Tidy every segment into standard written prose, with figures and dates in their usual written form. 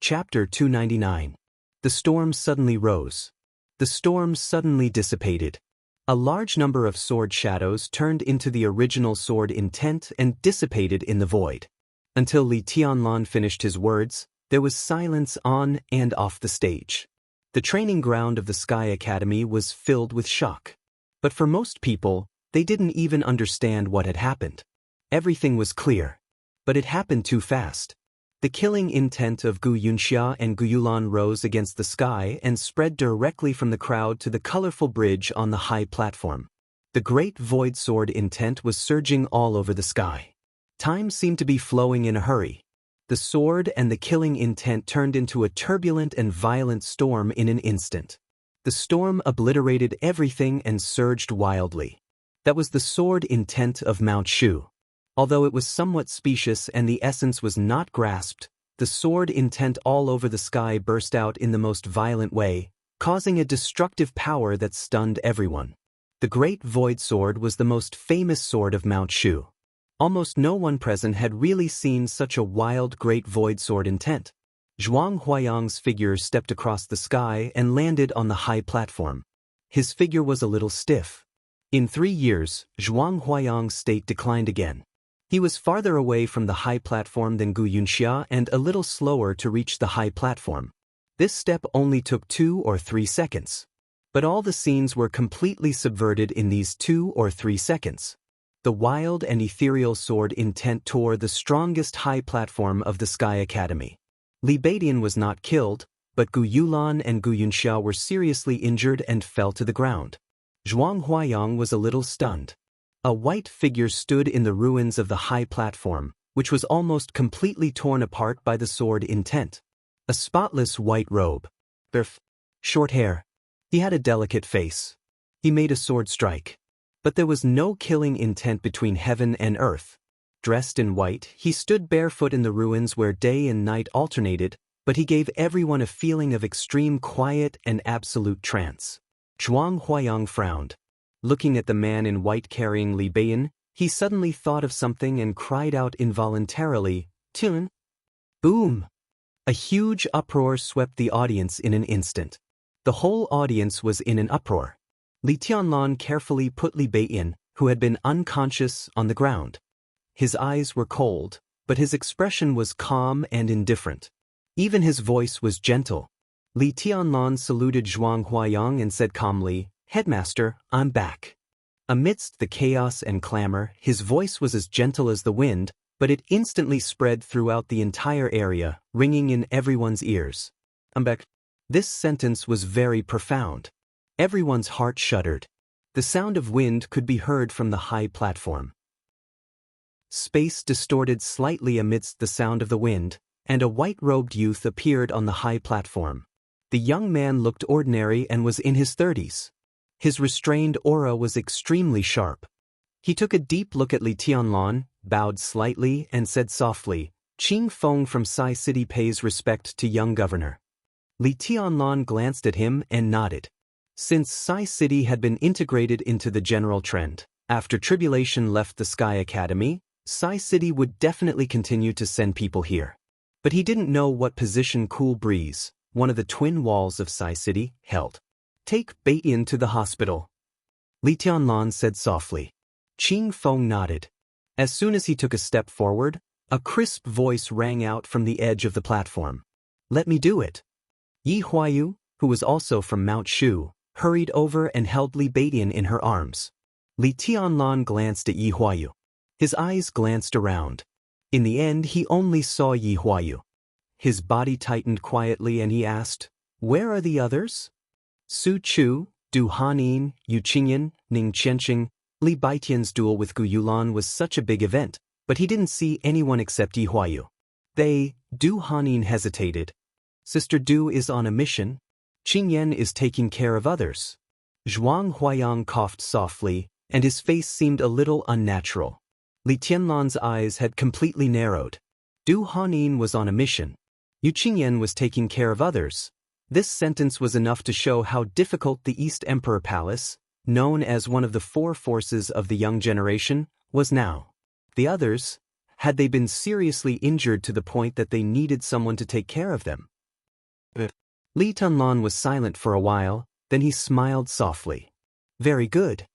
Chapter 299. The storm suddenly rose. The storm suddenly dissipated. A large number of sword shadows turned into the original sword intent and dissipated in the void. Until Li Tianlan finished his words, there was silence on and off the stage. The training ground of the Sky Academy was filled with shock. But for most people, they didn't even understand what had happened. Everything was clear. But it happened too fast. The killing intent of Gu Yunxia and Gu Yulan rose against the sky and spread directly from the crowd to the colorful bridge on the high platform. The great void sword intent was surging all over the sky. Time seemed to be flowing in a hurry. The sword and the killing intent turned into a turbulent and violent storm in an instant. The storm obliterated everything and surged wildly. That was the sword intent of Mount Shu. Although it was somewhat specious and the essence was not grasped, the sword intent all over the sky burst out in the most violent way, causing a destructive power that stunned everyone. The Great Void Sword was the most famous sword of Mount Shu. Almost no one present had really seen such a wild Great Void Sword intent. Zhuang Huayang's figure stepped across the sky and landed on the high platform. His figure was a little stiff. In 3 years, Zhuang Huayang's state declined again. He was farther away from the high platform than Gu Yunxia and a little slower to reach the high platform. This step only took 2 or 3 seconds. But all the scenes were completely subverted in these 2 or 3 seconds. The wild and ethereal sword intent tore the strongest high platform of the Sky Academy. Li Beidian was not killed, but Gu Yulan and Gu Yunxia were seriously injured and fell to the ground. Zhuang Huayang was a little stunned. A white figure stood in the ruins of the high platform, which was almost completely torn apart by the sword intent. A spotless white robe. Short hair. He had a delicate face. He made a sword strike. But there was no killing intent between heaven and earth. Dressed in white, he stood barefoot in the ruins where day and night alternated, but he gave everyone a feeling of extreme quiet and absolute trance. Zhuang Huayang frowned. Looking at the man in white carrying Li Beidian, he suddenly thought of something and cried out involuntarily, "Tun!" Boom! A huge uproar swept the audience in an instant. The whole audience was in an uproar. Li Tianlan carefully put Li Beidian, who had been unconscious, on the ground. His eyes were cold, but his expression was calm and indifferent. Even his voice was gentle. Li Tianlan saluted Zhuang Huayang and said calmly, "Headmaster, I'm back." Amidst the chaos and clamor, his voice was as gentle as the wind, but it instantly spread throughout the entire area, ringing in everyone's ears. "I'm back." This sentence was very profound. Everyone's heart shuddered. The sound of wind could be heard from the high platform. Space distorted slightly amidst the sound of the wind, and a white-robed youth appeared on the high platform. The young man looked ordinary and was in his 30s. His restrained aura was extremely sharp. He took a deep look at Li Tianlan, bowed slightly, and said softly, "Qing Feng from Sai City pays respect to young governor." Li Tianlan glanced at him and nodded. Since Sai City had been integrated into the general trend, after Tribulation left the Sky Academy, Sai City would definitely continue to send people here. But he didn't know what position Cool Breeze, one of the twin walls of Sai City, held. "Take Beidian to the hospital," Li Tianlan said softly. Qing Feng nodded. As soon as he took a step forward, a crisp voice rang out from the edge of the platform. "Let me do it." Yi Huayu, who was also from Mount Shu, hurried over and held Li Beidian in her arms. Li Tianlan glanced at Yi Huayu. His eyes glanced around. In the end, he only saw Yi Huayu. His body tightened quietly and he asked, "Where are the others?" Su Chu, Du Hanin, Yu Qingyan, Ning Qianxing. Li Beidian's duel with Gu Yulan was such a big event, but he didn't see anyone except Yi Huayu. Du Hanin hesitated. "Sister Du is on a mission. Qingyan is taking care of others." Zhuang Huayang coughed softly, and his face seemed a little unnatural. Li Tianlan's eyes had completely narrowed. Du Hanin was on a mission. Yu Qingyan was taking care of others. This sentence was enough to show how difficult the East Emperor Palace, known as one of the 4 forces of the young generation, was now. The others, had they been seriously injured to the point that they needed someone to take care of them? Li Tunlan was silent for a while, then he smiled softly. Very good.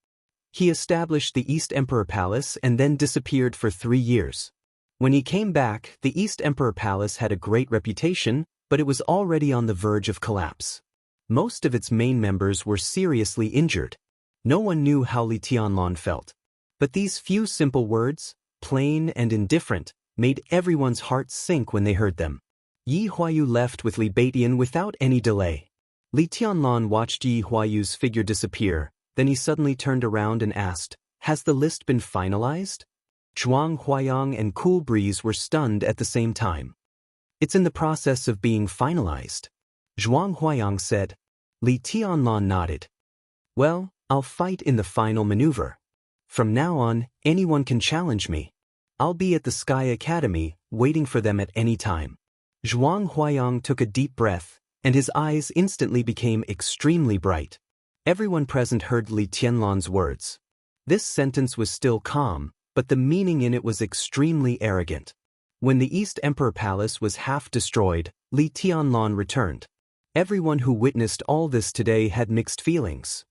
He established the East Emperor Palace and then disappeared for 3 years. When he came back, the East Emperor Palace had a great reputation, but it was already on the verge of collapse. Most of its main members were seriously injured. No one knew how Li Tianlan felt. But these few simple words, plain and indifferent, made everyone's heart sink when they heard them. Yi Huayu left with Li Baidian without any delay. Li Tianlan watched Yi Huayu's figure disappear, then he suddenly turned around and asked, "Has the list been finalized?" Zhuang Huayang and Cool Breeze were stunned at the same time. "It's in the process of being finalized," Zhuang Huayang said. Li Tianlan nodded. "Well, I'll fight in the final maneuver. From now on, anyone can challenge me. I'll be at the Sky Academy, waiting for them at any time." Zhuang Huayang took a deep breath, and his eyes instantly became extremely bright. Everyone present heard Li Tianlan's words. This sentence was still calm, but the meaning in it was extremely arrogant. When the East Emperor Palace was half destroyed, Li Tianlan returned. Everyone who witnessed all this today had mixed feelings.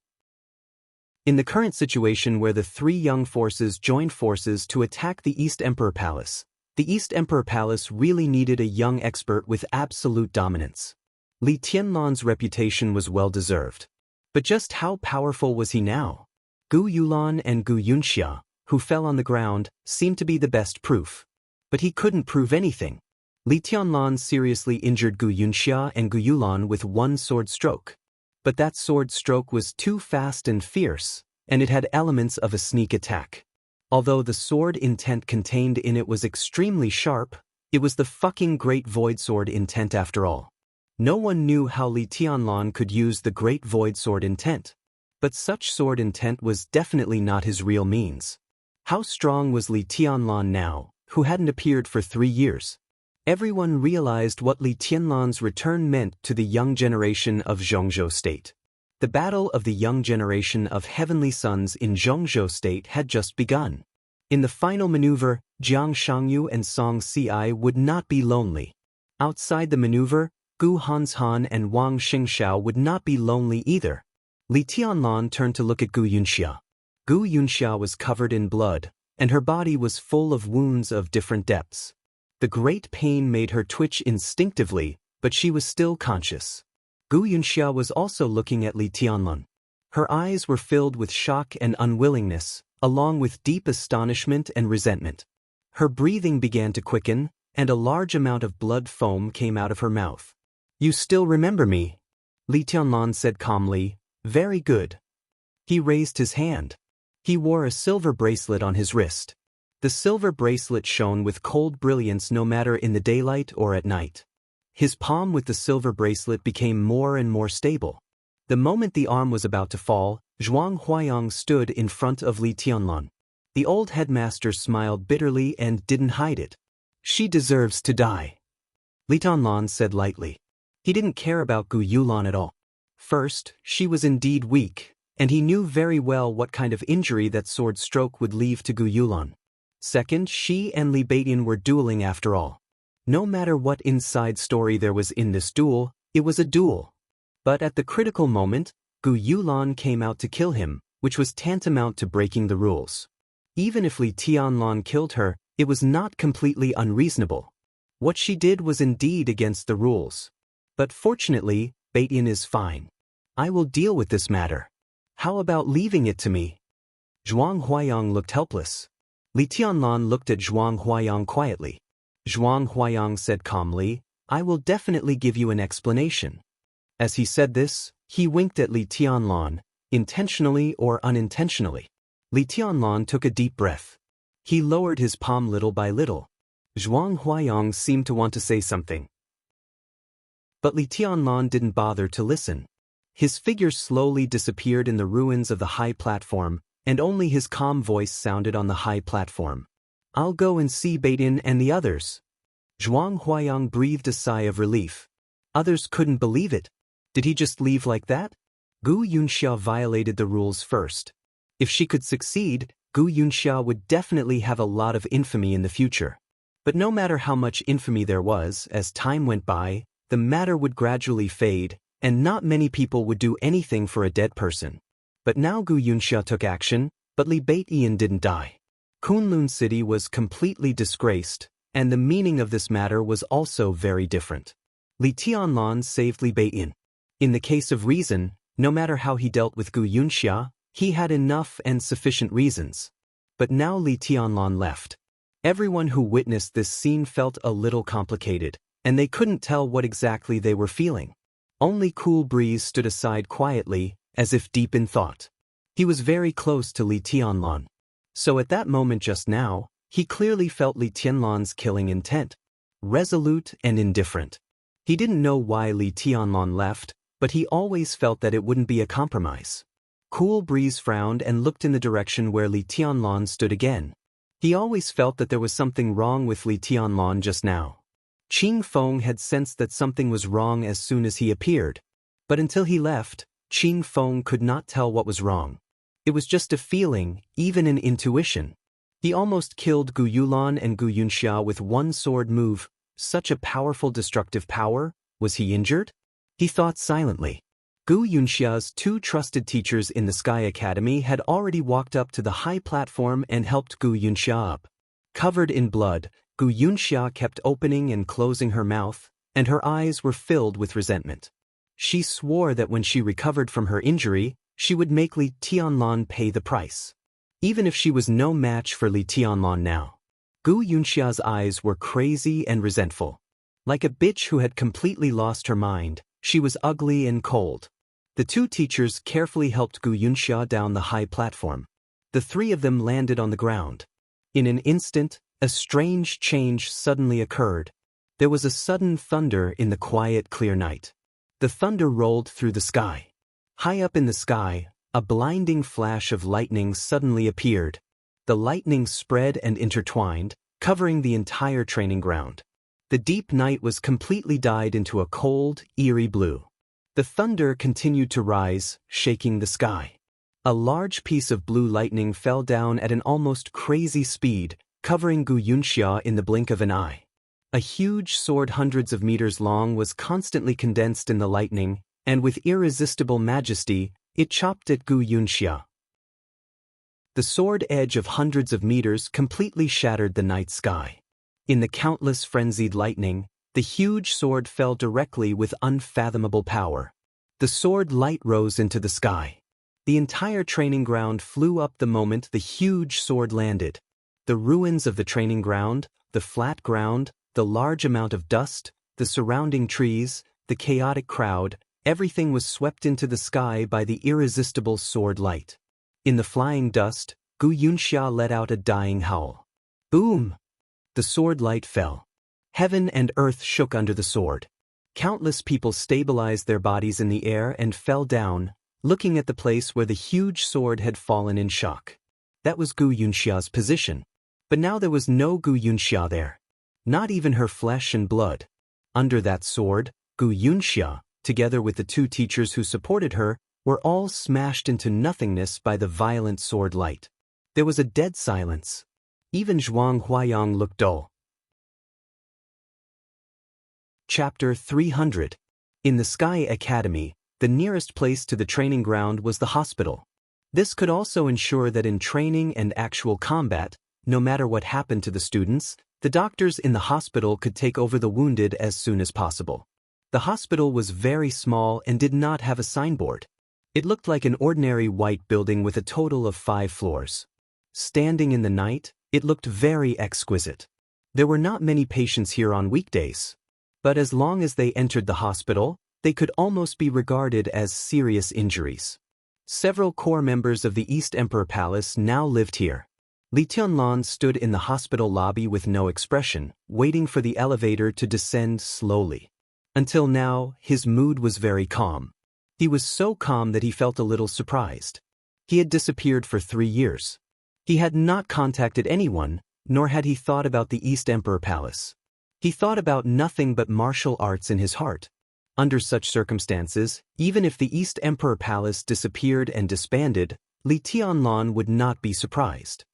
In the current situation where the 3 young forces joined forces to attack the East Emperor Palace, the East Emperor Palace really needed a young expert with absolute dominance. Li Tianlan's reputation was well-deserved. But just how powerful was he now? Gu Yulan and Gu Yunxia, who fell on the ground, seemed to be the best proof. But he couldn't prove anything. Li Tianlan seriously injured Gu Yunxia and Gu Yulan with 1 sword stroke. But that sword stroke was too fast and fierce, and it had elements of a sneak attack. Although the sword intent contained in it was extremely sharp, it was the fucking Great Void Sword intent after all. No one knew how Li Tianlan could use the Great Void Sword intent. But such sword intent was definitely not his real means. How strong was Li Tianlan now, who hadn't appeared for 3 years? Everyone realized what Li Tianlan's return meant to the young generation of Zhongzhou State. The battle of the young generation of heavenly sons in Zhongzhou State had just begun. In the final maneuver, Jiang Shangyu and Song Ci would not be lonely. Outside the maneuver, Gu Hanshan and Wang Xingxiao would not be lonely either. Li Tianlan turned to look at Gu Yunxia. Gu Yunxia was covered in blood, and her body was full of wounds of different depths. The great pain made her twitch instinctively, but she was still conscious. Gu Yunxia was also looking at Li Tianlan. Her eyes were filled with shock and unwillingness, along with deep astonishment and resentment. Her breathing began to quicken, and a large amount of blood foam came out of her mouth. "You still remember me?" Li Tianlan said calmly. "Very good." He raised his hand. He wore a silver bracelet on his wrist. The silver bracelet shone with cold brilliance no matter in the daylight or at night. His palm with the silver bracelet became more and more stable. The moment the arm was about to fall, Zhuang Huayang stood in front of Li Tianlan. The old headmaster smiled bitterly and didn't hide it. "She deserves to die," Li Tianlan said lightly. He didn't care about Gu Yulan at all. First, she was indeed weak, and he knew very well what kind of injury that sword stroke would leave to Gu Yulan. Second, she and Li Baidian were dueling after all. No matter what inside story there was in this duel, it was a duel. But at the critical moment, Gu Yulan came out to kill him, which was tantamount to breaking the rules. Even if Li Tianlan killed her, it was not completely unreasonable. What she did was indeed against the rules. But fortunately, Baidian is fine. I will deal with this matter. How about leaving it to me? Zhuang Huayang looked helpless. Li Tianlan looked at Zhuang Huayang quietly. Zhuang Huayang said calmly, "I will definitely give you an explanation." As he said this, he winked at Li Tianlan, intentionally or unintentionally. Li Tianlan took a deep breath. He lowered his palm little by little. Zhuang Huayang seemed to want to say something. But Li Tianlan didn't bother to listen. His figure slowly disappeared in the ruins of the high platform, and only his calm voice sounded on the high platform. "I'll go and see Baidian and the others." Zhuang Huayang breathed a sigh of relief. Others couldn't believe it. Did he just leave like that? Gu Yunxia violated the rules first. If she could succeed, Gu Yunxia would definitely have a lot of infamy in the future. But no matter how much infamy there was, as time went by, the matter would gradually fade, and not many people would do anything for a dead person. But now Gu Yunxia took action, but Li Beiyan didn't die. Kunlun City was completely disgraced, and the meaning of this matter was also very different. Li Tianlan saved Li Beiyan. In the case of reason, no matter how he dealt with Gu Yunxia, he had enough and sufficient reasons. But now Li Tianlan left. Everyone who witnessed this scene felt a little complicated, and they couldn't tell what exactly they were feeling. Only Cool Breeze stood aside quietly, as if deep in thought. He was very close to Li Tianlan. So at that moment just now, he clearly felt Li Tianlan's killing intent. Resolute and indifferent. He didn't know why Li Tianlan left, but he always felt that it wouldn't be a compromise. Cool Breeze frowned and looked in the direction where Li Tianlan stood again. He always felt that there was something wrong with Li Tianlan just now. Qing Feng had sensed that something was wrong as soon as he appeared. But until he left, Qing Feng could not tell what was wrong. It was just a feeling, even an intuition. He almost killed Gu Yulan and Gu Yunxia with one sword move. Such a powerful destructive power. Was he injured? He thought silently. Gu Yunxia's two trusted teachers in the Sky Academy had already walked up to the high platform and helped Gu Yunxia up. Covered in blood, Gu Yunxia kept opening and closing her mouth, and her eyes were filled with resentment. She swore that when she recovered from her injury, she would make Li Tianlan pay the price. Even if she was no match for Li Tianlan now. Gu Yunxia's eyes were crazy and resentful. Like a bitch who had completely lost her mind, she was ugly and cold. The two teachers carefully helped Gu Yunxia down the high platform. The three of them landed on the ground. In an instant, a strange change suddenly occurred. There was a sudden thunder in the quiet, clear night. The thunder rolled through the sky. High up in the sky, a blinding flash of lightning suddenly appeared. The lightning spread and intertwined, covering the entire training ground. The deep night was completely dyed into a cold, eerie blue. The thunder continued to rise, shaking the sky. A large piece of blue lightning fell down at an almost crazy speed, covering Gu Yunxia in the blink of an eye. A huge sword hundreds of meters long was constantly condensed in the lightning, and with irresistible majesty, it chopped at Gu Yunxia. The sword edge of hundreds of meters completely shattered the night sky. In the countless frenzied lightning, the huge sword fell directly with unfathomable power. The sword light rose into the sky. The entire training ground flew up the moment the huge sword landed. The ruins of the training ground, the flat ground, the large amount of dust, the surrounding trees, the chaotic crowd, everything was swept into the sky by the irresistible sword light. In the flying dust, Gu Yunxia let out a dying howl. Boom! The sword light fell. Heaven and earth shook under the sword. Countless people stabilized their bodies in the air and fell down, looking at the place where the huge sword had fallen in shock. That was Gu Yunxia's position. But now there was no Gu Yunxia there. Not even her flesh and blood. Under that sword, Gu Yunxia, together with the two teachers who supported her, were all smashed into nothingness by the violent sword light. There was a dead silence. Even Zhuang Huayang looked dull. Chapter 300. In the Sky Academy, the nearest place to the training ground was the hospital. This could also ensure that in training and actual combat, no matter what happened to the students, the doctors in the hospital could take over the wounded as soon as possible. The hospital was very small and did not have a signboard. It looked like an ordinary white building with a total of 5 floors. Standing in the night, it looked very exquisite. There were not many patients here on weekdays. But as long as they entered the hospital, they could almost be regarded as serious injuries. Several core members of the East Emperor Palace now lived here. Li Tianlan stood in the hospital lobby with no expression, waiting for the elevator to descend slowly. Until now, his mood was very calm. He was so calm that he felt a little surprised. He had disappeared for 3 years. He had not contacted anyone, nor had he thought about the East Emperor Palace. He thought about nothing but martial arts in his heart. Under such circumstances, even if the East Emperor Palace disappeared and disbanded, Li Tianlan would not be surprised.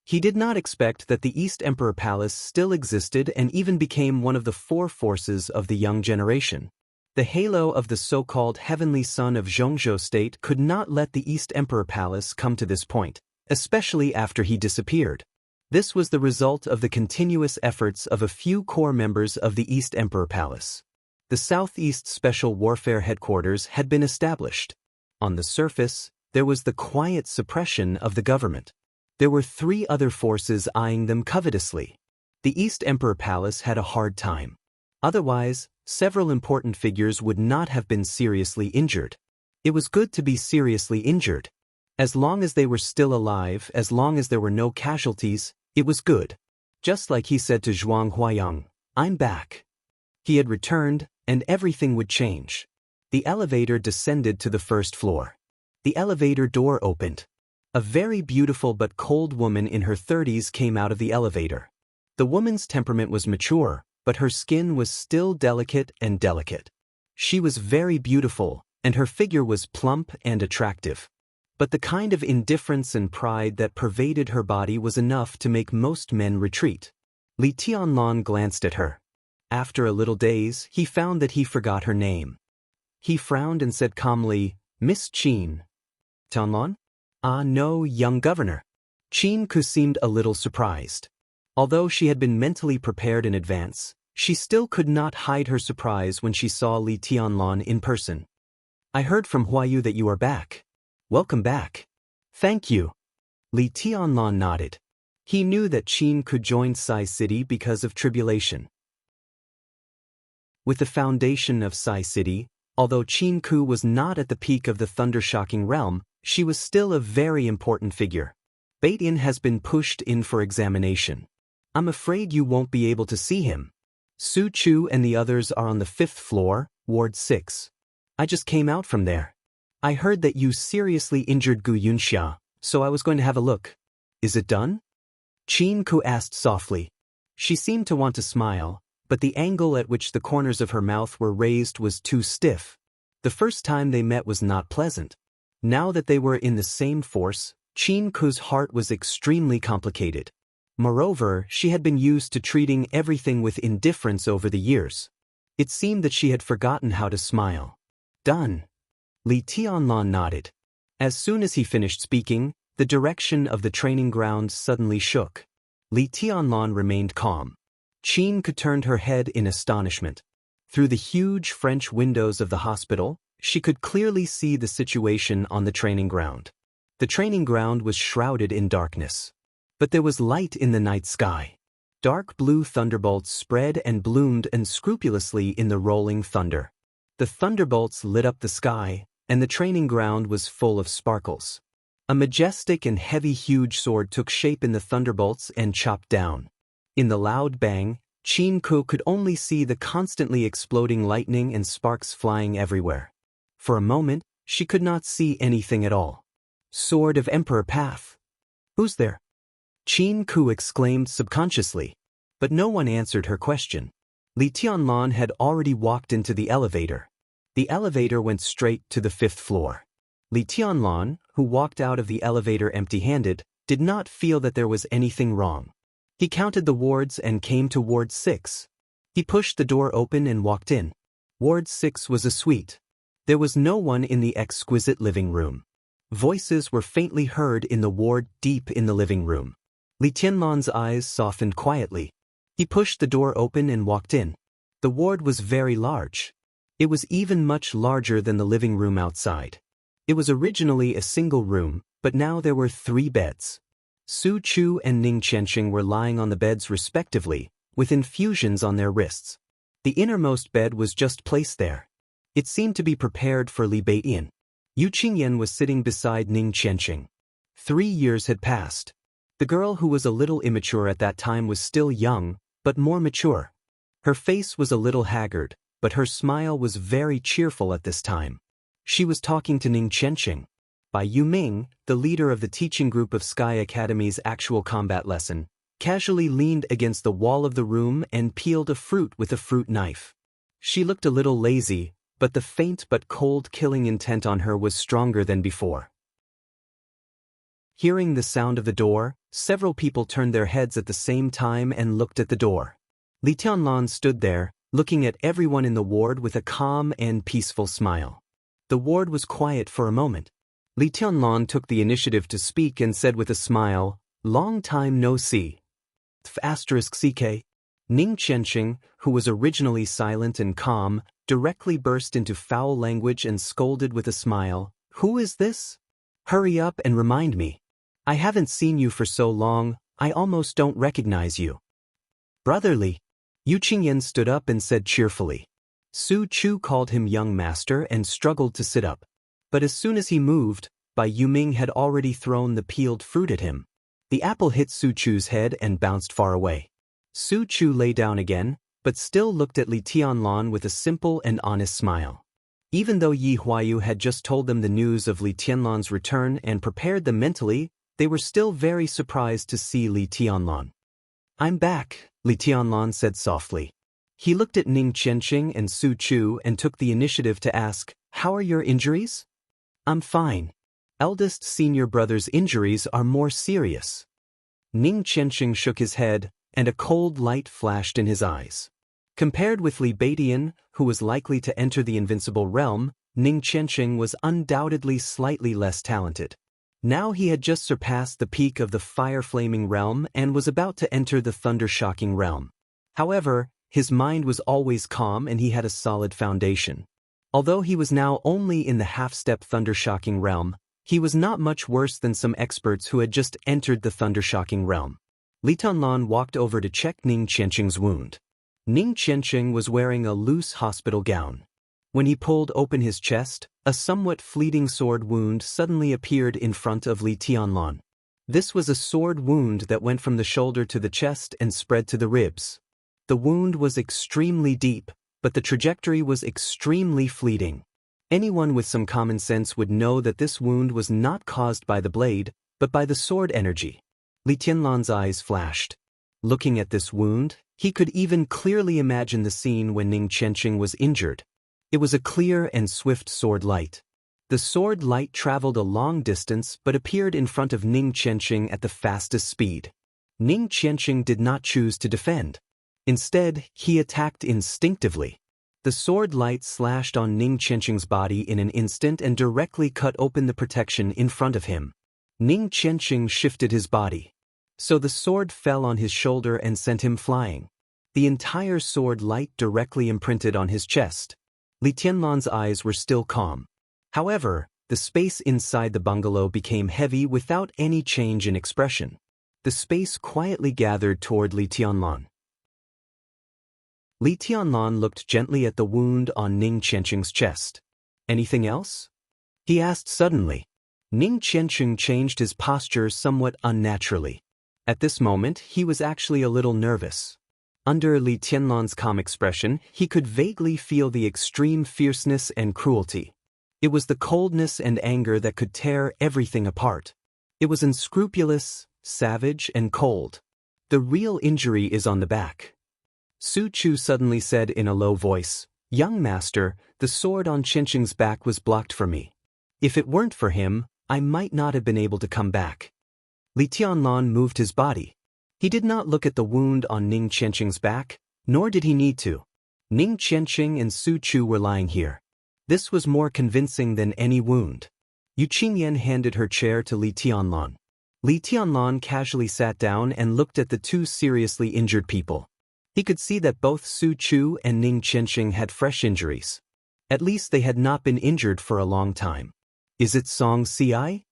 He did not expect that the East Emperor Palace still existed and even became one of the four forces of the young generation. The halo of the so-called heavenly son of Zhongzhou state could not let the East Emperor Palace come to this point, especially after he disappeared. This was the result of the continuous efforts of a few core members of the East Emperor Palace. The Southeast Special Warfare Headquarters had been established. On the surface, there was the quiet suppression of the government. There were three other forces eyeing them covetously. The East Emperor Palace had a hard time. Otherwise, several important figures would not have been seriously injured. It was good to be seriously injured. As long as they were still alive, as long as there were no casualties, it was good. Just like he said to Zhuang Huayang, "I'm back." He had returned, and everything would change. The elevator descended to the first floor. The elevator door opened. A very beautiful but cold woman in her 30s came out of the elevator. The woman's temperament was mature, but her skin was still delicate and delicate. She was very beautiful, and her figure was plump and attractive. But the kind of indifference and pride that pervaded her body was enough to make most men retreat. Li Tianlan glanced at her. After a little daze, he found that he forgot her name. He frowned and said calmly, "Miss Qin." "Tianlan?" "Ah no, young governor." Qin Ku seemed a little surprised. Although she had been mentally prepared in advance, she still could not hide her surprise when she saw Li Tianlan in person. "I heard from Huayu that you are back." "Welcome back." "Thank you." Li Tianlan nodded. He knew that Qin could join Sai City because of tribulation. With the foundation of Sai City, although Qin Ku was not at the peak of the thunder-shocking realm, she was still a very important figure. Baitin has been pushed in for examination. I'm afraid you won't be able to see him. Su Chu and the others are on the 5th floor, Ward 6. I just came out from there. I heard that you seriously injured Gu Yunxia, so I was going to have a look. Is it done? Qin Ku asked softly. She seemed to want to smile, but the angle at which the corners of her mouth were raised was too stiff. The first time they met was not pleasant. Now that they were in the same force, Qin Ku's heart was extremely complicated. Moreover, she had been used to treating everything with indifference over the years. It seemed that she had forgotten how to smile. Done. Li Tianlan nodded. As soon as he finished speaking, the direction of the training grounds suddenly shook. Li Tianlan remained calm. Qin Ku turned her head in astonishment. Through the huge French windows of the hospital, she could clearly see the situation on the training ground. The training ground was shrouded in darkness. But there was light in the night sky. Dark blue thunderbolts spread and bloomed unscrupulously in the rolling thunder. The thunderbolts lit up the sky, and the training ground was full of sparkles. A majestic and heavy huge sword took shape in the thunderbolts and chopped down. In the loud bang, Qin Ku could only see the constantly exploding lightning and sparks flying everywhere. For a moment, she could not see anything at all. Sword of Emperor Path. Who's there? Qin Ku exclaimed subconsciously. But no one answered her question. Li Tianlan had already walked into the elevator. The elevator went straight to the 5th floor. Li Tianlan, who walked out of the elevator empty-handed, did not feel that there was anything wrong. He counted the wards and came to Ward 6. He pushed the door open and walked in. Ward 6 was a suite. There was no one in the exquisite living room. Voices were faintly heard in the ward deep in the living room. Li Tianlan's eyes softened quietly. He pushed the door open and walked in. The ward was very large. It was even much larger than the living room outside. It was originally a single room, but now there were 3 beds. Su Chu and Ning Qianxing were lying on the beds respectively, with infusions on their wrists. The innermost bed was just placed there. It seemed to be prepared for Li Baiyin. Yu Qingyan was sitting beside Ning Qianxing. 3 years had passed. The girl who was a little immature at that time was still young, but more mature. Her face was a little haggard, but her smile was very cheerful at this time. She was talking to Ning Qianxing. Bai Yuming, the leader of the teaching group of Sky Academy's actual combat lesson, casually leaned against the wall of the room and peeled a fruit with a fruit knife. She looked a little lazy, but the faint but cold killing intent on her was stronger than before. Hearing the sound of the door, Several people turned their heads at the same time and looked at the door. Li Tianlan stood there, looking at everyone in the ward with a calm and peaceful smile. The ward was quiet for a moment. Li Tianlan took the initiative to speak and said with a smile, "Long time no see." *CK. Ning Qianxing, who was originally silent and calm, directly burst into foul language and scolded with a smile, "Who is this? Hurry up and remind me. I haven't seen you for so long, I almost don't recognize you." "Brotherly." Yu Qingyan stood up and said cheerfully. Su Chu called him young master and struggled to sit up. But as soon as he moved, Bai Yuming had already thrown the peeled fruit at him. The apple hit Su Chu's head and bounced far away. Su Chu lay down again, but still looked at Li Tianlan with a simple and honest smile. Even though Yi Huayu had just told them the news of Li Tianlan's return and prepared them mentally, they were still very surprised to see Li Tianlan. "I'm back," Li Tianlan said softly. He looked at Ning Qianxing and Su Chu and took the initiative to ask, "How are your injuries?" "I'm fine. Eldest senior brother's injuries are more serious." Ning Qianxing shook his head, and a cold light flashed in his eyes. Compared with Li Beidian, who was likely to enter the invincible realm, Ning Qianxing was undoubtedly slightly less talented. Now he had just surpassed the peak of the fire-flaming realm and was about to enter the thunder-shocking realm. However, his mind was always calm and he had a solid foundation. Although he was now only in the half-step thunder-shocking realm, he was not much worse than some experts who had just entered the thunder-shocking realm. Li Tianlan walked over to check Ning Qianxing's wound. Ning Qianxing was wearing a loose hospital gown. When he pulled open his chest, a somewhat fleeting sword wound suddenly appeared in front of Li Tianlan. This was a sword wound that went from the shoulder to the chest and spread to the ribs. The wound was extremely deep, but the trajectory was extremely fleeting. Anyone with some common sense would know that this wound was not caused by the blade, but by the sword energy. Li Tianlan's eyes flashed. Looking at this wound, he could even clearly imagine the scene when Ning Qianxing was injured. It was a clear and swift sword light. The sword light traveled a long distance but appeared in front of Ning Qianxing at the fastest speed. Ning Qianxing did not choose to defend. Instead, he attacked instinctively. The sword light slashed on Ning Qianxing's body in an instant and directly cut open the protection in front of him. Ning Qianxing shifted his body. So the sword fell on his shoulder and sent him flying. The entire sword light directly imprinted on his chest. Li Tianlan's eyes were still calm. However, the space inside the bungalow became heavy without any change in expression. The space quietly gathered toward Li Tianlan. Li Tianlan looked gently at the wound on Ning Qianxing's chest. "Anything else?" he asked suddenly. Ning Qianxing changed his posture somewhat unnaturally. At this moment, he was actually a little nervous. Under Li Tianlan's calm expression, he could vaguely feel the extreme fierceness and cruelty. It was the coldness and anger that could tear everything apart. It was unscrupulous, savage, and cold. The real injury is on the back. Su Chu suddenly said in a low voice, "Young master, the sword on Qianxing's back was blocked for me. If it weren't for him, I might not have been able to come back." Li Tianlan moved his body. He did not look at the wound on Ning Qianxing's back, nor did he need to. Ning Qianxing and Su Chu were lying here. This was more convincing than any wound. Yu Qingyan handed her chair to Li Tianlan. Li Tianlan casually sat down and looked at the two seriously injured people. He could see that both Su Chu and Ning Qianxing had fresh injuries. At least they had not been injured for a long time. "Is it Song Ci?"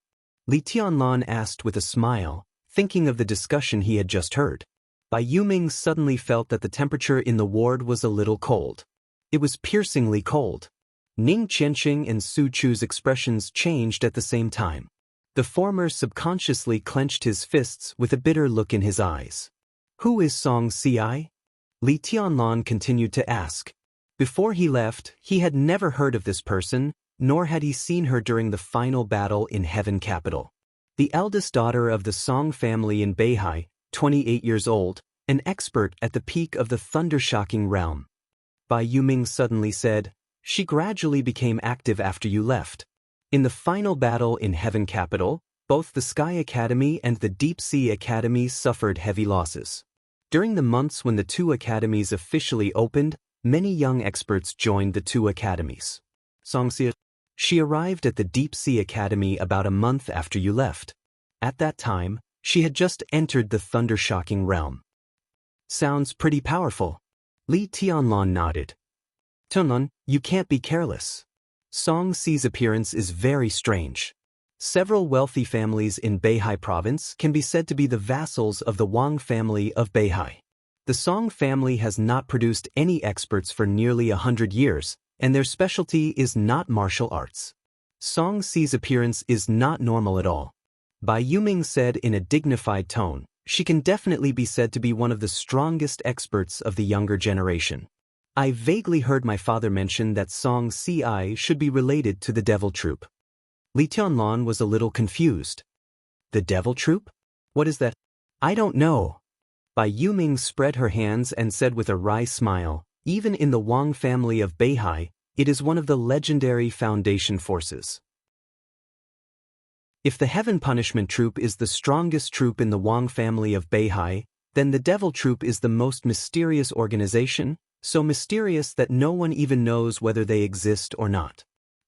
Li Tianlan asked with a smile, thinking of the discussion he had just heard. Bai Yuming suddenly felt that the temperature in the ward was a little cold. It was piercingly cold. Ning Qianxing and Su Chu's expressions changed at the same time. The former subconsciously clenched his fists with a bitter look in his eyes. "Who is Song Ci?" Li Tianlan continued to ask. Before he left, he had never heard of this person, nor had he seen her during the final battle in Heaven Capital. The eldest daughter of the Song family in Beihai, 28 years old, an expert at the peak of the thunder-shocking realm. Bai Yuming suddenly said, "She gradually became active after you left. In the final battle in Heaven Capital, both the Sky Academy and the Deep Sea Academy suffered heavy losses. During the months when the two academies officially opened, many young experts joined the two academies. Xianxia, she arrived at the Deep Sea Academy about a month after you left. At that time, she had just entered the thunder-shocking realm. Sounds pretty powerful. Li Tianlan nodded. Tianlan, you can't be careless. Xianxia's appearance is very strange. Several wealthy families in Beihai province can be said to be the vassals of the Wang family of Beihai. The Song family has not produced any experts for nearly 100 years, and their specialty is not martial arts. Xianxia's appearance is not normal at all. Bai Yuming said in a dignified tone, she can definitely be said to be one of the strongest experts of the younger generation. I vaguely heard my father mention that Xianxia should be related to the devil troop. Li Tianlan was a little confused. The devil troop? What is that? I don't know. Bai Yuming spread her hands and said with a wry smile, even in the Wang family of Beihai, it is one of the legendary foundation forces. If the Heaven Punishment Troop is the strongest troop in the Wang family of Beihai, then the Devil Troop is the most mysterious organization, so mysterious that no one even knows whether they exist or not.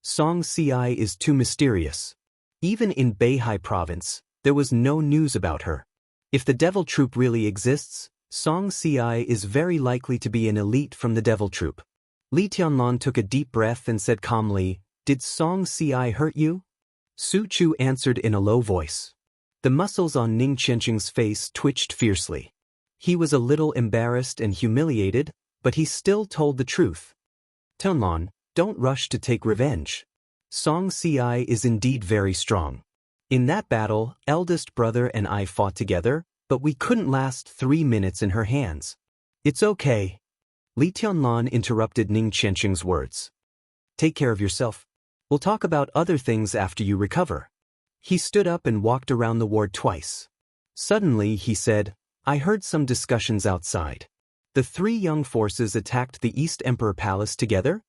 Xianxia is too mysterious. Even in Beihai province, there was no news about her. If the Devil Troop really exists, Xianxia is very likely to be an elite from the Devil Troop. Li Tianlan took a deep breath and said calmly, "Did Xianxia hurt you?" Su Chu answered in a low voice. The muscles on Ning Qianqing's face twitched fiercely. He was a little embarrassed and humiliated, but he still told the truth. Tianlan, don't rush to take revenge. Xianxia is indeed very strong. In that battle, eldest brother and I fought together, but we couldn't last 3 minutes in her hands. It's okay. Li Tianlan interrupted Ning Qianqing's words. Take care of yourself. We'll talk about other things after you recover. He stood up and walked around the ward twice. Suddenly, he said, I heard some discussions outside. The 3 young forces attacked the East Emperor Palace together?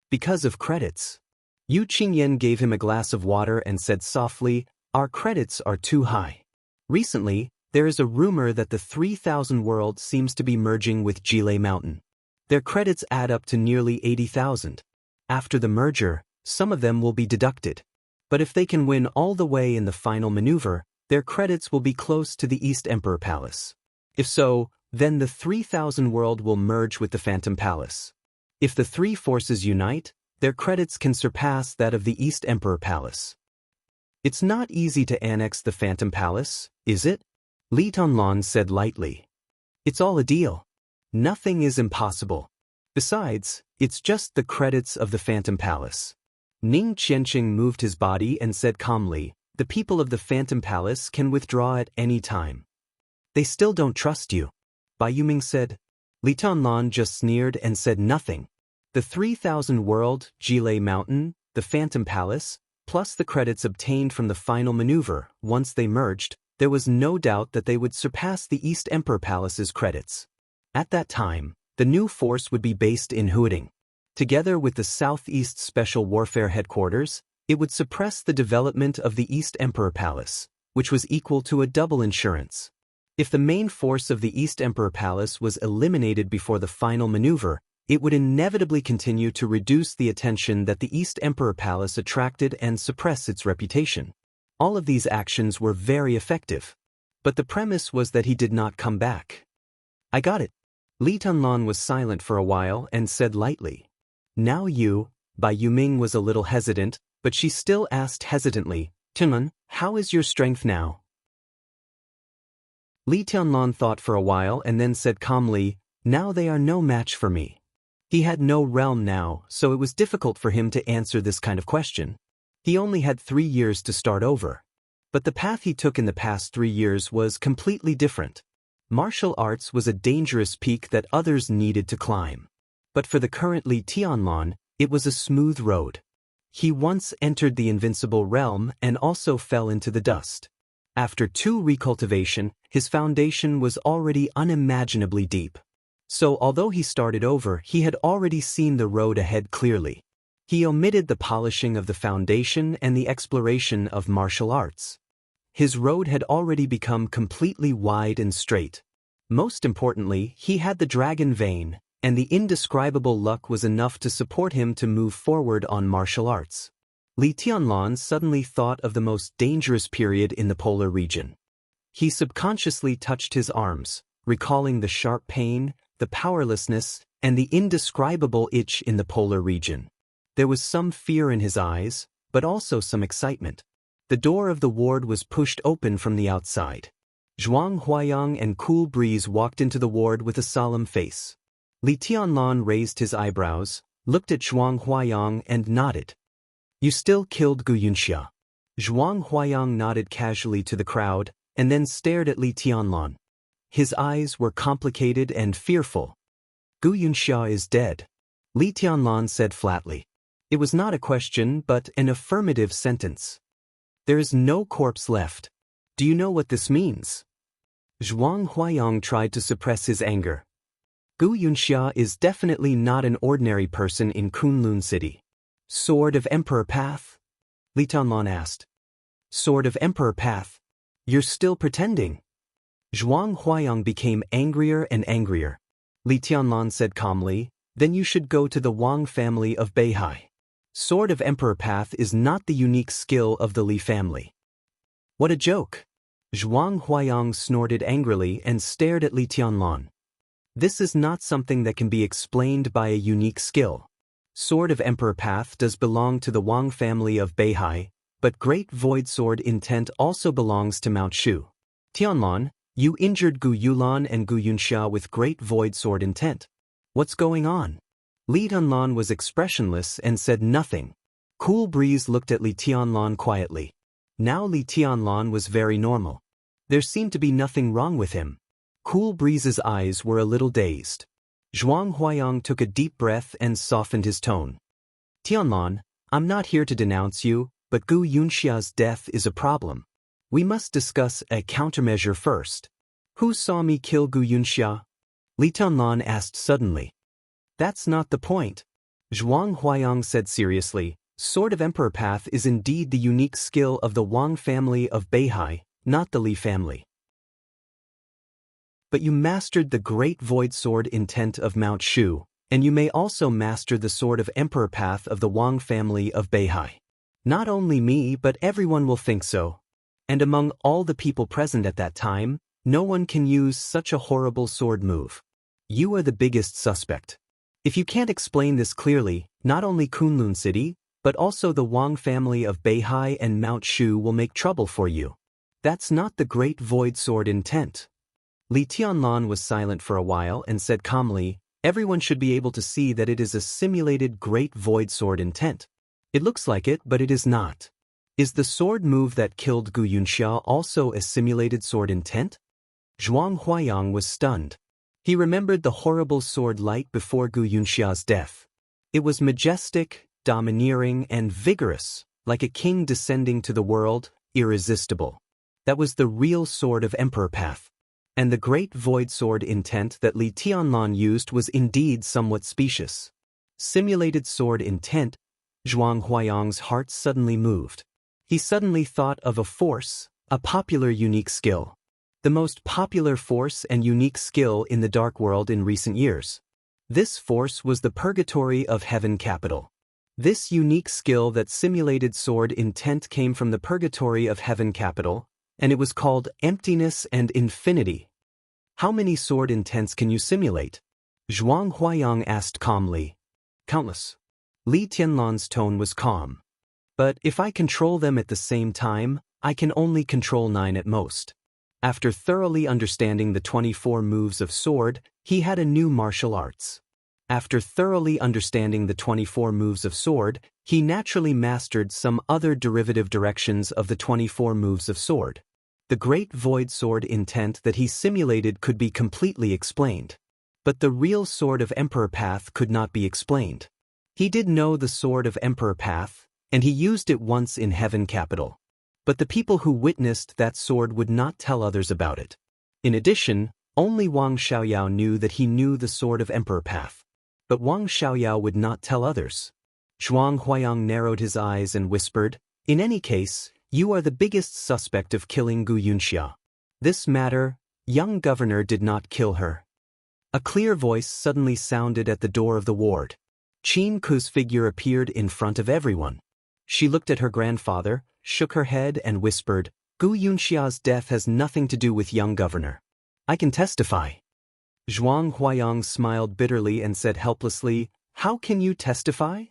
Because of credits. Yu Qingyan gave him a glass of water and said softly, our credits are too high. Recently, there is a rumor that the 3000 world seems to be merging with Jilei Mountain. Their credits add up to nearly 80,000. After the merger, some of them will be deducted. But if they can win all the way in the final maneuver, their credits will be close to the East Emperor Palace. If so, then the 3000 world will merge with the Phantom Palace. If the 3 forces unite, their credits can surpass that of the East Emperor Palace. It's not easy to annex the Phantom Palace, is it? Li Tianlan said lightly. It's all a deal. Nothing is impossible. Besides, it's just the credits of the Phantom Palace. Ning Qianqing moved his body and said calmly, the people of the Phantom Palace can withdraw at any time. They still don't trust you. Bai Yuming said. Li Tianlan just sneered and said nothing. The 3000 world, Jilei Mountain, the Phantom Palace, plus the credits obtained from the final maneuver, once they merged, there was no doubt that they would surpass the East Emperor Palace's credits. At that time, the new force would be based in Huading. Together with the Southeast Special Warfare Headquarters, it would suppress the development of the East Emperor Palace, which was equal to a double insurance. If the main force of the East Emperor Palace was eliminated before the final maneuver, it would inevitably continue to reduce the attention that the East Emperor Palace attracted and suppress its reputation. All of these actions were very effective. But the premise was that he did not come back. I got it. Li Tianlan was silent for a while and said lightly. Now you, Bai Yuming was a little hesitant, but she still asked hesitantly, Tianlan, how is your strength now? Li Tianlan thought for a while and then said calmly, now they are no match for me. He had no realm now, so it was difficult for him to answer this kind of question. He only had 3 years to start over. But the path he took in the past 3 years was completely different. Martial arts was a dangerous peak that others needed to climb. But for the current Li Tianlan, it was a smooth road. He once entered the invincible realm and also fell into the dust. After 2 recultivation, his foundation was already unimaginably deep. So although he started over, he had already seen the road ahead clearly. He omitted the polishing of the foundation and the exploration of martial arts. His road had already become completely wide and straight. Most importantly, he had the dragon vein, and the indescribable luck was enough to support him to move forward on martial arts. Li Tianlan suddenly thought of the most dangerous period in the polar region. He subconsciously touched his arms, recalling the sharp pain, the powerlessness, and the indescribable itch in the polar region. There was some fear in his eyes, but also some excitement. The door of the ward was pushed open from the outside. Zhuang Huayang and Cool Breeze walked into the ward with a solemn face. Li Tianlan raised his eyebrows, looked at Zhuang Huayang and nodded. You still killed Gu Yunxia. Zhuang Huayang nodded casually to the crowd, and then stared at Li Tianlan. His eyes were complicated and fearful. Gu Yunxia is dead, Li Tianlan said flatly. It was not a question but an affirmative sentence. There is no corpse left. Do you know what this means? Zhuang Huayang tried to suppress his anger. Gu Yunxia is definitely not an ordinary person in Kunlun City. Sword of Emperor Path? Li Tianlan asked. Sword of Emperor Path? You're still pretending. Zhuang Huayang became angrier and angrier. Li Tianlan said calmly, then you should go to the Wang family of Beihai. Sword of Emperor Path is not the unique skill of the Li family. What a joke! Zhuang Huayang snorted angrily and stared at Li Tianlan. This is not something that can be explained by a unique skill. Sword of Emperor Path does belong to the Wang family of Beihai, but Great Void Sword Intent also belongs to Mount Shu. Tianlan, you injured Gu Yulan and Gu Yunxia with Great Void Sword Intent. What's going on? Li Tianlan was expressionless and said nothing. Cool Breeze looked at Li Tianlan quietly. Now Li Tianlan was very normal. There seemed to be nothing wrong with him. Cool Breeze's eyes were a little dazed. Zhuang Huayang took a deep breath and softened his tone. Tianlan, I'm not here to denounce you, but Gu Yunxia's death is a problem. We must discuss a countermeasure first. Who saw me kill Gu Yunxia? Li Tianlan asked suddenly. That's not the point. Zhuang Huayang said seriously, Sword of Emperor Path is indeed the unique skill of the Wang family of Beihai, not the Li family. But you mastered the Great Void Sword Intent of Mount Shu, and you may also master the Sword of Emperor Path of the Wang family of Beihai. Not only me but everyone will think so. And among all the people present at that time, no one can use such a horrible sword move. You are the biggest suspect. If you can't explain this clearly, not only Kunlun City, but also the Wang family of Beihai and Mount Shu will make trouble for you. That's not the Great Void Sword Intent. Li Tianlan was silent for a while and said calmly, everyone should be able to see that it is a simulated Great Void Sword Intent. It looks like it, but it is not. Is the sword move that killed Gu Yunxia also a simulated sword intent? Zhuang Huayang was stunned. He remembered the horrible sword light before Gu Yunxia's death. It was majestic, domineering, and vigorous, like a king descending to the world, irresistible. That was the real Sword of Emperor Path. And the Great Void Sword Intent that Li Tianlan used was indeed somewhat specious. Simulated sword intent. Zhuang Huayang's heart suddenly moved. He suddenly thought of a force, a popular unique skill. The most popular force and unique skill in the Dark World in recent years. This force was the Purgatory of Heaven Capital. This unique skill that simulated sword intent came from the Purgatory of Heaven Capital, and it was called Emptiness and Infinity. How many sword intents can you simulate? Zhuang Huayang asked calmly. Countless. Li Tianlan's tone was calm. But if I control them at the same time, I can only control 9 at most. After thoroughly understanding the 24 moves of sword, he had a new martial arts. After thoroughly understanding the 24 moves of sword, he naturally mastered some other derivative directions of the 24 moves of sword. The Great Void Sword Intent that he simulated could be completely explained. But the real Sword of Emperor Path could not be explained. He did know the Sword of Emperor Path, and he used it once in Heaven Capital. But the people who witnessed that sword would not tell others about it. In addition, only Wang Xiaoyao knew that he knew the Sword of Emperor Path. But Wang Xiaoyao would not tell others. Zhuang Huayang narrowed his eyes and whispered, "In any case, you are the biggest suspect of killing Gu Yunxia. This matter, young governor did not kill her." A clear voice suddenly sounded at the door of the ward. Qin Ku's figure appeared in front of everyone. She looked at her grandfather, shook her head and whispered, "Gu Yunxia's death has nothing to do with young governor. I can testify." Zhuang Huayang smiled bitterly and said helplessly, "How can you testify?"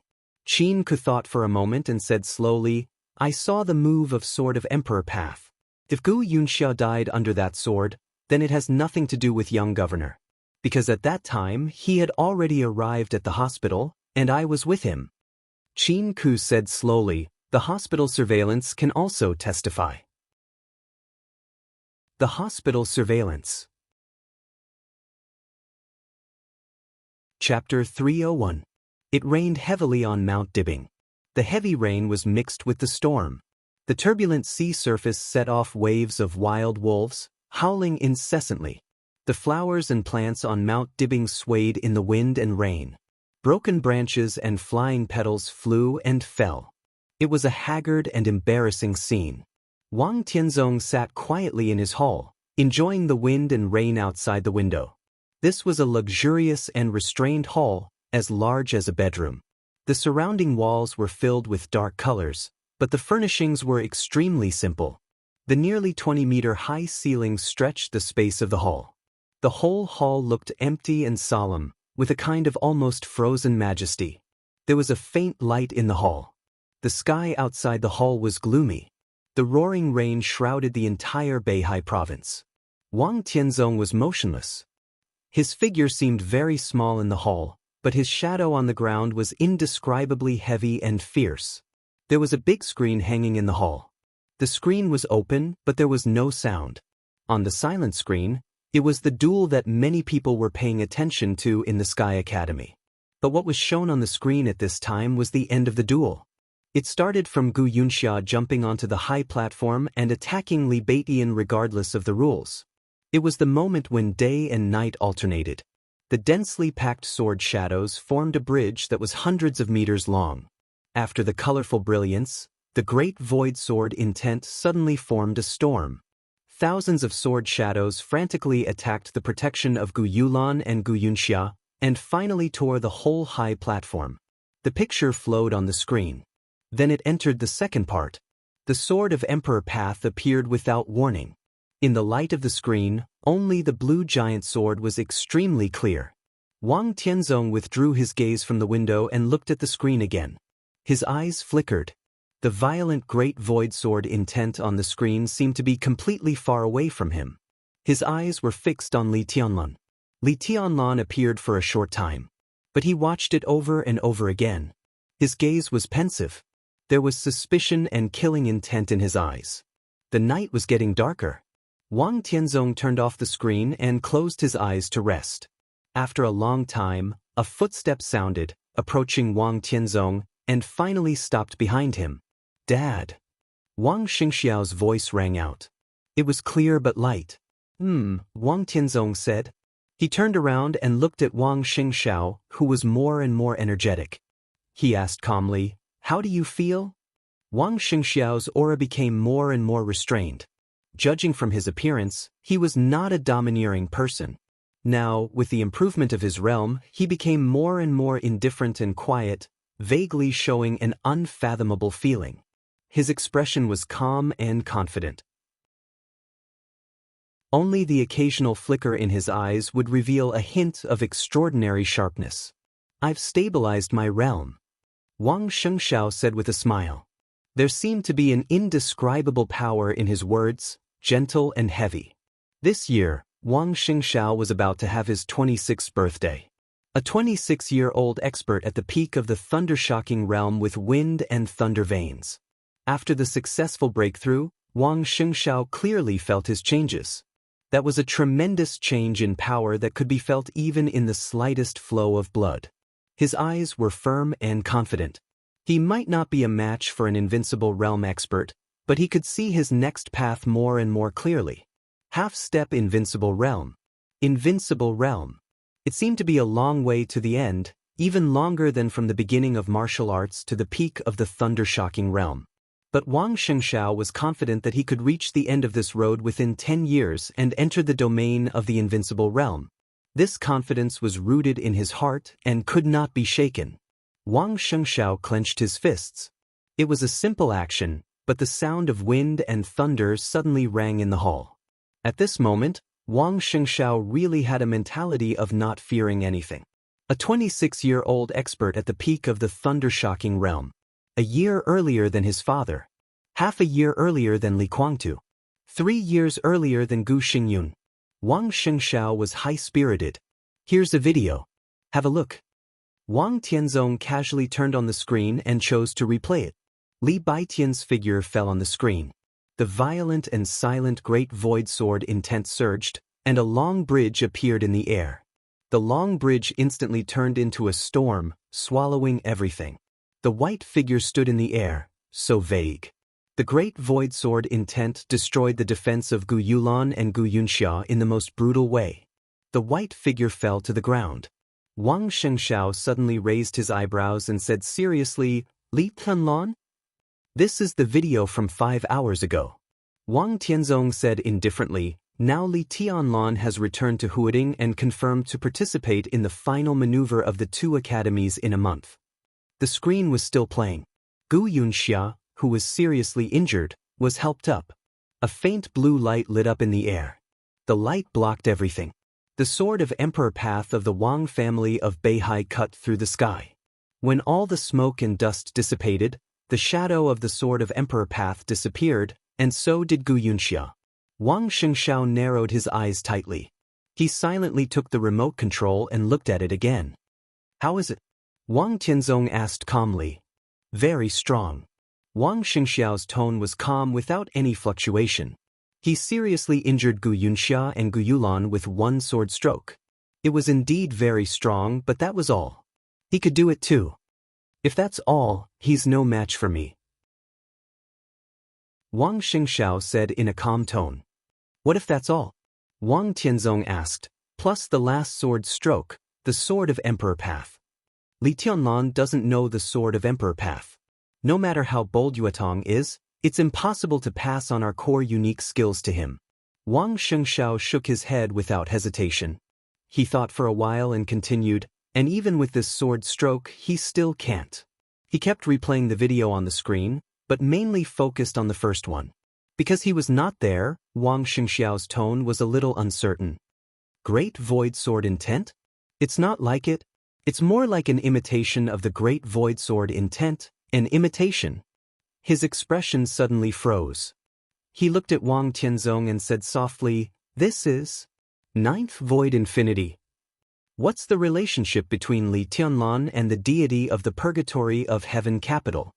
Qin Ku thought for a moment and said slowly, "I saw the move of Sword of Emperor path. If Gu Yunxia died under that sword, then it has nothing to do with young governor. Because at that time he had already arrived at the hospital, and I was with him." Qin Ku said slowly, "The hospital surveillance can also testify." The hospital surveillance. Chapter 301. It rained heavily on Mount Dibbing. The heavy rain was mixed with the storm. The turbulent sea surface set off waves of wild wolves, howling incessantly. The flowers and plants on Mount Dibbing swayed in the wind and rain. Broken branches and flying petals flew and fell. It was a haggard and embarrassing scene. Wang Tianzong sat quietly in his hall, enjoying the wind and rain outside the window. This was a luxurious and restrained hall, as large as a bedroom. The surrounding walls were filled with dark colors, but the furnishings were extremely simple. The nearly 20-meter-high ceiling stretched the space of the hall. The whole hall looked empty and solemn, with a kind of almost frozen majesty. There was a faint light in the hall. The sky outside the hall was gloomy. The roaring rain shrouded the entire Beihai province. Wang Tianzong was motionless. His figure seemed very small in the hall, but his shadow on the ground was indescribably heavy and fierce. There was a big screen hanging in the hall. The screen was open, but there was no sound. On the silent screen, it was the duel that many people were paying attention to in the Sky Academy. But what was shown on the screen at this time was the end of the duel. It started from Gu Yunxia jumping onto the high platform and attacking Li Beitian regardless of the rules. It was the moment when day and night alternated. The densely packed sword shadows formed a bridge that was hundreds of meters long. After the colorful brilliance, the great void sword intent suddenly formed a storm. Thousands of sword shadows frantically attacked the protection of Gu Yulan and Gu Yunxia, and finally tore the whole high platform. The picture flowed on the screen. Then it entered the second part. The Sword of Emperor path appeared without warning. In the light of the screen, only the blue giant sword was extremely clear. Wang Tianzong withdrew his gaze from the window and looked at the screen again. His eyes flickered. The violent great void sword intent on the screen seemed to be completely far away from him. His eyes were fixed on Li Tianlan. Li Tianlan appeared for a short time, but he watched it over and over again. His gaze was pensive. There was suspicion and killing intent in his eyes. The night was getting darker. Wang Tianzong turned off the screen and closed his eyes to rest. After a long time, a footstep sounded, approaching Wang Tianzong, and finally stopped behind him. "Dad." Wang Xingxiao's voice rang out. It was clear but light. Wang Tianzong said. He turned around and looked at Wang Xingxiao, who was more and more energetic. He asked calmly, "How do you feel?" Wang Xingxiao's aura became more and more restrained. Judging from his appearance, he was not a domineering person. Now, with the improvement of his realm, he became more and more indifferent and quiet, vaguely showing an unfathomable feeling. His expression was calm and confident. Only the occasional flicker in his eyes would reveal a hint of extraordinary sharpness. "I've stabilized my realm," Wang Shengxiao said with a smile. There seemed to be an indescribable power in his words, gentle and heavy. This year, Wang Xingxiao was about to have his 26th birthday. A 26-year-old expert at the peak of the thunder-shocking realm with wind and thunder veins. After the successful breakthrough, Wang Xingxiao clearly felt his changes. That was a tremendous change in power that could be felt even in the slightest flow of blood. His eyes were firm and confident. He might not be a match for an invincible realm expert, but he could see his next path more and more clearly. Half-step invincible realm. Invincible realm. It seemed to be a long way to the end, even longer than from the beginning of martial arts to the peak of the thunder-shocking realm. But Wang Xianxia was confident that he could reach the end of this road within 10 years and enter the domain of the invincible realm. This confidence was rooted in his heart and could not be shaken. Wang Xianxia clenched his fists. It was a simple action, but the sound of wind and thunder suddenly rang in the hall. At this moment, Wang Xianxia really had a mentality of not fearing anything. A 26-year-old expert at the peak of the thunder-shocking realm. A year earlier than his father. Half a year earlier than Li Guangtu. 3 years earlier than Gu Xingyun. Wang Xianxia was high-spirited. Here's a video. Have a look. Wang Tianzong casually turned on the screen and chose to replay it. Li Baitian's figure fell on the screen. The violent and silent great void sword intent surged, and a long bridge appeared in the air. The long bridge instantly turned into a storm, swallowing everything. The white figure stood in the air, so vague. The great void sword intent destroyed the defense of Gu Yulan and Gu Yunxia in the most brutal way. The white figure fell to the ground. Wang Xianxia suddenly raised his eyebrows and said seriously, "Li Tianlan? This is the video from 5 hours ago." Wang Tianzong said indifferently, "Now Li Tianlan has returned to Huading and confirmed to participate in the final maneuver of the 2 academies in a month." The screen was still playing. Gu Yunxia, who was seriously injured, was helped up. A faint blue light lit up in the air. The light blocked everything. The sword of Emperor path of the Wang family of Beihai cut through the sky. When all the smoke and dust dissipated, the shadow of the sword of Emperor path disappeared, and so did Gu Yunxia. Wang Xianxia narrowed his eyes tightly. He silently took the remote control and looked at it again. "How is it?" Wang Tianzong asked calmly. "Very strong." Wang Xianxiao's tone was calm without any fluctuation. He seriously injured Gu Yunxia and Gu Yulan with 1 sword stroke. It was indeed very strong, but that was all. He could do it too. If that's all, he's no match for me. Wang Xianxiao said in a calm tone. "What if that's all?" Wang Tianzong asked. "Plus the last sword stroke, the sword of Emperor path." Li Tianlan doesn't know the sword of Emperor path. No matter how bold Yuetong is, it's impossible to pass on our core unique skills to him. Wang Xianxiao shook his head without hesitation. He thought for a while and continued, "And even with this sword stroke, he still can't." He kept replaying the video on the screen, but mainly focused on the first one. Because he was not there, Wang Xianxiao's tone was a little uncertain. Great Void Sword intent? It's not like it. It's more like an imitation of the Great Void Sword intent, an imitation. His expression suddenly froze. He looked at Wang Tianzong and said softly, "This is 9th Void Infinity. What's the relationship between Li Tianlan and the deity of the purgatory of heaven capital?"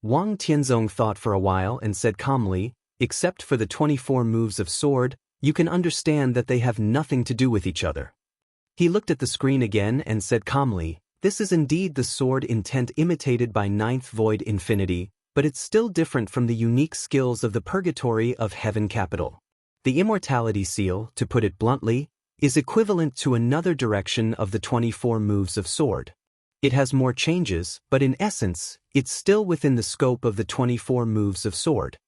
Wang Tianzong thought for a while and said calmly, "Except for the 24 moves of sword, you can understand that they have nothing to do with each other." He looked at the screen again and said calmly, "This is indeed the sword intent imitated by 9th Void Infinity, but it's still different from the unique skills of the purgatory of heaven capital. The immortality seal, to put it bluntly, is equivalent to another direction of the 24 moves of sword. It has more changes, but in essence, it's still within the scope of the 24 moves of sword.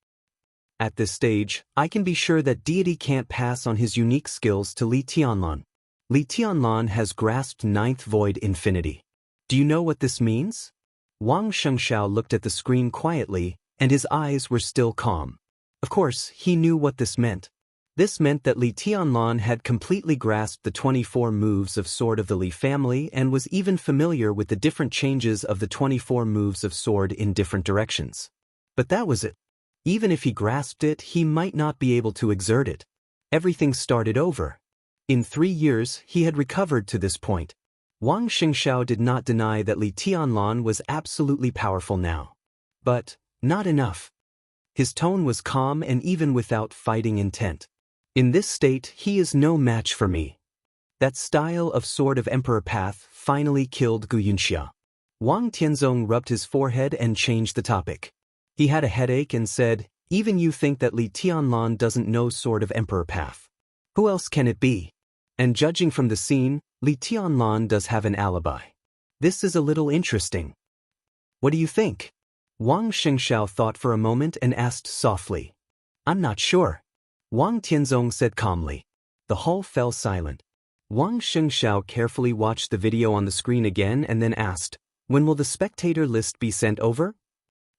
At this stage, I can be sure that deity can't pass on his unique skills to Li Tianlan. Li Tianlan has grasped 9th Void Infinity. Do you know what this means?" Wang Xianxiao looked at the screen quietly, and his eyes were still calm. Of course, he knew what this meant. This meant that Li Tianlan had completely grasped the 24 moves of sword of the Li family and was even familiar with the different changes of the 24 moves of sword in different directions. But that was it. Even if he grasped it, he might not be able to exert it. Everything started over. In 3 years, he had recovered to this point. Wang Xianxiao did not deny that Li Tianlan was absolutely powerful now. But not enough. His tone was calm and even without fighting intent. "In this state, he is no match for me." That style of sword of Emperor path finally killed Gu Yunxia. Wang Tianzong rubbed his forehead and changed the topic. He had a headache and said, "Even you think that Li Tianlan doesn't know sword of Emperor path. Who else can it be? And judging from the scene, Li Tianlan does have an alibi." This is a little interesting. What do you think? Wang Xianxia thought for a moment and asked softly. I'm not sure. Wang Tianzong said calmly. The hall fell silent. Wang Xianxia carefully watched the video on the screen again and then asked, when will the spectator list be sent over?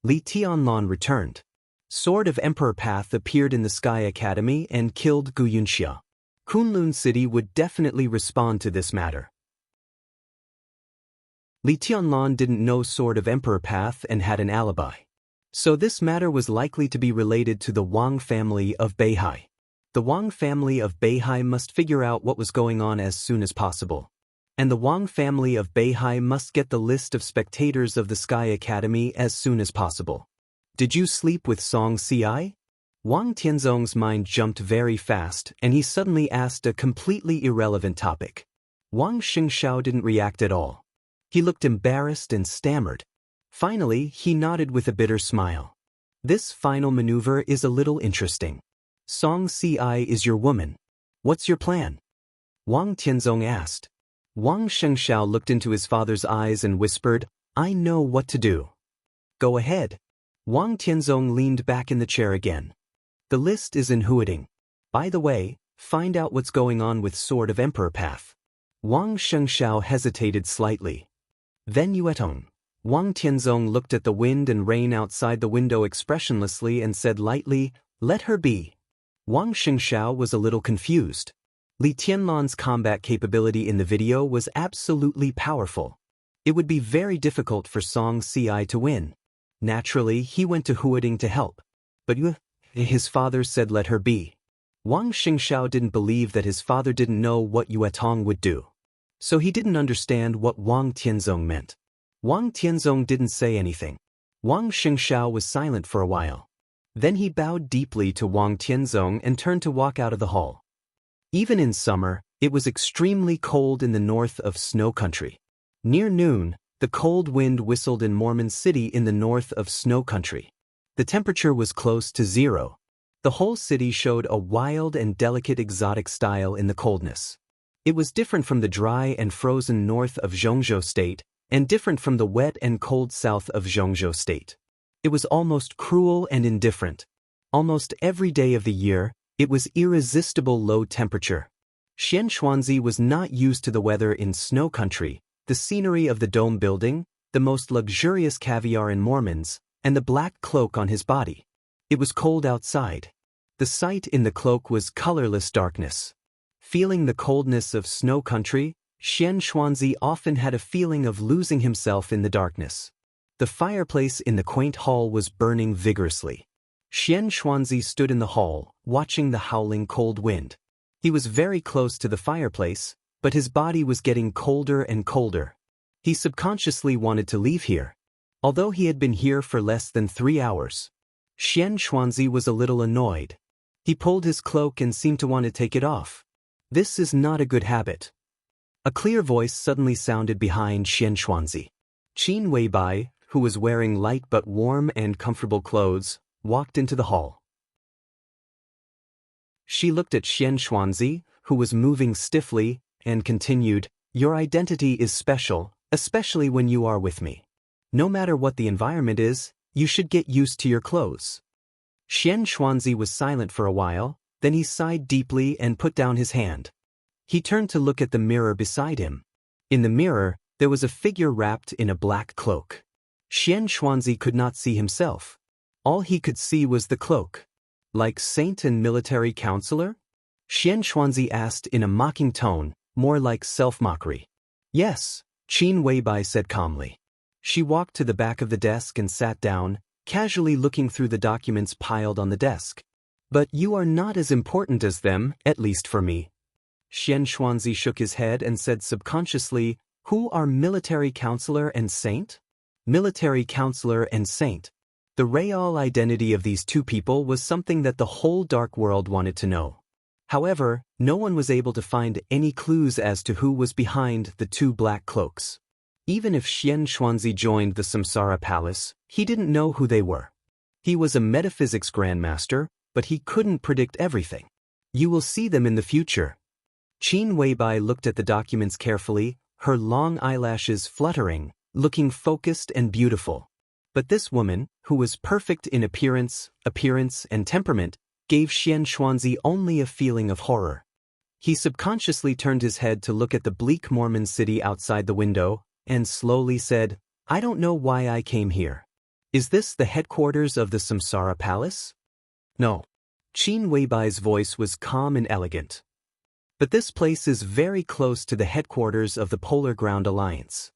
Li Tianlan returned. Sword of Emperor Path appeared in the Sky Academy and killed Gu Yunxia. Kunlun City would definitely respond to this matter. Li Tianlan didn't know Sword of Emperor Path and had an alibi. So this matter was likely to be related to the Wang family of Beihai. The Wang family of Beihai must figure out what was going on as soon as possible. And the Wang family of Beihai must get the list of spectators of the Sky Academy as soon as possible. Did you sleep with Song Ci? Wang Tianzong's mind jumped very fast and he suddenly asked a completely irrelevant topic. Wang Xianxiao didn't react at all. He looked embarrassed and stammered. Finally, he nodded with a bitter smile. This final maneuver is a little interesting. Song Ci is your woman. What's your plan? Wang Tianzong asked. Wang Xianxiao looked into his father's eyes and whispered, I know what to do. Go ahead. Wang Tianzong leaned back in the chair again. The list is in Huading. By the way, find out what's going on with Sword of Emperor Path. Wang Xianxiao hesitated slightly. Then Yuetong. Wang Tianzong looked at the wind and rain outside the window expressionlessly and said lightly, let her be. Wang Xianxiao was a little confused. Li Tianlan's combat capability in the video was absolutely powerful. It would be very difficult for Song Ci to win. Naturally, he went to Huading to help. But his father said let her be. Wang Xianxiao didn't believe that his father didn't know what Yuetong would do. So he didn't understand what Wang Tianzong meant. Wang Tianzong didn't say anything. Wang Xianxiao was silent for a while. Then he bowed deeply to Wang Tianzong and turned to walk out of the hall. Even in summer, it was extremely cold in the north of Snow Country. Near noon, the cold wind whistled in Mormon City in the north of Snow Country. The temperature was close to zero. The whole city showed a wild and delicate exotic style in the coldness. It was different from the dry and frozen north of Zhongzhou State, and different from the wet and cold south of Zhongzhou State. It was almost cruel and indifferent. Almost every day of the year, it was irresistible low temperature. Xianxuanzi was not used to the weather in Snow Country, the scenery of the dome building, the most luxurious caviar in Mormons, and the black cloak on his body. It was cold outside. The sight in the cloak was colorless darkness. Feeling the coldness of Snow Country, Xianxuanzi often had a feeling of losing himself in the darkness. The fireplace in the quaint hall was burning vigorously. Xianxuanzi stood in the hall, watching the howling cold wind. He was very close to the fireplace, but his body was getting colder and colder. He subconsciously wanted to leave here. Although he had been here for less than 3 hours. Xianxuanzi was a little annoyed. He pulled his cloak and seemed to want to take it off. This is not a good habit. A clear voice suddenly sounded behind Xianxuanzi. Qin Weibai, who was wearing light but warm and comfortable clothes, walked into the hall. She looked at Xianxuanzi, who was moving stiffly, and continued, Your identity is special, especially when you are with me. No matter what the environment is, you should get used to your clothes. Xianxuanzi was silent for a while, then he sighed deeply and put down his hand. He turned to look at the mirror beside him. In the mirror, there was a figure wrapped in a black cloak. Xianxuanzi could not see himself. All he could see was the cloak. Like saint and military counselor? Xianxuanzi asked in a mocking tone, more like self-mockery. Yes, Qin Weibai said calmly. She walked to the back of the desk and sat down, casually looking through the documents piled on the desk. But you are not as important as them, at least for me. Xianxuanzi shook his head and said subconsciously, Who are military counselor and saint? Military counselor and saint. The real identity of these two people was something that the whole dark world wanted to know. However, no one was able to find any clues as to who was behind the two black cloaks. Even if Xianxuanzi joined the Samsara Palace, he didn't know who they were. He was a metaphysics grandmaster, but he couldn't predict everything. You will see them in the future. Qin Weibai looked at the documents carefully, her long eyelashes fluttering, looking focused and beautiful. But this woman, who was perfect in appearance, and temperament, gave Xianxia only a feeling of horror. He subconsciously turned his head to look at the bleak Mormon city outside the window, and slowly said, "I don't know why I came here. Is this the headquarters of the Samsara Palace?" "No." Qin Weibai's voice was calm and elegant. "But this place is very close to the headquarters of the Polar Ground Alliance."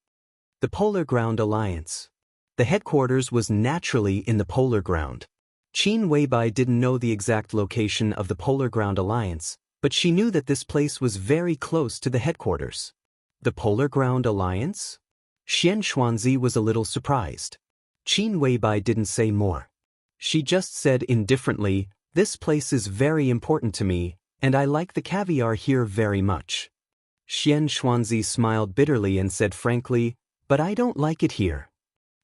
The Polar Ground Alliance. The headquarters was naturally in the Polar Ground. Qin Weibai didn't know the exact location of the Polar Ground Alliance, but she knew that this place was very close to the headquarters. The Polar Ground Alliance? Xianxia was a little surprised. Qin Weibai didn't say more. She just said indifferently, "This place is very important to me, and I like the caviar here very much." Xianxia smiled bitterly and said frankly, "But I don't like it here."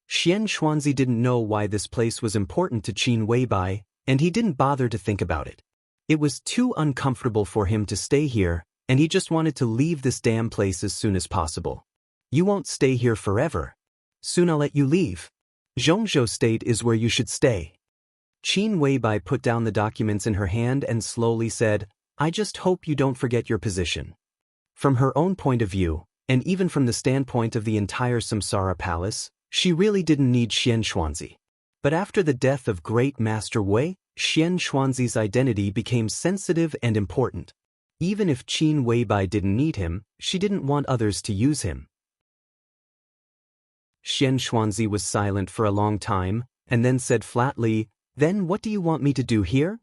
Xianxia didn't know why this place was important to Qin Weibai, and he didn't bother to think about it. It was too uncomfortable for him to stay here, and he just wanted to leave this damn place as soon as possible. "You won't stay here forever. Soon I'll let you leave. Zhongzhou State is where you should stay." Qin Weibai put down the documents in her hand and slowly said, "I just hope you don't forget your position." From her own point of view, and even from the standpoint of the entire Samsara Palace, she really didn't need Xianxia. But after the death of Great Master Wei, Xianxuanzi's identity became sensitive and important. Even if Qin Weibai didn't need him, she didn't want others to use him. Xianxuanzi was silent for a long time, and then said flatly, "Then what do you want me to do here?"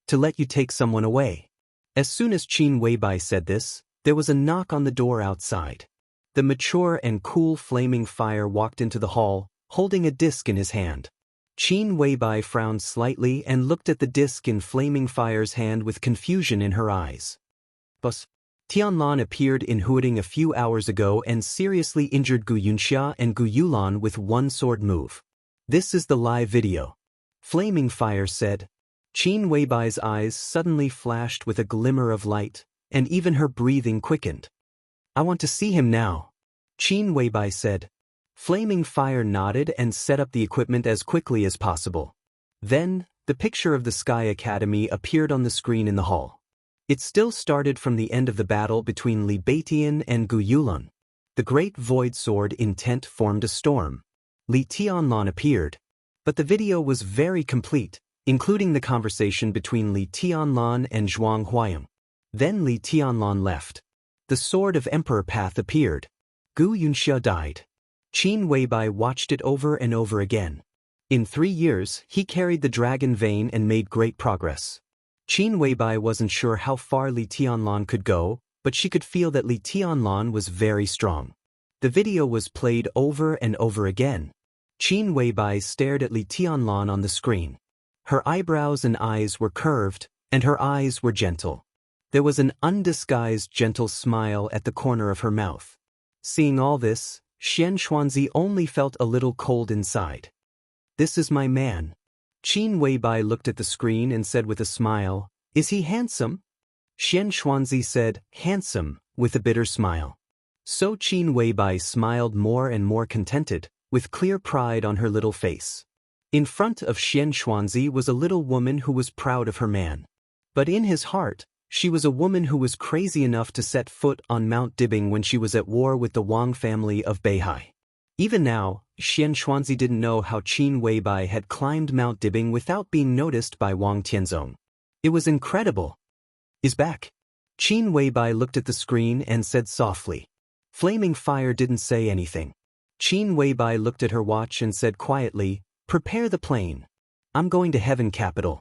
"To let you take someone away." As soon as Qin Weibai said this, there was a knock on the door outside. The mature and cool Flaming Fire walked into the hall, holding a disc in his hand. Qin Weibai frowned slightly and looked at the disc in Flaming Fire's hand with confusion in her eyes. "Boss." Tianlan appeared in Huading a few hours ago and seriously injured Gu Yunxia and Gu Yulan with one sword move. "This is the live video," Flaming Fire said. Qin Weibai's eyes suddenly flashed with a glimmer of light, and even her breathing quickened. "I want to see him now," Qin Weibai said. Flaming Fire nodded and set up the equipment as quickly as possible. Then, the picture of the Sky Academy appeared on the screen in the hall. It still started from the end of the battle between Li Beitian and Gu Yulan. The great void sword intent formed a storm. Li Tianlan appeared. But the video was very complete, including the conversation between Li Tianlan and Zhuang Huayang. Then Li Tianlan left. The Sword of Emperor Path appeared. Gu Yunxia died. Qin Weibai watched it over and over again. In 3 years, he carried the dragon vein and made great progress. Qin Weibai wasn't sure how far Li Tianlan could go, but she could feel that Li Tianlan was very strong. The video was played over and over again. Qin Weibai stared at Li Tianlan on the screen. Her eyebrows and eyes were curved, and her eyes were gentle. There was an undisguised gentle smile at the corner of her mouth. Seeing all this, Xianxuanzi only felt a little cold inside. "This is my man." Qin Weibai looked at the screen and said with a smile, "Is he handsome?" Xianxuanzi said, "Handsome," with a bitter smile. So Qin Weibai smiled more and more contented, with clear pride on her little face. In front of Xianxuanzi was a little woman who was proud of her man. But in his heart, she was a woman who was crazy enough to set foot on Mount Dibing when she was at war with the Wang family of Beihai. Even now, Xianxuanzi didn't know how Qin Weibai had climbed Mount Dibing without being noticed by Wang Tianzong. It was incredible. "Is back." Qin Weibai looked at the screen and said softly. Flaming Fire didn't say anything. Qin Weibai looked at her watch and said quietly, "Prepare the plane. I'm going to Heaven Capital."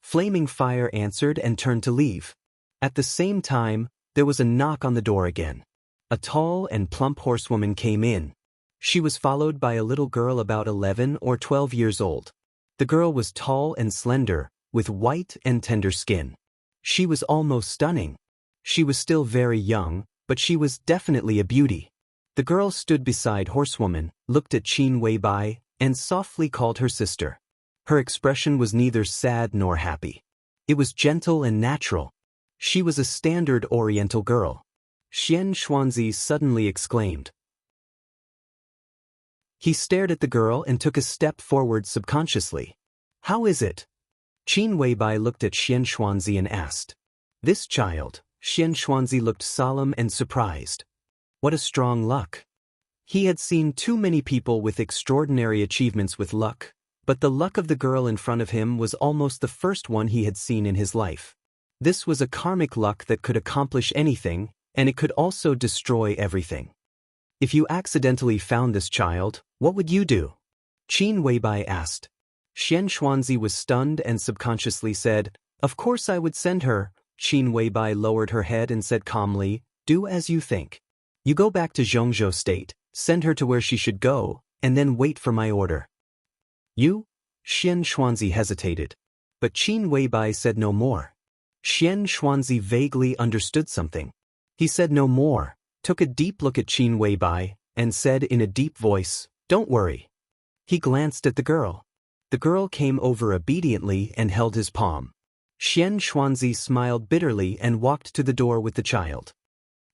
Flaming Fire answered and turned to leave. At the same time, there was a knock on the door again. A tall and plump horsewoman came in. She was followed by a little girl about 11 or 12 years old. The girl was tall and slender, with white and tender skin. She was almost stunning. She was still very young, but she was definitely a beauty. The girl stood beside horsewoman, looked at Qin Weibai, and softly called her sister. Her expression was neither sad nor happy. It was gentle and natural. She was a standard Oriental girl. Xianxia suddenly exclaimed. He stared at the girl and took a step forward subconsciously. How is it? Qin Weibai looked at Xianxia and asked. This child. Xianxia looked solemn and surprised. What a strong luck. He had seen too many people with extraordinary achievements with luck, but the luck of the girl in front of him was almost the first one he had seen in his life. This was a karmic luck that could accomplish anything, and it could also destroy everything. If you accidentally found this child, what would you do? Qin Weibai asked. Xianxia was stunned and subconsciously said, Of course I would send her. Qin Weibai lowered her head and said calmly, Do as you think. You go back to Zhongzhou State, send her to where she should go, and then wait for my order. You? Xianxia hesitated. But Qin Weibai said no more. Xianxia vaguely understood something. He said no more, took a deep look at Qin Weibai, and said in a deep voice, Don't worry. He glanced at the girl. The girl came over obediently and held his palm. Xianxia smiled bitterly and walked to the door with the child.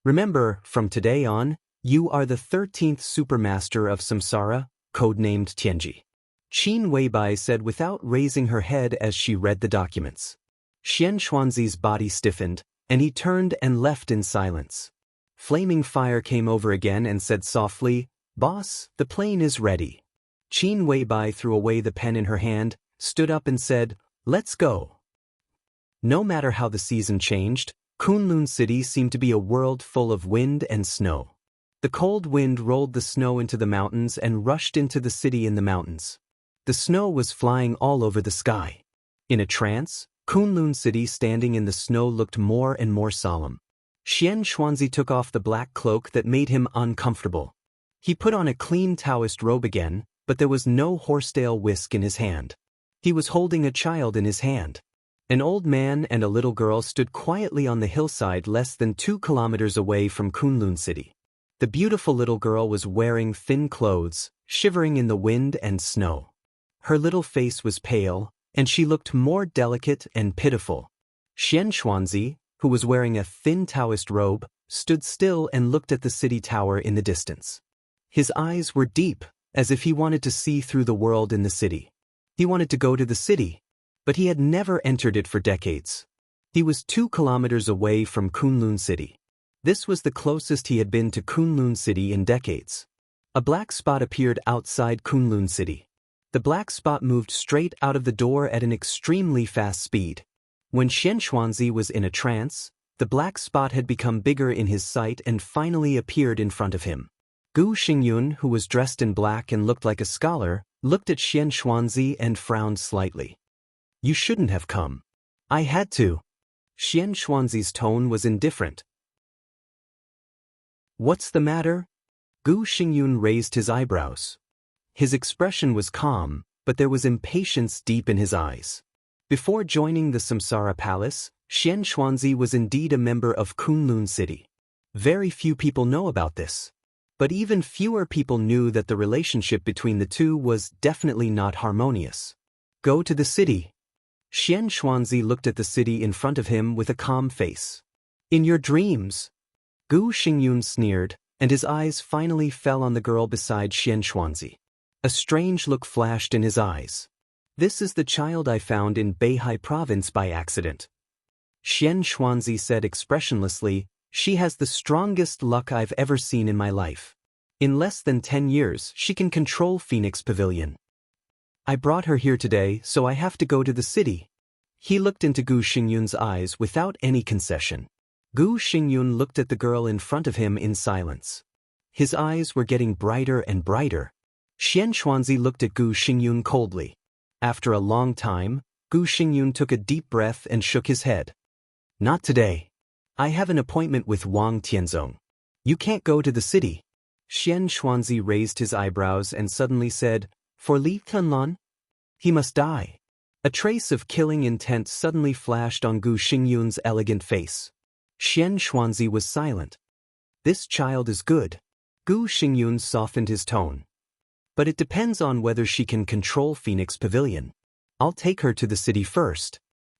Remember, from today on, you are the 13th Supermaster of Samsara, codenamed Tianji. Qin Weibai said without raising her head as she read the documents. Xianxuanzi's body stiffened, and he turned and left in silence. Flaming Fire came over again and said softly, Boss, the plane is ready. Qin Weibai threw away the pen in her hand, stood up and said, Let's go. No matter how the season changed, Kunlun City seemed to be a world full of wind and snow. The cold wind rolled the snow into the mountains and rushed into the city in the mountains. The snow was flying all over the sky. In a trance, Kunlun City standing in the snow looked more and more solemn. Xianxuanzi took off the black cloak that made him uncomfortable. He put on a clean Taoist robe again, but there was no horsetail whisk in his hand. He was holding a child in his hand. An old man and a little girl stood quietly on the hillside less than 2 kilometers away from Kunlun City. The beautiful little girl was wearing thin clothes, shivering in the wind and snow. Her little face was pale, and she looked more delicate and pitiful. Xianxuanzi, who was wearing a thin Taoist robe, stood still and looked at the city tower in the distance. His eyes were deep, as if he wanted to see through the world in the city. He wanted to go to the city, but he had never entered it for decades. He was 2 kilometers away from Kunlun City. This was the closest he had been to Kunlun City in decades. A black spot appeared outside Kunlun City. The black spot moved straight out of the door at an extremely fast speed. When Xianxuanzi was in a trance, the black spot had become bigger in his sight and finally appeared in front of him. Gu Xingyun, who was dressed in black and looked like a scholar, looked at Xianxuanzi and frowned slightly. You shouldn't have come. I had to. Xianxuanzi's tone was indifferent. What's the matter? Gu Xingyun raised his eyebrows. His expression was calm, but there was impatience deep in his eyes. Before joining the Samsara Palace, Xianxuanzi was indeed a member of Kunlun City. Very few people know about this. But even fewer people knew that the relationship between the two was definitely not harmonious. Go to the city. Xianxuanzi looked at the city in front of him with a calm face. In your dreams. Gu Xingyun sneered, and his eyes finally fell on the girl beside Xianxuanzi. A strange look flashed in his eyes. This is the child I found in Beihai province by accident. Xianxuanzi said expressionlessly, She has the strongest luck I've ever seen in my life. In less than 10 years, she can control Phoenix Pavilion. I brought her here today, so I have to go to the city. He looked into Gu Xingyun's eyes without any concession. Gu Xingyun looked at the girl in front of him in silence. His eyes were getting brighter and brighter. Xianxuanzi looked at Gu Xingyun coldly. After a long time, Gu Xingyun took a deep breath and shook his head. Not today. I have an appointment with Wang Tianzong. You can't go to the city. Xianxuanzi raised his eyebrows and suddenly said, For Li Tunlan? He must die. A trace of killing intent suddenly flashed on Gu Xingyun's elegant face. Xianxuanzi was silent. This child is good. Gu Xingyun softened his tone. But it depends on whether she can control Phoenix Pavilion. I'll take her to the city first.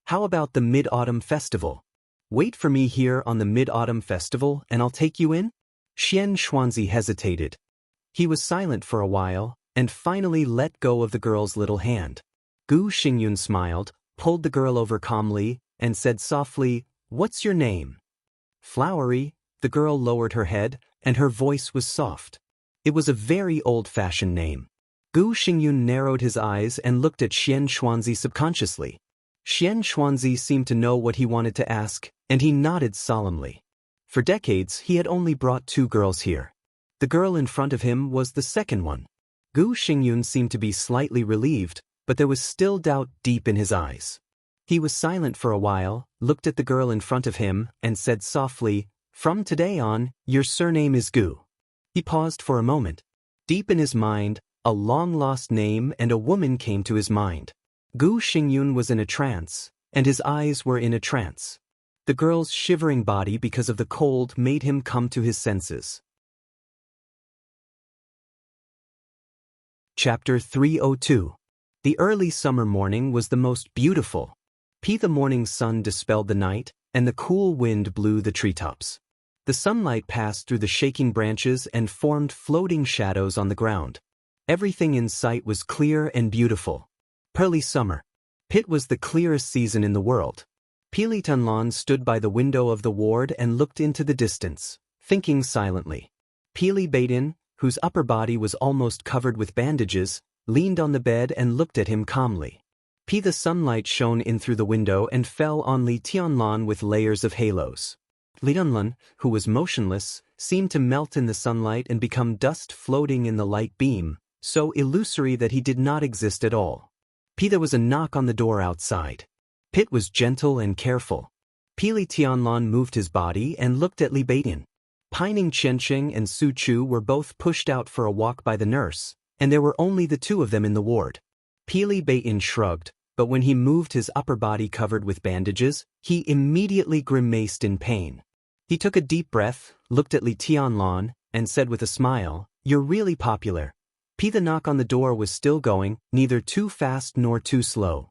How about the Mid-Autumn Festival? Wait for me here on the Mid-Autumn Festival and I'll take you in? Xianxia hesitated. He was silent for a while, and finally let go of the girl's little hand. Gu Xingyun smiled, pulled the girl over calmly, and said softly, "What's your name?" Flowery. The girl lowered her head, and her voice was soft. It was a very old-fashioned name. Gu Xingyun narrowed his eyes and looked at Xianxia subconsciously. Xianxia seemed to know what he wanted to ask, and he nodded solemnly. For decades, he had only brought 2 girls here. The girl in front of him was the second one. Gu Xingyun seemed to be slightly relieved, but there was still doubt deep in his eyes. He was silent for a while, looked at the girl in front of him, and said softly, "From today on, your surname is Gu." He paused for a moment. Deep in his mind, a long-lost name and a woman came to his mind. Gu Xingyun was in a trance, and his eyes were in a trance. The girl's shivering body because of the cold made him come to his senses. Chapter 302. The early summer morning was the most beautiful. The morning sun dispelled the night, and the cool wind blew the treetops. The sunlight passed through the shaking branches and formed floating shadows on the ground. Everything in sight was clear and beautiful. Early summer. It was the clearest season in the world. Li Tianlan stood by the window of the ward and looked into the distance, thinking silently. Li Beitin, whose upper body was almost covered with bandages, leaned on the bed and looked at him calmly. The sunlight shone in through the window and fell on Li Tianlan with layers of halos. Li Tianlan, who was motionless, seemed to melt in the sunlight and become dust floating in the light beam, so illusory that he did not exist at all. There was a knock on the door outside. It was gentle and careful. Li Tianlan moved his body and looked at Li Beitin. Pining Qiansheng and Su Chu were both pushed out for a walk by the nurse, and there were only the 2 of them in the ward. Li Beitin shrugged, but when he moved his upper body covered with bandages, he immediately grimaced in pain. He took a deep breath, looked at Li Tianlan, and said with a smile, "You're really popular." The knock on the door was still going, neither too fast nor too slow.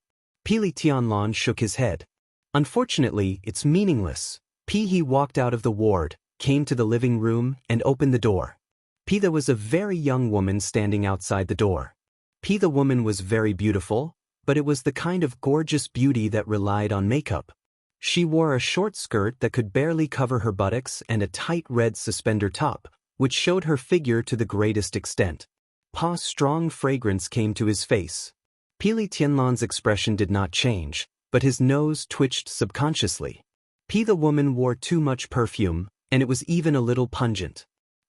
Li Tianlan shook his head. "Unfortunately, it's meaningless." He walked out of the ward, came to the living room, and opened the door. There was a very young woman standing outside the door. The woman was very beautiful, but it was the kind of gorgeous beauty that relied on makeup. She wore a short skirt that could barely cover her buttocks and a tight red suspender top, which showed her figure to the greatest extent. Strong fragrance came to his face. Li Tianlan's expression did not change, but his nose twitched subconsciously. The woman wore too much perfume, and it was even a little pungent.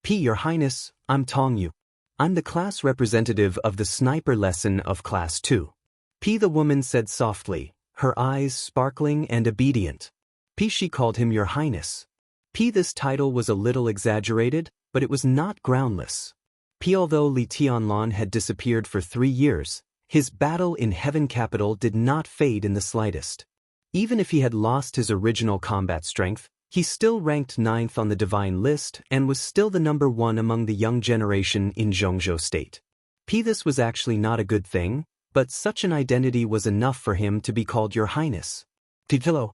"Your Highness, I'm Tongyu. I'm the class representative of the sniper lesson of Class 2. The woman said softly, her eyes sparkling and obedient. She called him Your Highness. This title was a little exaggerated, but it was not groundless. Although Li Tianlan had disappeared for 3 years, his battle in Heaven Capital did not fade in the slightest. Even if he had lost his original combat strength, he still ranked 9th on the divine list and was still the number 1 among the young generation in Zhongzhou State. This was actually not a good thing, but such an identity was enough for him to be called Your Highness. "Hello."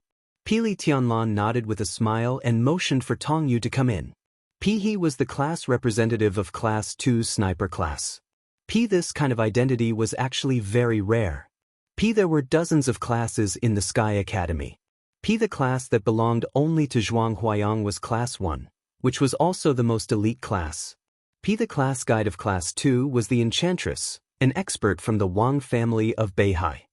Li Tianlan nodded with a smile and motioned for Tongyu to come in. He was the class representative of Class 2's sniper class. This kind of identity was actually very rare. There were dozens of classes in the Sky Academy. The class that belonged only to Zhuang Huayang was Class 1, which was also the most elite class. The class guide of Class 2 was the Enchantress, an expert from the Wang family of Beihai.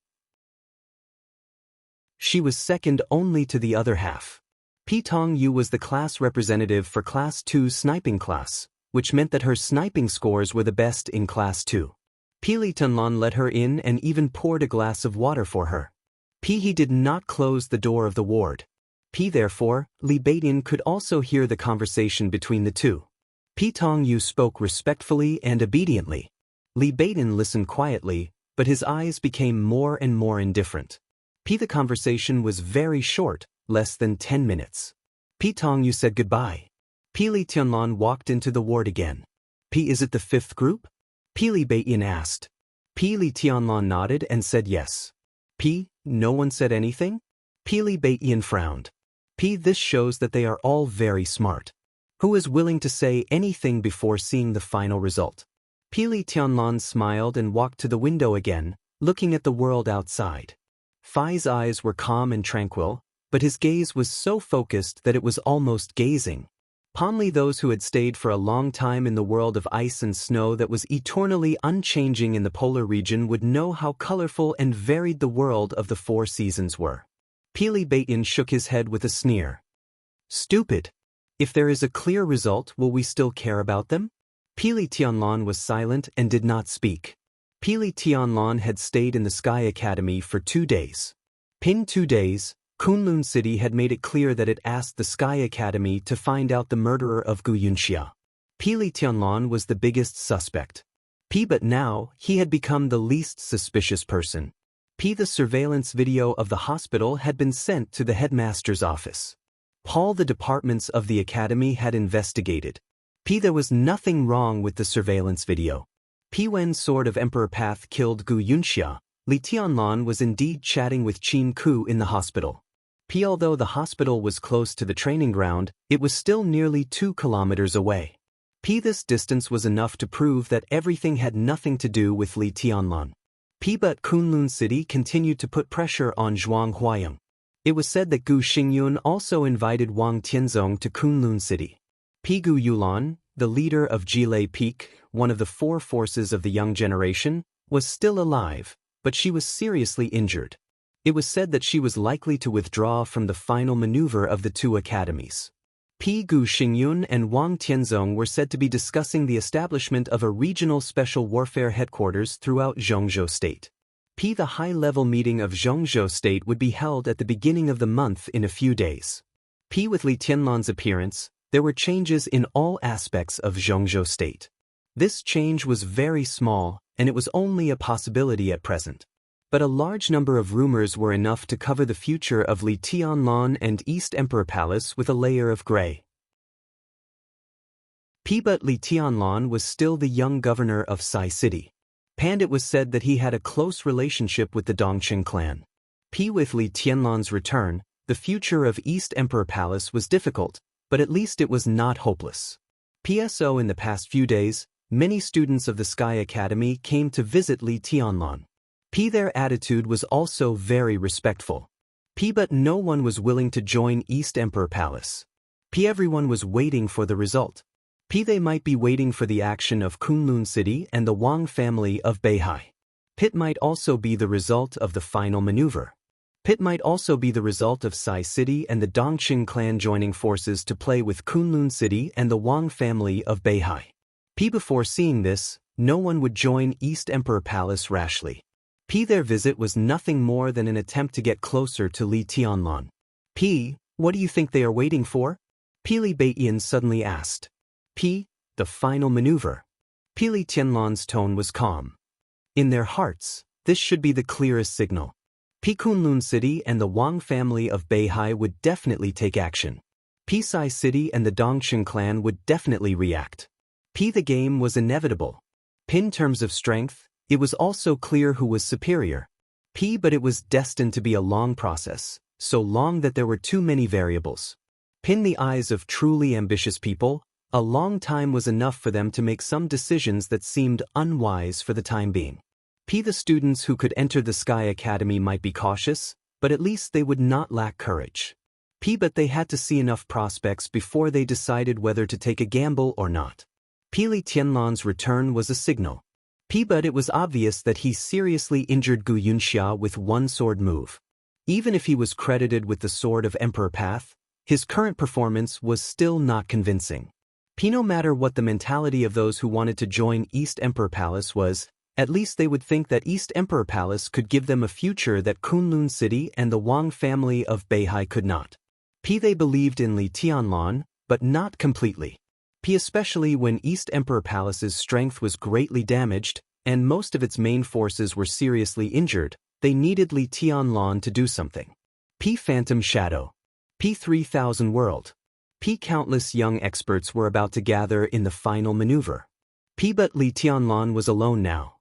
She was second only to the other half. Tongyu was the class representative for Class 2's sniping class, which meant that her sniping scores were the best in Class 2. Li Tianlan let her in and even poured a glass of water for her. He did not close the door of the ward. Therefore, Li Beitin could also hear the conversation between the 2. Tongyu spoke respectfully and obediently. Li Beitin listened quietly, but his eyes became more and more indifferent. The conversation was very short, less than 10 minutes. Tongyu said goodbye. Li Tianlan walked into the ward again. Is it the 5th group? Li Beitin asked. Li Tianlan nodded and said yes. No one said anything? Li Beitin frowned. This shows that they are all very smart. Who is willing to say anything before seeing the final result? Li Tianlan smiled and walked to the window again, looking at the world outside. Fai's eyes were calm and tranquil, but his gaze was so focused that it was almost gazing. Only those who had stayed for a long time in the world of ice and snow that was eternally unchanging in the polar region would know how colorful and varied the world of the 4 seasons were. Li Baiyan shook his head with a sneer. Stupid! If there is a clear result, will we still care about them? Li Tianlan was silent and did not speak. Li Tianlan had stayed in the Sky Academy for 2 days. 2 days, Kunlun City had made it clear that it asked the Sky Academy to find out the murderer of Gu Yunxia. Li Tianlan was the biggest suspect. But now, he had become the least suspicious person. The surveillance video of the hospital had been sent to the headmaster's office. All the departments of the academy had investigated. There was nothing wrong with the surveillance video. When Sword of Emperor Path killed Gu Yunxia, Li Tianlan was indeed chatting with Qin Ku in the hospital. Although the hospital was close to the training ground, it was still nearly 2 kilometers away. This distance was enough to prove that everything had nothing to do with Li Tianlan. But Kunlun City continued to put pressure on Zhuang Huayang. It was said that Gu Xingyun also invited Wang Tianzong to Kunlun City. Gu Yulan, the leader of Jilei Peak, one of the 4 forces of the young generation, was still alive, but she was seriously injured. It was said that she was likely to withdraw from the final maneuver of the 2 academies. Gu Xingyun and Wang Tianzong were said to be discussing the establishment of a regional special warfare headquarters throughout Zhongzhou State. The high-level meeting of Zhongzhou State would be held at the beginning of the month in a few days. With Li Tianlan's appearance, there were changes in all aspects of Zhongzhou State. This change was very small, and it was only a possibility at present. But a large number of rumors were enough to cover the future of Li Tianlan and East Emperor Palace with a layer of gray. But Li Tianlan was still the young governor of Sai City. And it was said that he had a close relationship with the Dongqing clan. With Li Tianlan's return, the future of East Emperor Palace was difficult, but at least it was not hopeless. In the past few days, many students of the Sky Academy came to visit Li Tianlan. Their attitude was also very respectful. But no one was willing to join East Emperor Palace. Everyone was waiting for the result. They might be waiting for the action of Kunlun City and the Wang family of Beihai. Might also be the result of the final maneuver. Might also be the result of Sai City and the Dongqing clan joining forces to play with Kunlun City and the Wang family of Beihai. Before seeing this, no one would join East Emperor Palace rashly. Their visit was nothing more than an attempt to get closer to Li Tianlan. What do you think they are waiting for? Li Baiyan suddenly asked. The final maneuver. Li Tianlan's tone was calm. In their hearts, this should be the clearest signal. Kunlun City and the Wang family of Beihai would definitely take action. Sai City and the Dongqing clan would definitely react. The game was inevitable. In terms of strength, it was also clear who was superior. But it was destined to be a long process, so long that there were too many variables. In the eyes of truly ambitious people, a long time was enough for them to make some decisions that seemed unwise for the time being. The students who could enter the Sky Academy might be cautious, but at least they would not lack courage. But they had to see enough prospects before they decided whether to take a gamble or not. Li Tianlan's return was a signal. But it was obvious that he seriously injured Gu Yunxia with one sword move. Even if he was credited with the Sword of Emperor Path, his current performance was still not convincing. No matter what the mentality of those who wanted to join East Emperor Palace was, at least they would think that East Emperor Palace could give them a future that Kunlun City and the Wang family of Beihai could not. They believed in Li Tianlan, but not completely. Especially when East Emperor Palace's strength was greatly damaged, and most of its main forces were seriously injured, they needed Li Tianlan to do something. Phantom Shadow. 3000 World. Countless young experts were about to gather in the final maneuver. But Li Tianlan was alone now.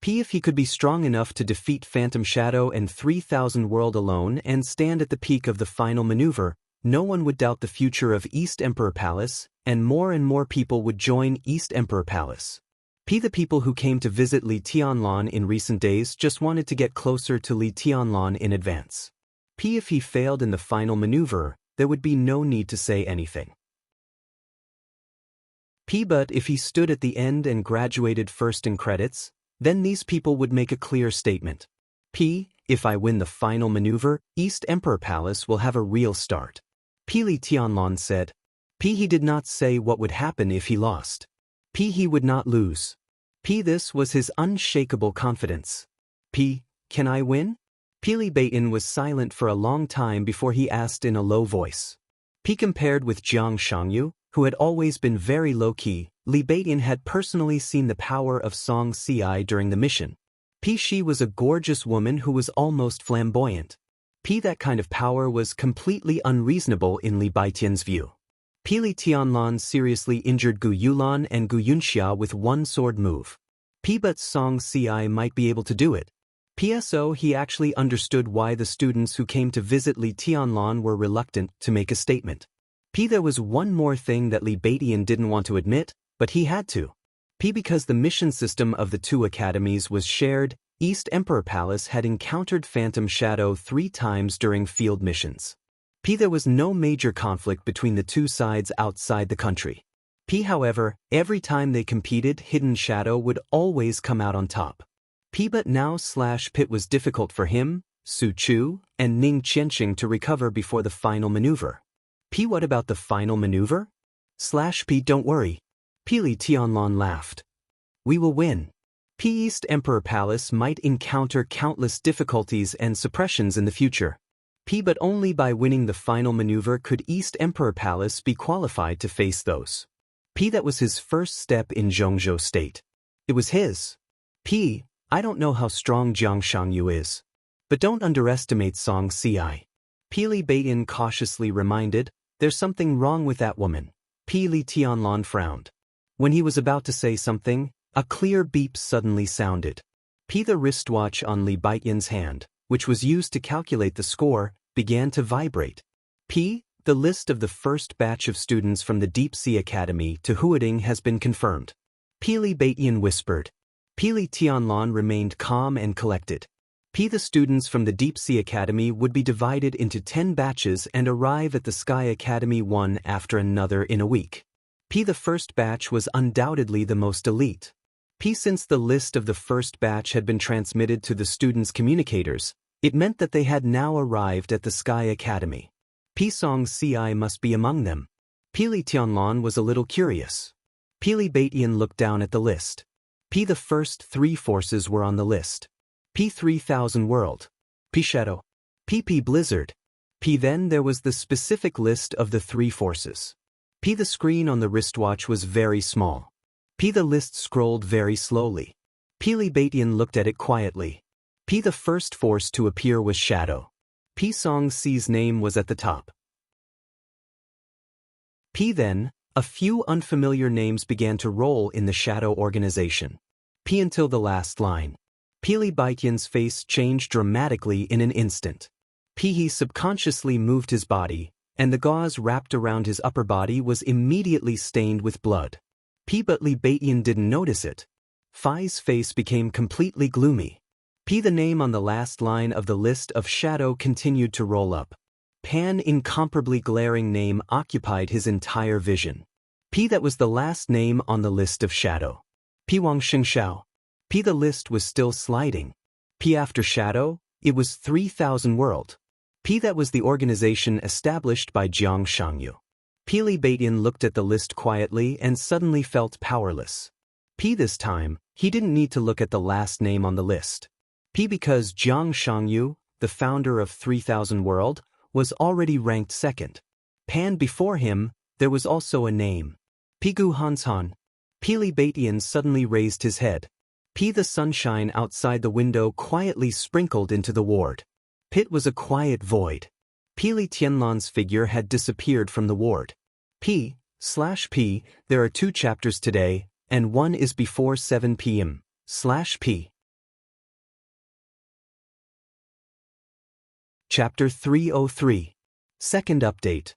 If he could be strong enough to defeat Phantom Shadow and 3000 World alone and stand at the peak of the final maneuver, no one would doubt the future of East Emperor Palace, and more people would join East Emperor Palace. The people who came to visit Li Tianlan in recent days just wanted to get closer to Li Tianlan in advance. If he failed in the final maneuver, there would be no need to say anything. But if he stood at the end and graduated first in credits, then these people would make a clear statement. If I win the final maneuver, East Emperor Palace will have a real start. Li Tianlan said. He did not say what would happen if he lost. He would not lose. This was his unshakable confidence. Can I win? Li Baiyan was silent for a long time before he asked in a low voice. Compared with Jiang Shangyu, who had always been very low-key, Li Baiyan had personally seen the power of Song Ci during the mission. She was a gorgeous woman who was almost flamboyant. That kind of power was completely unreasonable in Li Baiyan's view. Li Tianlan seriously injured Gu Yulan and Gu Yunxia with one sword move. But Song Ci might be able to do it. So he actually understood why the students who came to visit Li Tianlan were reluctant to make a statement. There was one more thing that Li Baiyan didn't want to admit, but he had to. Because the mission system of the two academies was shared, East Emperor Palace had encountered Phantom Shadow 3 times during field missions. There was no major conflict between the two sides outside the country. However, every time they competed, Hidden Shadow would always come out on top. But now Pit was difficult for him, Su Chu, and Ning Qianxing to recover before the final maneuver. What about the final maneuver? Don't worry. Li Tianlan laughed. We will win. East Emperor Palace might encounter countless difficulties and suppressions in the future. But only by winning the final maneuver could East Emperor Palace be qualified to face those. That was his first step in Zhongzhou State. It was his. I don't know how strong Jiang Shangyu is. But don't underestimate Song Ci. Li Baiyan cautiously reminded, there's something wrong with that woman. Li Tianlan frowned. When he was about to say something, a clear beep suddenly sounded. The wristwatch on Li Baiyan's hand, which was used to calculate the score, began to vibrate. The list of the first batch of students from the Deep Sea Academy to Huading has been confirmed. Li Baiyan whispered. Li Tianlan remained calm and collected. The students from the Deep Sea Academy would be divided into 10 batches and arrive at the Sky Academy one after another in a week. The first batch was undoubtedly the most elite. Since the list of the first batch had been transmitted to the students' communicators, it meant that they had now arrived at the Sky Academy. Song Ci must be among them. Li Tianlan was a little curious. Li Baiyan looked down at the list. The first 3 forces were on the list. 3000 World. Shadow. Blizzard. Then there was the specific list of the 3 forces. The screen on the wristwatch was very small. The list scrolled very slowly. Li Baiyan looked at it quietly. The first force to appear was Shadow. Song Ci's name was at the top. Then, a few unfamiliar names began to roll in the Shadow organization. Until the last line. Li Baiyan's face changed dramatically in an instant. He subconsciously moved his body, and the gauze wrapped around his upper body was immediately stained with blood. But Li Baiyan didn't notice it. Fi's face became completely gloomy. The name on the last line of the list of Shadow continued to roll up. Pan incomparably glaring name occupied his entire vision. That was the last name on the list of Shadow. Wang Xianxia. The list was still sliding. After Shadow, it was 3000 World. That was the organization established by Jiang Shangyu. Li Baiyan looked at the list quietly and suddenly felt powerless. This time, he didn't need to look at the last name on the list. Because Jiang Shangyu, the founder of 3000 World, was already ranked second. Before him, there was also a name. Gu Hanshan. Li Baiyan suddenly raised his head. The sunshine outside the window quietly sprinkled into the ward. It was a quiet void. Li Tianlan's figure had disappeared from the ward. There are 2 chapters today, and one is before 7 p.m. Chapter 303. Second update.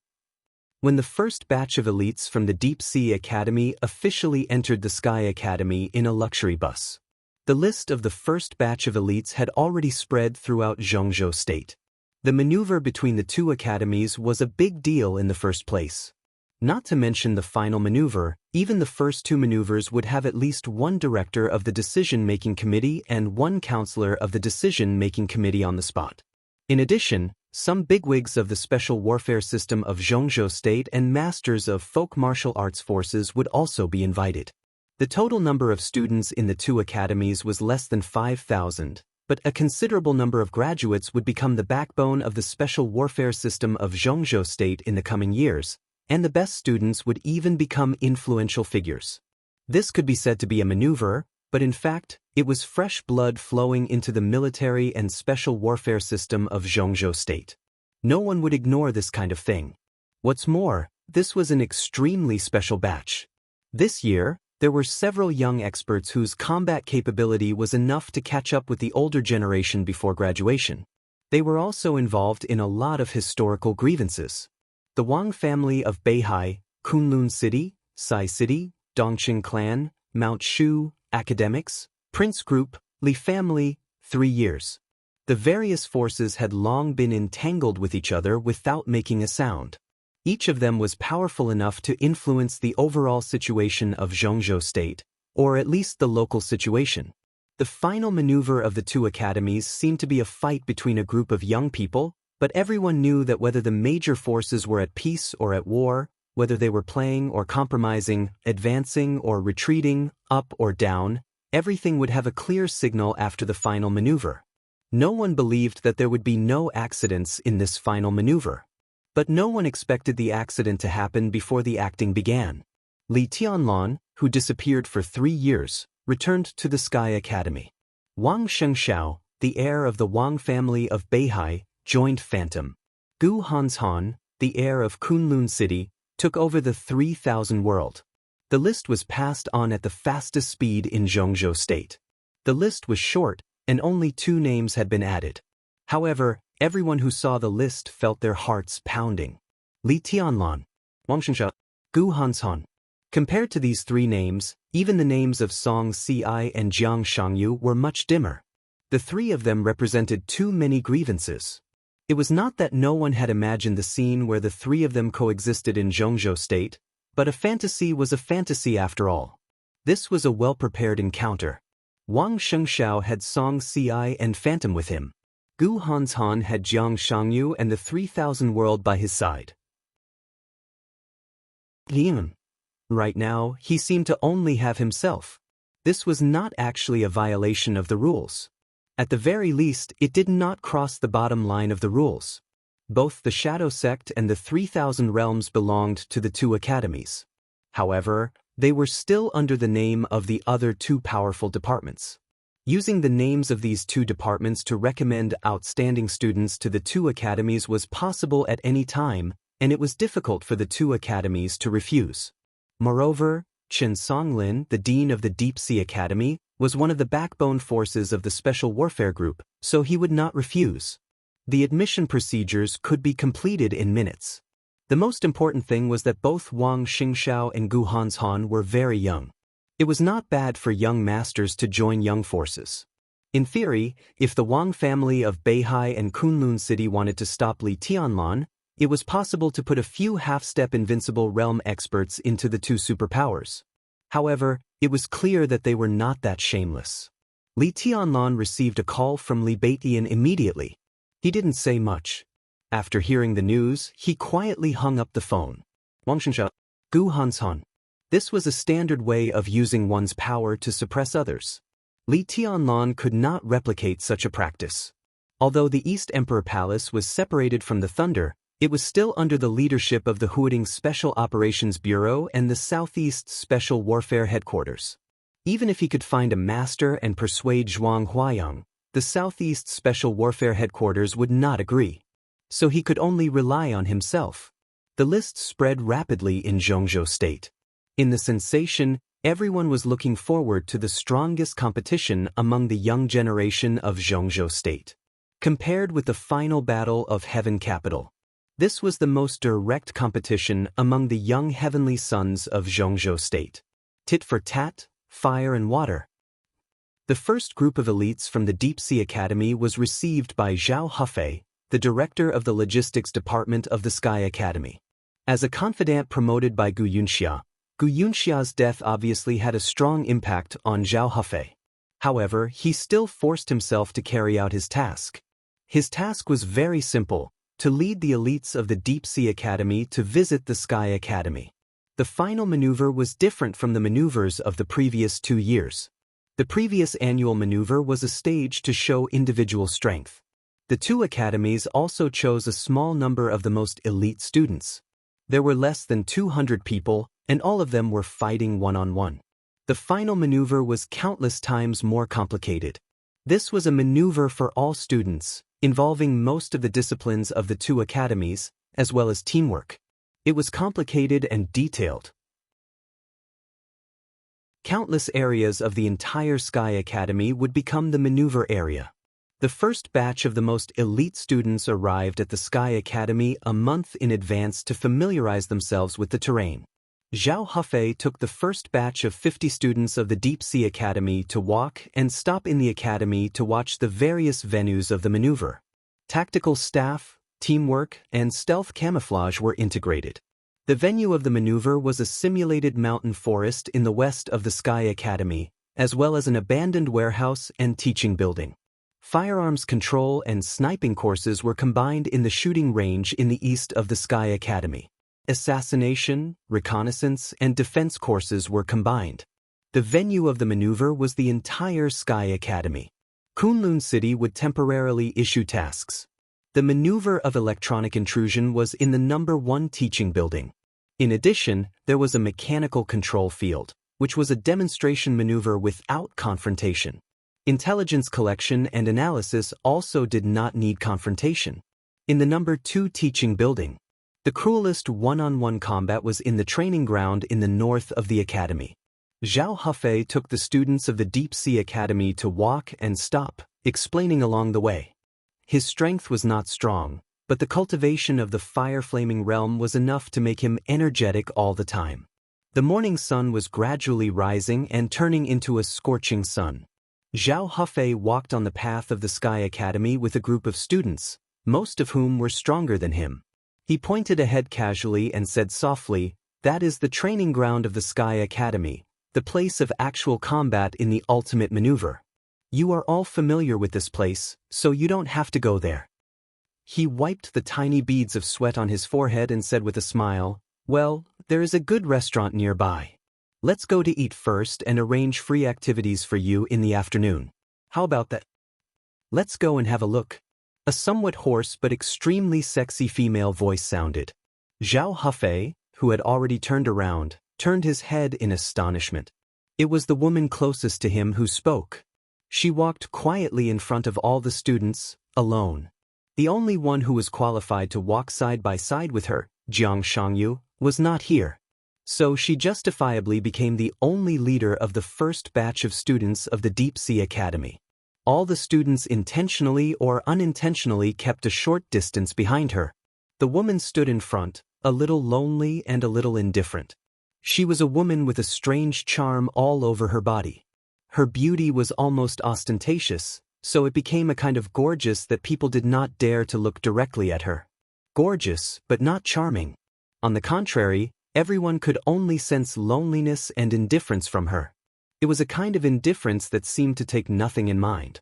When the first batch of elites from the Deep Sea Academy officially entered the Sky Academy in a luxury bus, the list of the first batch of elites had already spread throughout Zhongzhou State. The maneuver between the two academies was a big deal in the first place. Not to mention the final maneuver, even the first two maneuvers would have at least one director of the decision-making committee and one counselor of the decision-making committee on the spot. In addition, some bigwigs of the special warfare system of Zhongzhou State and masters of folk martial arts forces would also be invited. The total number of students in the two academies was less than 5,000, but a considerable number of graduates would become the backbone of the special warfare system of Zhongzhou State in the coming years, and the best students would even become influential figures. This could be said to be a maneuver, but in fact, it was fresh blood flowing into the military and special warfare system of Zhongzhou State. No one would ignore this kind of thing. What's more, this was an extremely special batch. This year, there were several young experts whose combat capability was enough to catch up with the older generation before graduation. They were also involved in a lot of historical grievances. The Wang family of Beihai, Kunlun City, Sai City, Dongqing clan, Mount Shu, academics, Prince Group, Li family, 3 years. The various forces had long been entangled with each other without making a sound. Each of them was powerful enough to influence the overall situation of Zhongzhou State, or at least the local situation. The final maneuver of the two academies seemed to be a fight between a group of young people, but everyone knew that whether the major forces were at peace or at war, whether they were playing or compromising, advancing or retreating, up or down, everything would have a clear signal after the final maneuver. No one believed that there would be no accidents in this final maneuver. But no one expected the accident to happen before the acting began. Li Tianlan, who disappeared for 3 years, returned to the Sky Academy. Wang Xianxia, the heir of the Wang family of Beihai, joined Phantom. Gu Hanshan, the heir of Kunlun City, took over the 3,000 world. The list was passed on at the fastest speed in Zhongzhou State. The list was short, and only 2 names had been added. However, everyone who saw the list felt their hearts pounding. Li Tianlan, Wang Xianxia, Gu Hanshan. Compared to these 3 names, even the names of Song Si and Jiang Shangyu were much dimmer. The 3 of them represented too many grievances. It was not that no one had imagined the scene where the 3 of them coexisted in Zhongzhou State, but a fantasy was a fantasy after all. This was a well-prepared encounter. Wang Xianxiao had Song Si and Phantom with him. Gu Hanshan had Jiang Shangyu and the 3,000 world by his side. Lin. Right now, he seemed to only have himself. This was not actually a violation of the rules. At the very least, it did not cross the bottom line of the rules. Both the Shadow Sect and the 3,000 realms belonged to the 2 academies. However, they were still under the name of the other 2 powerful departments. Using the names of these 2 departments to recommend outstanding students to the 2 academies was possible at any time, and it was difficult for the 2 academies to refuse. Moreover, Chen Songlin, the dean of the Deep Sea Academy, was one of the backbone forces of the Special Warfare Group, so he would not refuse. The admission procedures could be completed in minutes. The most important thing was that both Wang Xianxiao and Gu Hanshan were very young. It was not bad for young masters to join young forces. In theory, if the Wang family of Beihai and Kunlun City wanted to stop Li Tianlan, it was possible to put a few half-step invincible realm experts into the 2 superpowers. However, it was clear that they were not that shameless. Li Tianlan received a call from Li Beitian immediately. He didn't say much. After hearing the news, he quietly hung up the phone. Wang Xianxia, Gu Hanshan. This was a standard way of using one's power to suppress others. Li Tianlan could not replicate such a practice. Although the East Emperor Palace was separated from the Thunder, it was still under the leadership of the Huading Special Operations Bureau and the Southeast Special Warfare Headquarters. Even if he could find a master and persuade Zhuang Huayang, the Southeast Special Warfare Headquarters would not agree. So he could only rely on himself. The list spread rapidly in Zhongzhou State. In the sensation, everyone was looking forward to the strongest competition among the young generation of Zhongzhou State. Compared with the final battle of Heaven Capital, This was the most direct competition among the young heavenly sons of Zhongzhou State. Tit for tat, fire and water. The first group of elites from the Deep Sea Academy was received by Zhao Hufei, the director of the logistics department of the Sky Academy. As a confidant promoted by Gu Yunxia's death obviously had a strong impact on Zhao Hufei. However, he still forced himself to carry out his task. His task was very simple: to lead the elites of the Deep Sea Academy to visit the Sky Academy. The final maneuver was different from the maneuvers of the previous 2 years. The previous annual maneuver was a stage to show individual strength. The two academies also chose a small number of the most elite students. There were less than 200 people, and all of them were fighting one-on-one. The final maneuver was countless times more complicated. This was a maneuver for all students, involving most of the disciplines of the two academies, as well as teamwork. It was complicated and detailed. Countless areas of the entire Sky Academy would become the maneuver area. The first batch of the most elite students arrived at the Sky Academy a month in advance to familiarize themselves with the terrain. Zhao Hufei took the first batch of 50 students of the Deep Sea Academy to walk and stop in the academy to watch the various venues of the maneuver. Tactical staff, teamwork, and stealth camouflage were integrated. The venue of the maneuver was a simulated mountain forest in the west of the Sky Academy, as well as an abandoned warehouse and teaching building. Firearms control and sniping courses were combined in the shooting range in the east of the Sky Academy. Assassination, reconnaissance, and defense courses were combined. The venue of the maneuver was the entire Sky Academy. Kunlun City would temporarily issue tasks. The maneuver of electronic intrusion was in the number 1 teaching building. In addition, there was a mechanical control field, which was a demonstration maneuver without confrontation. Intelligence collection and analysis also did not need confrontation. In the number 2 teaching building, the cruelest one-on-one combat was in the training ground in the north of the academy. Zhao Hufei took the students of the Deep Sea Academy to walk and stop, explaining along the way. His strength was not strong, but the cultivation of the fire-flaming realm was enough to make him energetic all the time. The morning sun was gradually rising and turning into a scorching sun. Zhao Hufei walked on the path of the Sky Academy with a group of students, most of whom were stronger than him. He pointed ahead casually and said softly, "That is the training ground of the Sky Academy, the place of actual combat in the ultimate maneuver. You are all familiar with this place, so you don't have to go there." He wiped the tiny beads of sweat on his forehead and said with a smile, "Well, there is a good restaurant nearby. Let's go to eat first and arrange free activities for you in the afternoon. How about that? Let's go and have a look." A somewhat hoarse but extremely sexy female voice sounded. Zhao Hufei, who had already turned around, turned his head in astonishment. It was the woman closest to him who spoke. She walked quietly in front of all the students, alone. The only one who was qualified to walk side by side with her, Jiang Shangyu, was not here. So she justifiably became the only leader of the first batch of students of the Deep Sea Academy. All the students intentionally or unintentionally kept a short distance behind her. The woman stood in front, a little lonely and a little indifferent. She was a woman with a strange charm all over her body. Her beauty was almost ostentatious, so it became a kind of gorgeous that people did not dare to look directly at her. Gorgeous, but not charming. On the contrary, everyone could only sense loneliness and indifference from her. It was a kind of indifference that seemed to take nothing in mind.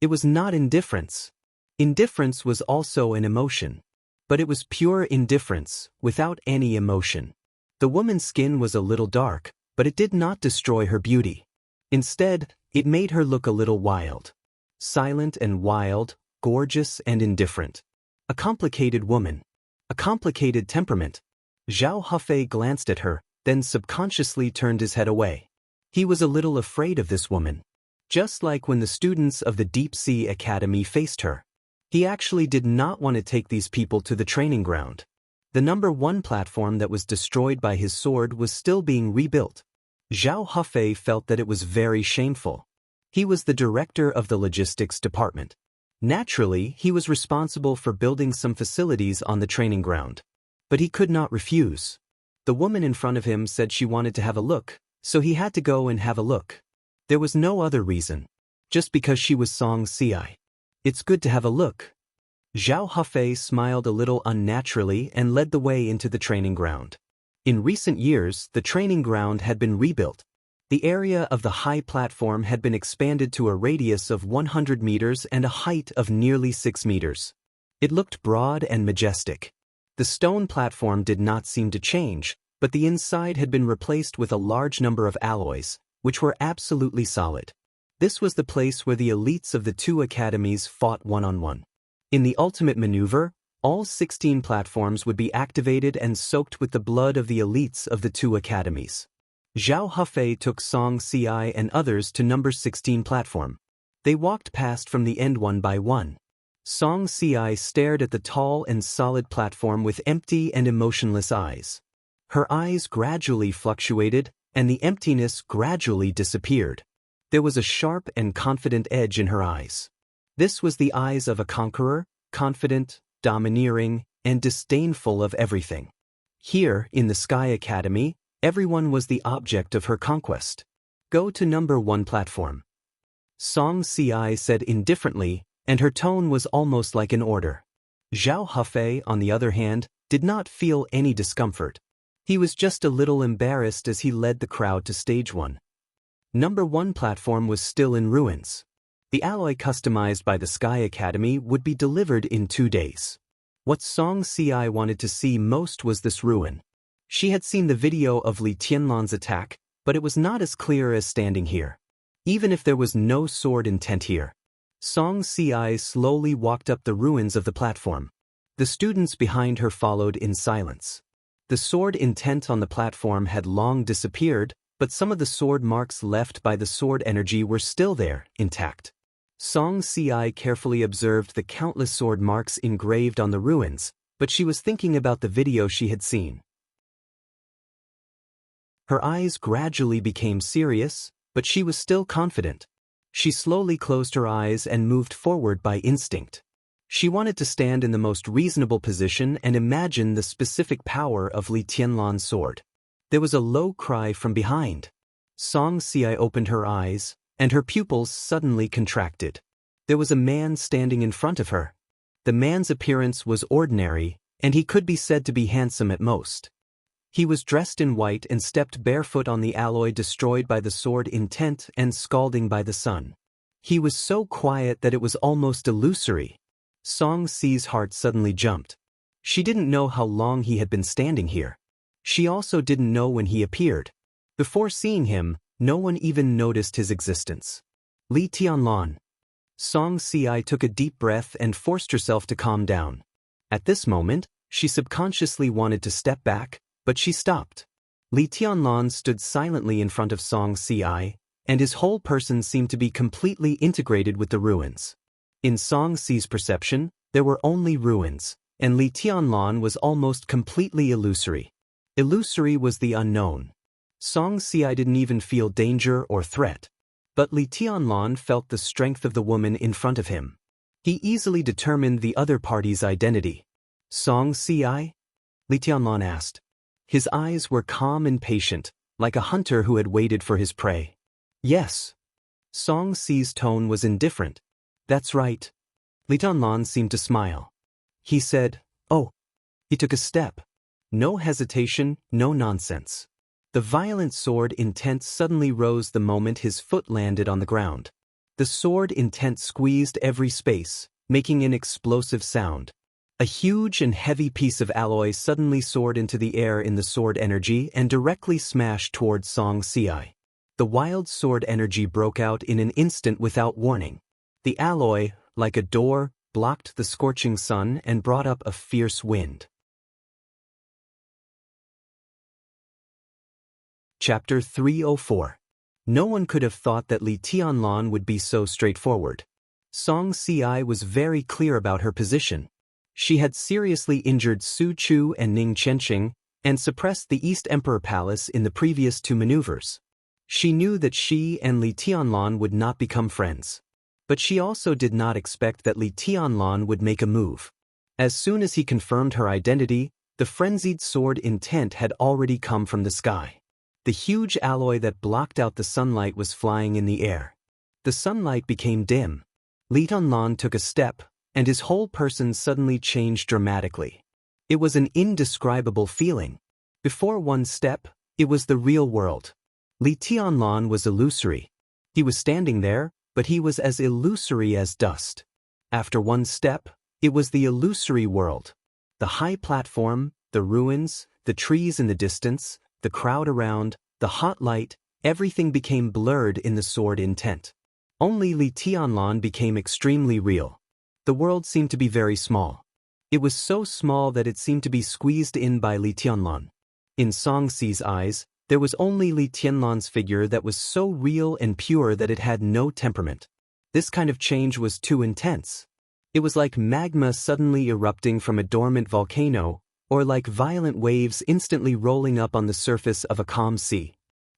It was not indifference. Indifference was also an emotion. But it was pure indifference, without any emotion. The woman's skin was a little dark, but it did not destroy her beauty. Instead, it made her look a little wild. Silent and wild, gorgeous and indifferent. A complicated woman. A complicated temperament. Zhao Hufei glanced at her, then subconsciously turned his head away. He was a little afraid of this woman. Just like when the students of the Deep Sea Academy faced her. He actually did not want to take these people to the training ground. The number 1 platform that was destroyed by his sword was still being rebuilt. Zhao Hufei felt that it was very shameful. He was the director of the logistics department. Naturally, he was responsible for building some facilities on the training ground. But he could not refuse. The woman in front of him said she wanted to have a look, so he had to go and have a look. There was no other reason. Just because she was Song Xiai. It's good to have a look. Zhao Hafei smiled a little unnaturally and led the way into the training ground. In recent years, the training ground had been rebuilt. The area of the high platform had been expanded to a radius of 100 meters and a height of nearly 6 meters. It looked broad and majestic. The stone platform did not seem to change, but the inside had been replaced with a large number of alloys, which were absolutely solid. This was the place where the elites of the two academies fought one-on-one. In the ultimate maneuver, all 16 platforms would be activated and soaked with the blood of the elites of the two academies. Zhao Hafei took Song Xiai and others to number 16 platform. They walked past from the end one by one. Song Xiai stared at the tall and solid platform with empty and emotionless eyes. Her eyes gradually fluctuated, and the emptiness gradually disappeared. There was a sharp and confident edge in her eyes. This was the eyes of a conqueror, confident, domineering, and disdainful of everything. Here, in the Sky Academy, everyone was the object of her conquest. Go to number 1 platform. Song Xiai said indifferently, and her tone was almost like an order. Zhao Hafei, on the other hand, did not feel any discomfort. He was just a little embarrassed as he led the crowd to stage 1. Number 1 platform was still in ruins. The alloy customized by the Sky Academy would be delivered in 2 days. What Song Xiai wanted to see most was this ruin. She had seen the video of Li Tianlan's attack, but it was not as clear as standing here. Even if there was no sword intent here. Song Xiai slowly walked up the ruins of the platform. The students behind her followed in silence. The sword intent on the platform had long disappeared, but some of the sword marks left by the sword energy were still there, intact. Song Xiai carefully observed the countless sword marks engraved on the ruins, but she was thinking about the video she had seen. Her eyes gradually became serious, but she was still confident. She slowly closed her eyes and moved forward by instinct. She wanted to stand in the most reasonable position and imagine the specific power of Li Tianlan's sword. There was a low cry from behind. Song Xiai opened her eyes, and her pupils suddenly contracted. There was a man standing in front of her. The man's appearance was ordinary, and he could be said to be handsome at most. He was dressed in white and stepped barefoot on the alloy destroyed by the sword intent and scalding by the sun. He was so quiet that it was almost illusory. Song Xi's heart suddenly jumped. She didn't know how long he had been standing here. She also didn't know when he appeared. Before seeing him, no one even noticed his existence. Li Tianlan. Song Xiai took a deep breath and forced herself to calm down. At this moment, she subconsciously wanted to step back, but she stopped. Li Tianlan stood silently in front of Song Xiai, and his whole person seemed to be completely integrated with the ruins. In Song Xi's perception, there were only ruins, and Li Tianlan was almost completely illusory. Illusory was the unknown. Song Xiai didn't even feel danger or threat. But Li Tianlan felt the strength of the woman in front of him. He easily determined the other party's identity. Song Xiai? Li Tianlan asked. His eyes were calm and patient, like a hunter who had waited for his prey. Yes. Song Xi's tone was indifferent. That's right. Li Tianlan seemed to smile. He said, "Oh." He took a step. No hesitation, no nonsense. The violent sword intent suddenly rose the moment his foot landed on the ground. The sword intent squeezed every space, making an explosive sound. A huge and heavy piece of alloy suddenly soared into the air in the sword energy and directly smashed towards Song Xiai. The wild sword energy broke out in an instant without warning. The alloy, like a door, blocked the scorching sun and brought up a fierce wind. Chapter 304. No one could have thought that Li Tianlan would be so straightforward. Song Xiai was very clear about her position. She had seriously injured Su Chu and Ning Chenxing and suppressed the East Emperor Palace in the previous 2 maneuvers. She knew that she and Li Tianlan would not become friends. But she also did not expect that Li Tianlan would make a move. As soon as he confirmed her identity, the frenzied sword intent had already come from the sky. The huge alloy that blocked out the sunlight was flying in the air. The sunlight became dim. Li Tianlan took a step, and his whole person suddenly changed dramatically. It was an indescribable feeling. Before one step, it was the real world. Li Tianlan was illusory. He was standing there, but he was as illusory as dust. After one step, it was the illusory world. The high platform, the ruins, the trees in the distance, the crowd around, the hot light, everything became blurred in the sword intent. Only Li Tianlan became extremely real. The world seemed to be very small. It was so small that it seemed to be squeezed in by Li Tianlan. In Xiangxi's eyes, there was only Li Tianlan's figure that was so real and pure that it had no temperament. This kind of change was too intense. It was like magma suddenly erupting from a dormant volcano, or like violent waves instantly rolling up on the surface of a calm sea.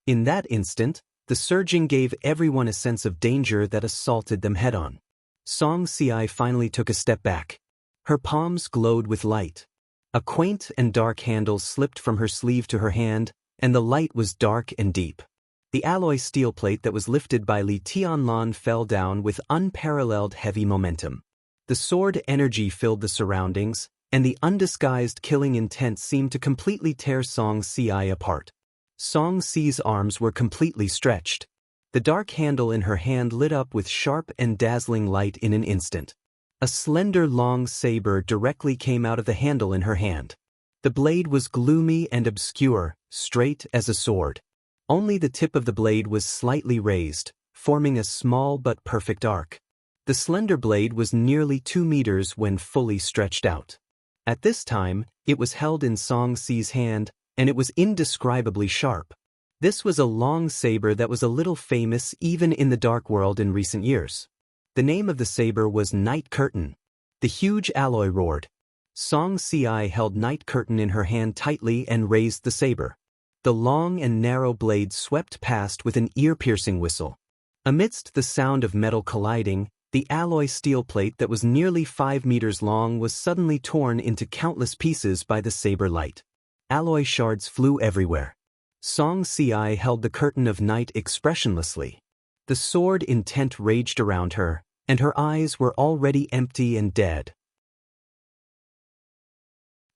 In that instant, the surging gave everyone a sense of danger that assaulted them head-on. Xianxia finally took a step back. Her palms glowed with light. A quaint and dark handle slipped from her sleeve to her hand, and the light was dark and deep. The alloy steel plate that was lifted by Li Tianlan fell down with unparalleled heavy momentum. The sword energy filled the surroundings, and the undisguised killing intent seemed to completely tear Xianxia apart. Xiangxi's arms were completely stretched. The dark handle in her hand lit up with sharp and dazzling light in an instant. A slender long saber directly came out of the handle in her hand. The blade was gloomy and obscure, straight as a sword. Only the tip of the blade was slightly raised, forming a small but perfect arc. The slender blade was nearly 2 meters when fully stretched out. At this time, it was held in Xiangxi's hand, and it was indescribably sharp. This was a long saber that was a little famous even in the dark world in recent years. The name of the saber was Night Curtain. The huge alloy roared. Xiangxia held Night Curtain in her hand tightly and raised the saber. The long and narrow blade swept past with an ear-piercing whistle. Amidst the sound of metal colliding, the alloy steel plate that was nearly 5 meters long was suddenly torn into countless pieces by the saber light. Alloy shards flew everywhere. Xiangxia held the curtain of night expressionlessly. The sword intent raged around her, and her eyes were already empty and dead.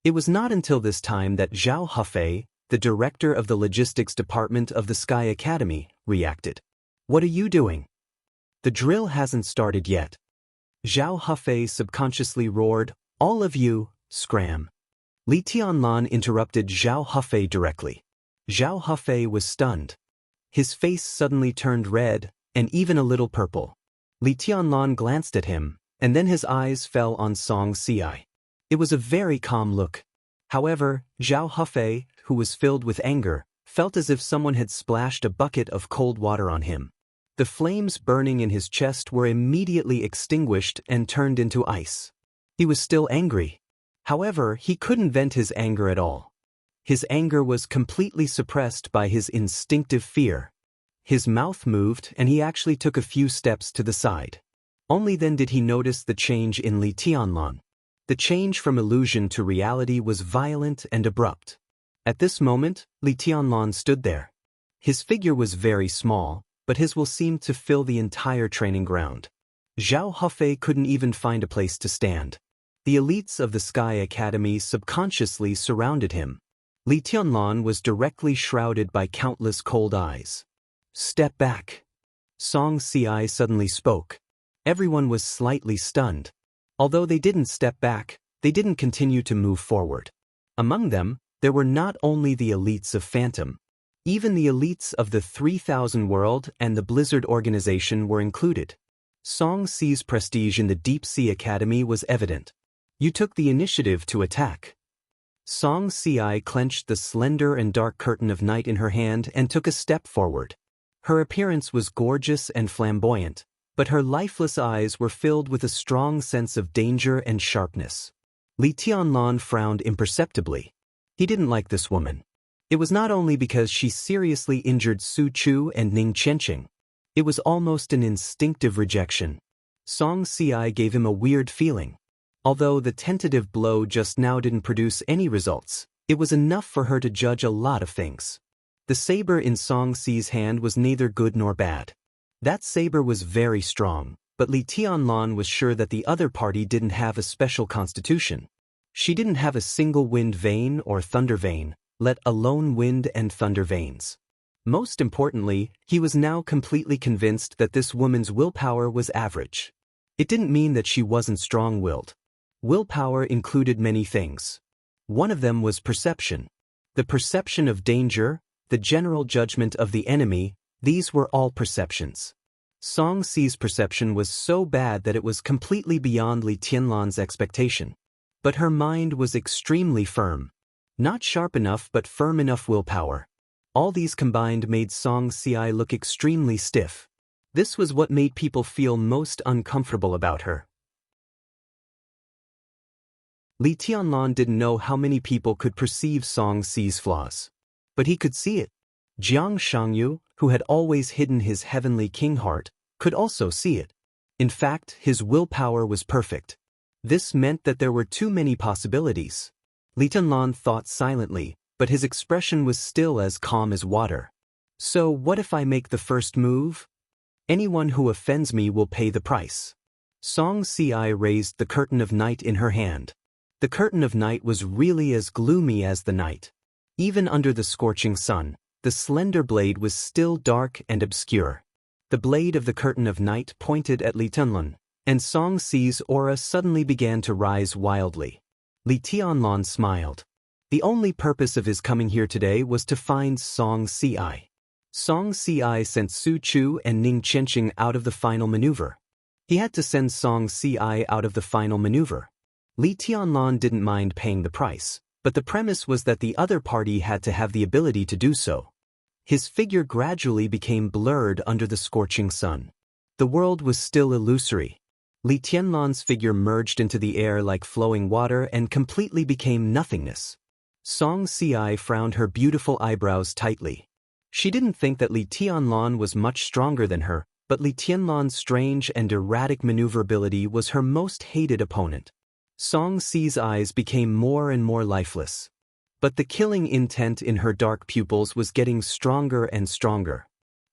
It was not until this time that Zhao Hufei, the director of the logistics department of the Sky Academy, reacted. "What are you doing? The drill hasn't started yet." Zhao Hufei subconsciously roared, "All of you, scram." Li Tianlan interrupted Zhao Hufei directly. Zhao Hufei was stunned. His face suddenly turned red, and even a little purple. Li Tianlan glanced at him, and then his eyes fell on Xiangxia. It was a very calm look. However, Zhao Hufei, who was filled with anger, felt as if someone had splashed a bucket of cold water on him. The flames burning in his chest were immediately extinguished and turned into ice. He was still angry. However, he couldn't vent his anger at all. His anger was completely suppressed by his instinctive fear. His mouth moved and he actually took a few steps to the side. Only then did he notice the change in Li Tianlan. The change from illusion to reality was violent and abrupt. At this moment, Li Tianlan stood there. His figure was very small, but his will seemed to fill the entire training ground. Zhao Hufei couldn't even find a place to stand. The elites of the Sky Academy subconsciously surrounded him. Li Tianlan was directly shrouded by countless cold eyes. "Step back." Xiangxia suddenly spoke. Everyone was slightly stunned. Although they didn't step back, they didn't continue to move forward. Among them, there were not only the elites of Phantom. Even the elites of the 3000 World and the Blizzard organization were included. Xiangxi's prestige in the Deep Sea Academy was evident. "You took the initiative to attack." Xiangxia clenched the slender and dark curtain of night in her hand and took a step forward. Her appearance was gorgeous and flamboyant, but her lifeless eyes were filled with a strong sense of danger and sharpness. Li Tianlan frowned imperceptibly. He didn't like this woman. It was not only because she seriously injured Su Chu and Ning Qianqing. It was almost an instinctive rejection. Song Si gave him a weird feeling. Although the tentative blow just now didn't produce any results, it was enough for her to judge a lot of things. The saber in Song Si's hand was neither good nor bad. That saber was very strong, but Li Tianlan was sure that the other party didn't have a special constitution. She didn't have a single wind vein or thunder vein, let alone wind and thunder veins. Most importantly, he was now completely convinced that this woman's willpower was average. It didn't mean that she wasn't strong-willed. Willpower included many things. One of them was perception. The perception of danger, the general judgment of the enemy, these were all perceptions. Song Si's perception was so bad that it was completely beyond Li Tianlan's expectation. But her mind was extremely firm. Not sharp enough but firm enough willpower. All these combined made Song Si look extremely stiff. This was what made people feel most uncomfortable about her. Li Tianlan didn't know how many people could perceive Song Si's flaws. But he could see it. Jiang Shangyu, who had always hidden his heavenly king heart, could also see it. In fact, his willpower was perfect. This meant that there were too many possibilities. Li Tianlan thought silently, but his expression was still as calm as water. So what if I make the first move? Anyone who offends me will pay the price. Song Si raised the curtain of night in her hand. The curtain of night was really as gloomy as the night. Even under the scorching sun, the slender blade was still dark and obscure. The blade of the curtain of night pointed at Li Tianlan, and Song Si's aura suddenly began to rise wildly. Li Tianlan smiled. The only purpose of his coming here today was to find Song Si. Song Si sent Su Chu and Ning Qianqing out of the final maneuver. He had to send Song Si out of the final maneuver. Li Tianlan didn't mind paying the price, but the premise was that the other party had to have the ability to do so. His figure gradually became blurred under the scorching sun. The world was still illusory. Li Tianlan's figure merged into the air like flowing water and completely became nothingness. Song Si frowned her beautiful eyebrows tightly. She didn't think that Li Tianlan was much stronger than her, but Li Tianlan's strange and erratic maneuverability was her most hated opponent. Song Si's eyes became more and more lifeless. But the killing intent in her dark pupils was getting stronger and stronger.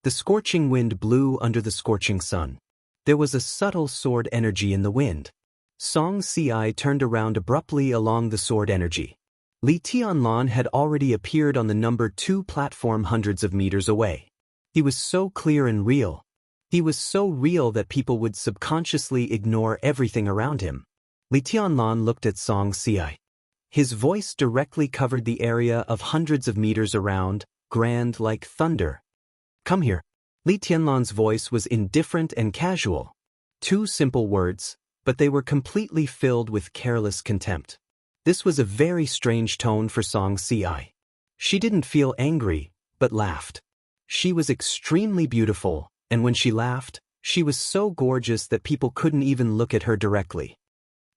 The scorching wind blew under the scorching sun. There was a subtle sword energy in the wind. Song Si turned around abruptly along the sword energy. Li Tianlan had already appeared on the number 2 platform hundreds of meters away. He was so clear and real. He was so real that people would subconsciously ignore everything around him. Li Tianlan looked at Song Si. His voice directly covered the area of hundreds of meters around, grand like thunder. Come here. Li Tianlan's voice was indifferent and casual. 2 simple words, but they were completely filled with careless contempt. This was a very strange tone for Song Si. She didn't feel angry, but laughed. She was extremely beautiful, and when she laughed, she was so gorgeous that people couldn't even look at her directly.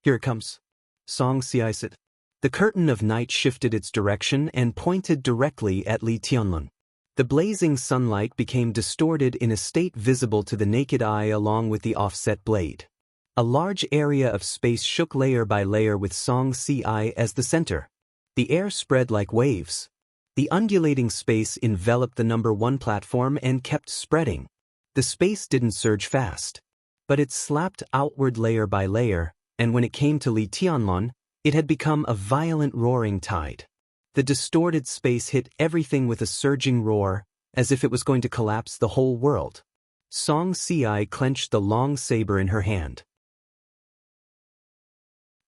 Here it comes. Song Si said. The curtain of night shifted its direction and pointed directly at Li Tianlan. The blazing sunlight became distorted in a state visible to the naked eye along with the offset blade. A large area of space shook layer by layer with Song Si as the center. The air spread like waves. The undulating space enveloped the number 1 platform and kept spreading. The space didn't surge fast, but it slapped outward layer by layer, and when it came to Li Tianlan, it had become a violent roaring tide. The distorted space hit everything with a surging roar, as if it was going to collapse the whole world. Song Si clenched the long saber in her hand.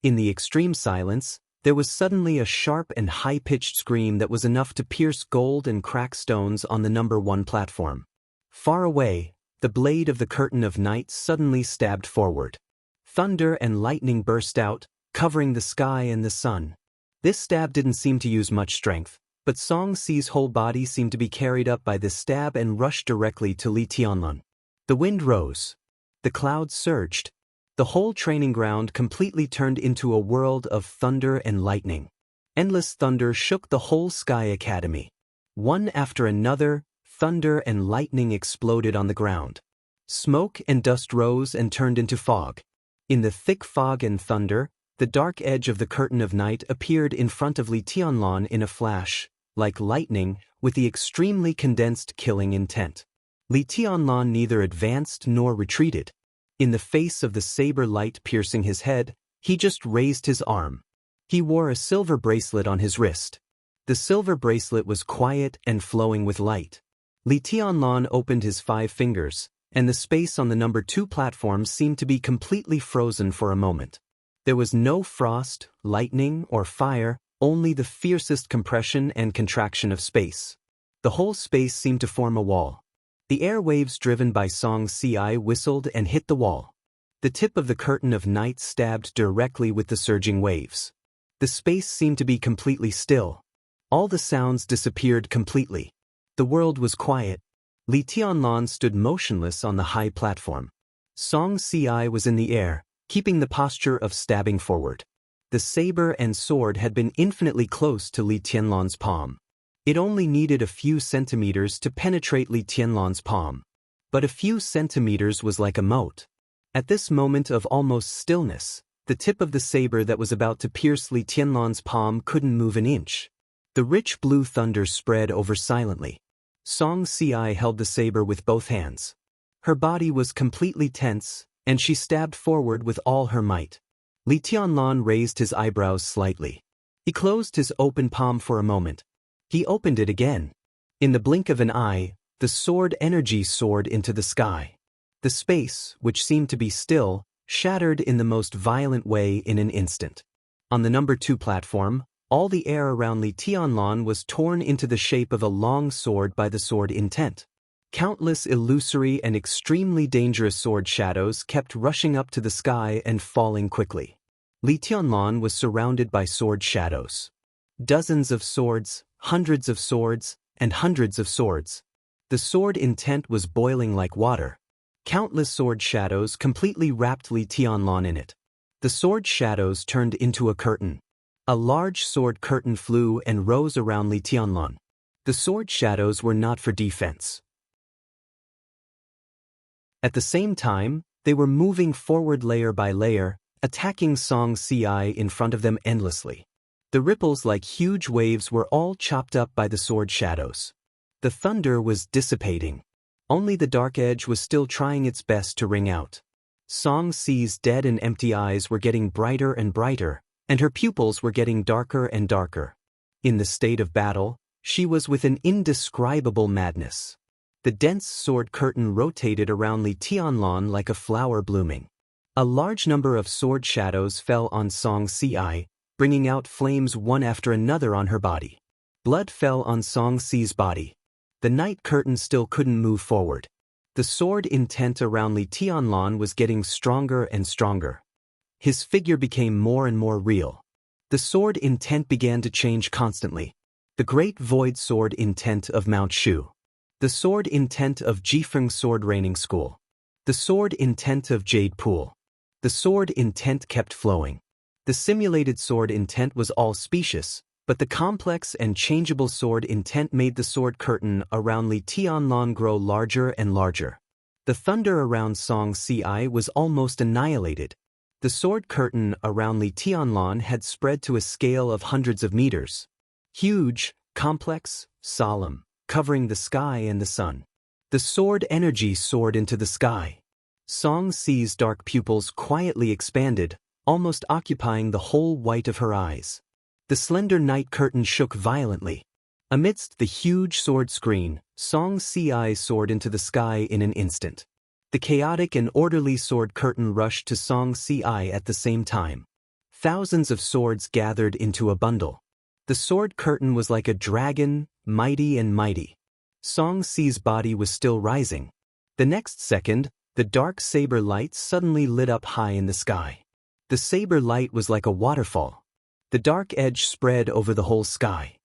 In the extreme silence, there was suddenly a sharp and high-pitched scream that was enough to pierce gold and crack stones on the number 1 platform. Far away, the blade of the curtain of night suddenly stabbed forward. Thunder and lightning burst out, covering the sky and the sun. This stab didn't seem to use much strength, but Song Si's whole body seemed to be carried up by this stab and rushed directly to Li Tianlan. The wind rose. The clouds surged. The whole training ground completely turned into a world of thunder and lightning. Endless thunder shook the whole Sky Academy. One after another, thunder and lightning exploded on the ground. Smoke and dust rose and turned into fog. In the thick fog and thunder, the dark edge of the curtain of night appeared in front of Li Tianlan in a flash, like lightning, with the extremely condensed killing intent. Li Tianlan neither advanced nor retreated. In the face of the saber light piercing his head, he just raised his arm. He wore a silver bracelet on his wrist. The silver bracelet was quiet and flowing with light. Li Tianlan opened his 5 fingers, and the space on the number 2 platform seemed to be completely frozen for a moment. There was no frost, lightning, or fire, only the fiercest compression and contraction of space. The whole space seemed to form a wall. The air waves driven by Song Ci whistled and hit the wall. The tip of the curtain of night stabbed directly with the surging waves. The space seemed to be completely still. All the sounds disappeared completely. The world was quiet. Li Tianlan stood motionless on the high platform. Song Ci was in the air, keeping the posture of stabbing forward. The saber and sword had been infinitely close to Li Tianlan's palm. It only needed a few centimeters to penetrate Li Tianlan's palm. But a few centimeters was like a mote. At this moment of almost stillness, the tip of the saber that was about to pierce Li Tianlan's palm couldn't move an inch. The rich blue thunder spread over silently. Song Ci held the saber with both hands. Her body was completely tense, and she stabbed forward with all her might. Li Tianlan raised his eyebrows slightly. He closed his open palm for a moment. He opened it again. In the blink of an eye, the sword energy soared into the sky. The space, which seemed to be still, shattered in the most violent way in an instant. On the number 2 platform, all the air around Li Tianlan was torn into the shape of a long sword by the sword intent. Countless illusory and extremely dangerous sword shadows kept rushing up to the sky and falling quickly. Li Tianlan was surrounded by sword shadows. Dozens of swords, hundreds of swords, and hundreds of swords. The sword intent was boiling like water. Countless sword shadows completely wrapped Li Tianlan in it. The sword shadows turned into a curtain. A large sword curtain flew and rose around Li Tianlan. The sword shadows were not for defense. At the same time, they were moving forward layer by layer, attacking Song Ci in front of them endlessly. The ripples like huge waves were all chopped up by the sword shadows. The thunder was dissipating. Only the dark edge was still trying its best to ring out. Song Ci's dead and empty eyes were getting brighter and brighter, and her pupils were getting darker and darker. In the state of battle, she was with an indescribable madness. The dense sword curtain rotated around Li Tianlan like a flower blooming. A large number of sword shadows fell on Song Ci, bringing out flames one after another on her body. Blood fell on Song Ci's body. The night curtain still couldn't move forward. The sword intent around Li Tianlan was getting stronger and stronger. His figure became more and more real. The sword intent began to change constantly. The great void sword intent of Mount Shu. The sword intent of Jifeng Sword Raining School. The sword intent of Jade Pool. The sword intent kept flowing. The simulated sword intent was all specious, but the complex and changeable sword intent made the sword curtain around Li Tianlan grow larger and larger. The thunder around Song Ci was almost annihilated. The sword curtain around Li Tianlan had spread to a scale of hundreds of meters. Huge, complex, solemn, covering the sky and the sun. The sword energy soared into the sky. Song Ci's dark pupils quietly expanded, almost occupying the whole white of her eyes. The slender night curtain shook violently. Amidst the huge sword screen, Song Ci soared into the sky in an instant. The chaotic and orderly sword curtain rushed to Song Ci at the same time. Thousands of swords gathered into a bundle. The sword curtain was like a dragon, mighty and mighty. Song Ci's body was still rising. The next second, the dark saber light suddenly lit up high in the sky. The saber light was like a waterfall. The dark edge spread over the whole sky.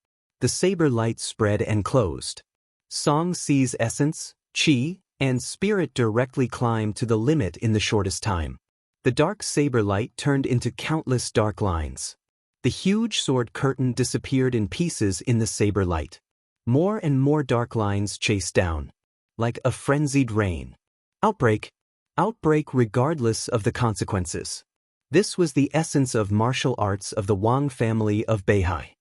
The saber light spread and closed. Song Ci's essence, qi, and spirit directly climbed to the limit in the shortest time. The dark saber light turned into countless dark lines. The huge sword curtain disappeared in pieces in the saber light. More and more dark lines chased down. Like a frenzied rain. Outbreak. Outbreak regardless of the consequences. This was the essence of martial arts of the Wang family of Beihai.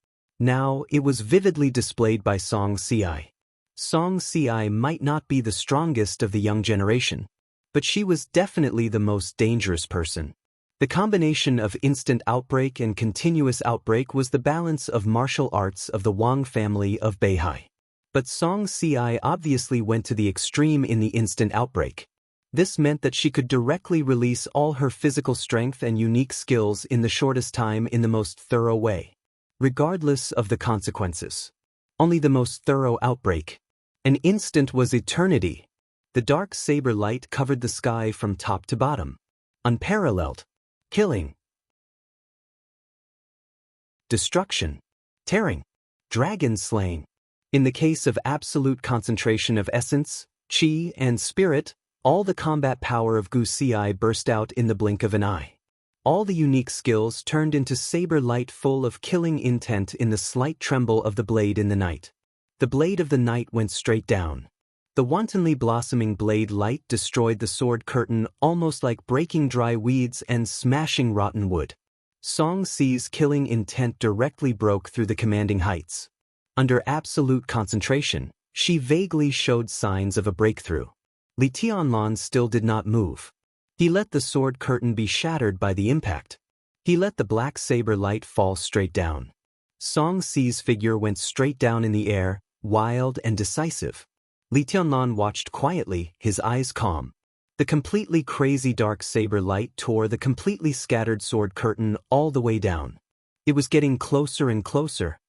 Now, it was vividly displayed by Song Ci. Song Ci might not be the strongest of the young generation, but she was definitely the most dangerous person. The combination of instant outbreak and continuous outbreak was the balance of martial arts of the Wang family of Beihai. But Song Ci obviously went to the extreme in the instant outbreak. This meant that she could directly release all her physical strength and unique skills in the shortest time in the most thorough way, regardless of the consequences. Only the most thorough outbreak. An instant was eternity. The dark saber light covered the sky from top to bottom. Unparalleled. Killing. Destruction. Tearing. Dragon slaying. In the case of absolute concentration of essence, qi, and spirit, all the combat power of Gu Ci burst out in the blink of an eye. All the unique skills turned into saber light full of killing intent in the slight tremble of the blade in the night. The blade of the night went straight down. The wantonly blossoming blade light destroyed the sword curtain almost like breaking dry weeds and smashing rotten wood. Song Ci's killing intent directly broke through the commanding heights. Under absolute concentration, she vaguely showed signs of a breakthrough. Li Tianlan still did not move. He let the sword curtain be shattered by the impact. He let the black saber light fall straight down. Song Ci's figure went straight down in the air, wild and decisive. Li Tianlan watched quietly, his eyes calm. The completely crazy dark saber light tore the completely scattered sword curtain all the way down. It was getting closer and closer.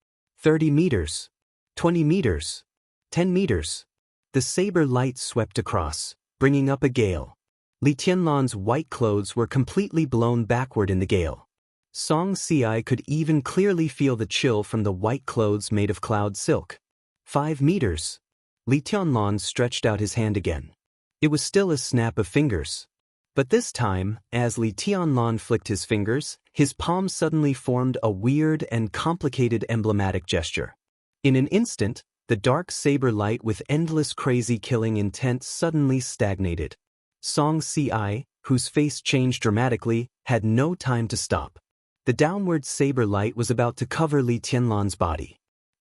30 meters. 20 meters. 10 meters. The saber light swept across, bringing up a gale. Li Tianlan's white clothes were completely blown backward in the gale. Song Ci could even clearly feel the chill from the white clothes made of cloud silk. 5 meters. Li Tianlan stretched out his hand again. It was still a snap of fingers. But this time, as Li Tianlan flicked his fingers, his palm suddenly formed a weird and complicated emblematic gesture. In an instant, the dark saber light with endless crazy killing intent suddenly stagnated. Song Ci, whose face changed dramatically, had no time to stop. The downward saber light was about to cover Li Tianlan's body.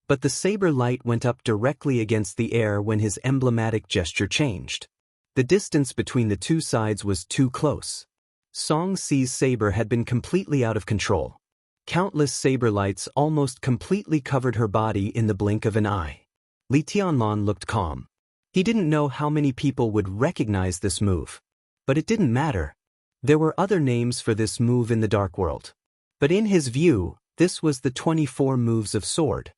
But the saber light went up directly against the air when his emblematic gesture changed. The distance between the two sides was too close. Song Ci's saber had been completely out of control. Countless saber lights almost completely covered her body in the blink of an eye. Li Tianlan looked calm. He didn't know how many people would recognize this move. But it didn't matter. There were other names for this move in the dark world. But in his view, this was the 24 moves of sword.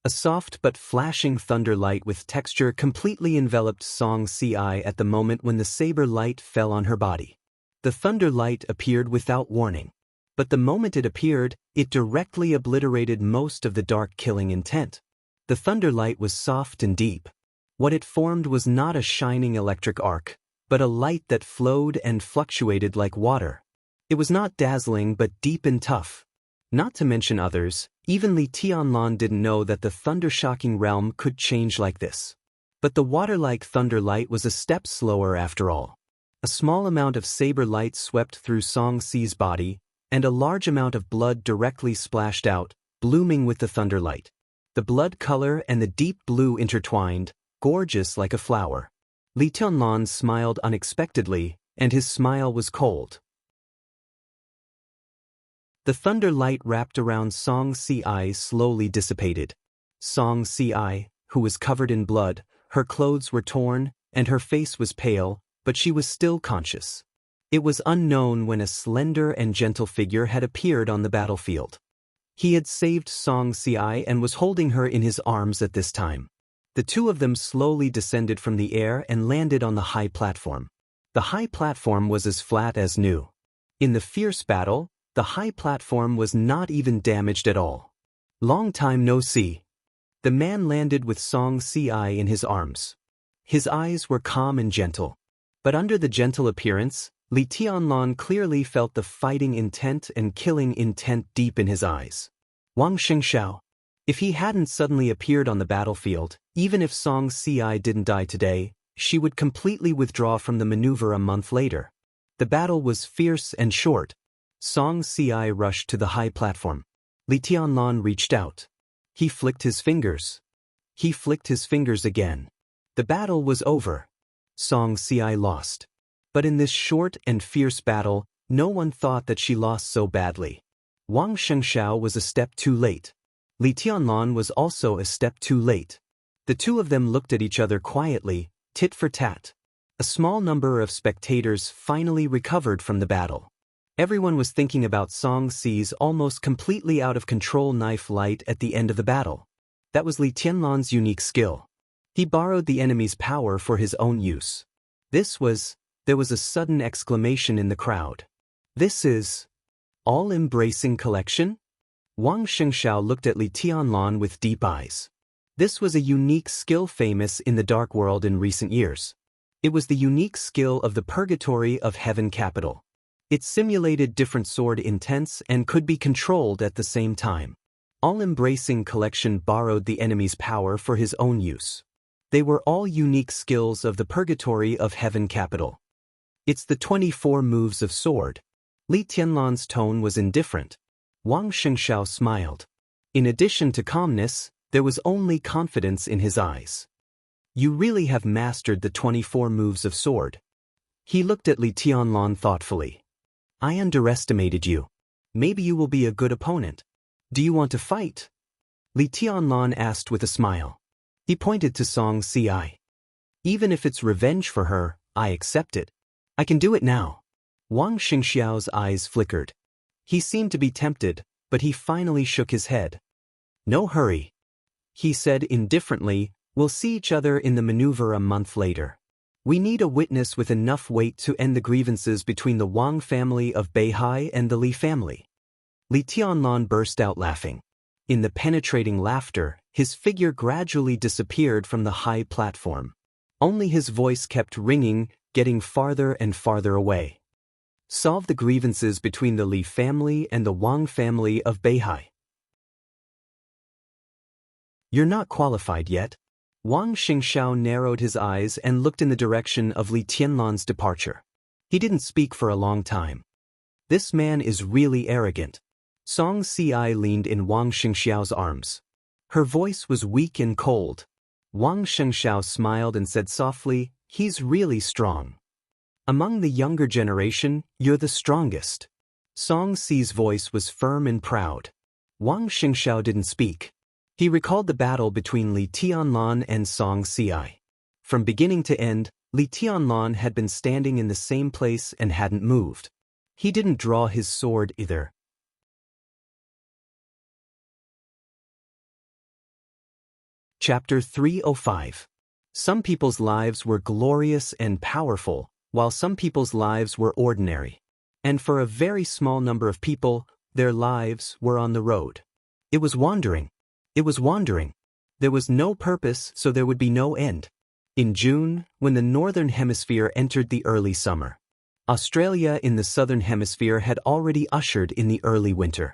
A soft but flashing thunder light with texture completely enveloped Song Ci at the moment when the saber light fell on her body. The thunder light appeared without warning. But the moment it appeared, it directly obliterated most of the dark killing intent. The thunder light was soft and deep. What it formed was not a shining electric arc, but a light that flowed and fluctuated like water. It was not dazzling but deep and tough. Not to mention others, even Li Tianlan didn't know that the thunder-shocking realm could change like this. But the water-like thunder light was a step slower after all. A small amount of saber light swept through Song Ci's body, and a large amount of blood directly splashed out, blooming with the thunder light. The blood color and the deep blue intertwined, gorgeous like a flower. Li Tianlan smiled unexpectedly, and his smile was cold. The thunder light wrapped around Song Ci slowly dissipated. Song Ci, who was covered in blood, her clothes were torn, and her face was pale, but she was still conscious. It was unknown when a slender and gentle figure had appeared on the battlefield. He had saved Song Ci and was holding her in his arms at this time. The two of them slowly descended from the air and landed on the high platform. The high platform was as flat as new. In the fierce battle, the high platform was not even damaged at all. Long time no see. The man landed with Song Ci in his arms. His eyes were calm and gentle. But under the gentle appearance, Li Tianlan clearly felt the fighting intent and killing intent deep in his eyes. Wang Xianxia. If he hadn't suddenly appeared on the battlefield, even if Song Ci didn't die today, She would completely withdraw from the maneuver a month later. The battle was fierce and short. Song Ci rushed to the high platform. Li Tianlan reached out. He flicked his fingers. He flicked his fingers again. The battle was over. Song Ci lost. But in this short and fierce battle, no one thought that she lost so badly. Wang Xianxia was a step too late. Li Tianlan was also a step too late. The two of them looked at each other quietly, tit for tat. A small number of spectators finally recovered from the battle. Everyone was thinking about Song Ci's almost completely out of control knife light at the end of the battle. That was Li Tianlan's unique skill. He borrowed the enemy's power for his own use. There was a sudden exclamation in the crowd. This is all-embracing collection? Wang Xianxia looked at Li Tianlan with deep eyes. This was a unique skill famous in the dark world in recent years. It was the unique skill of the Purgatory of Heaven capital. It simulated different sword intents and could be controlled at the same time. All-embracing collection borrowed the enemy's power for his own use. They were all unique skills of the Purgatory of Heaven capital. It's the 24 moves of sword. Li Tianlan's tone was indifferent. Wang Xianxia smiled. In addition to calmness, there was only confidence in his eyes. You really have mastered the 24 moves of sword. He looked at Li Tianlan thoughtfully. I underestimated you. Maybe you will be a good opponent. Do you want to fight? Li Tianlan asked with a smile. He pointed to Song Ci. Even if it's revenge for her, I accept it. I can do it now. Wang Xianxiao's eyes flickered. He seemed to be tempted, but he finally shook his head. No hurry. He said indifferently, we'll see each other in the maneuver a month later. We need a witness with enough weight to end the grievances between the Wang family of Beihai and the Li family. Li Tianlan burst out laughing. In the penetrating laughter, his figure gradually disappeared from the high platform. Only his voice kept ringing, getting farther and farther away. Solve the grievances between the Li family and the Wang family of Beihai. You're not qualified yet. Wang Xianxia narrowed his eyes and looked in the direction of Li Tianlan's departure. He didn't speak for a long time. This man is really arrogant. Song Ci leaned in Wang Xianxiao's arms. Her voice was weak and cold. Wang Xianxia smiled and said softly, he's really strong. Among the younger generation, you're the strongest. Song Ci's voice was firm and proud. Wang Xianxia didn't speak. He recalled the battle between Li Tianlan and Song Ci. From beginning to end, Li Tianlan had been standing in the same place and hadn't moved. He didn't draw his sword either. Chapter 305. Some people's lives were glorious and powerful, while some people's lives were ordinary. And for a very small number of people, their lives were on the road. It was wandering. It was wandering. There was no purpose, so there would be no end. In June, when the Northern Hemisphere entered the early summer, Australia in the Southern Hemisphere had already ushered in the early winter.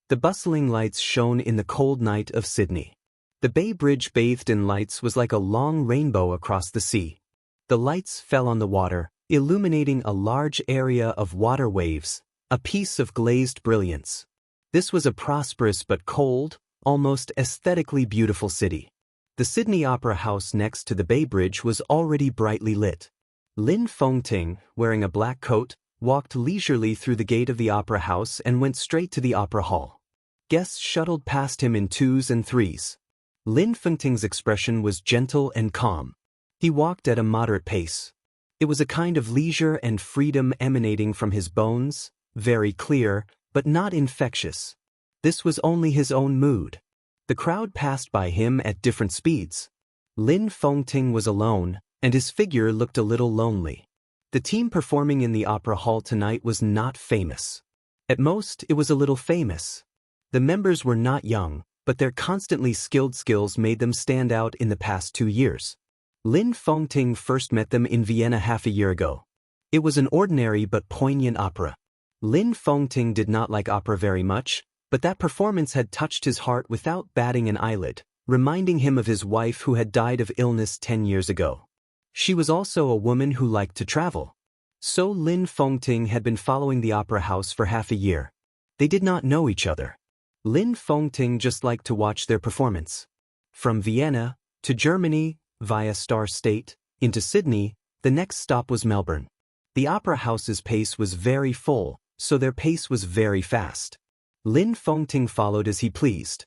The bustling lights shone in the cold night of Sydney. The Bay Bridge bathed in lights was like a long rainbow across the sea. The lights fell on the water, illuminating a large area of water waves, a piece of glazed brilliance. This was a prosperous but cold, almost aesthetically beautiful city. The Sydney Opera House next to the Bay Bridge was already brightly lit. Lin Fengting, wearing a black coat, walked leisurely through the gate of the Opera House and went straight to the Opera Hall. Guests shuttled past him in twos and threes. Lin Fengting's expression was gentle and calm. He walked at a moderate pace. It was a kind of leisure and freedom emanating from his bones, very clear, but not infectious. This was only his own mood. The crowd passed by him at different speeds. Lin Fengting was alone, and his figure looked a little lonely. The team performing in the opera hall tonight was not famous. At most, it was a little famous. The members were not young, but their constantly skilled skills made them stand out in the past 2 years. Lin Fengting first met them in Vienna half a year ago. It was an ordinary but poignant opera. Lin Fengting did not like opera very much, but that performance had touched his heart without batting an eyelid, reminding him of his wife who had died of illness 10 years ago. She was also a woman who liked to travel. So Lin Fengting had been following the opera house for half a year. They did not know each other. Lin Fengting just liked to watch their performance. From Vienna, to Germany, via Star State, into Sydney, the next stop was Melbourne. The opera house's pace was very full, so their pace was very fast. Lin Fengting followed as he pleased.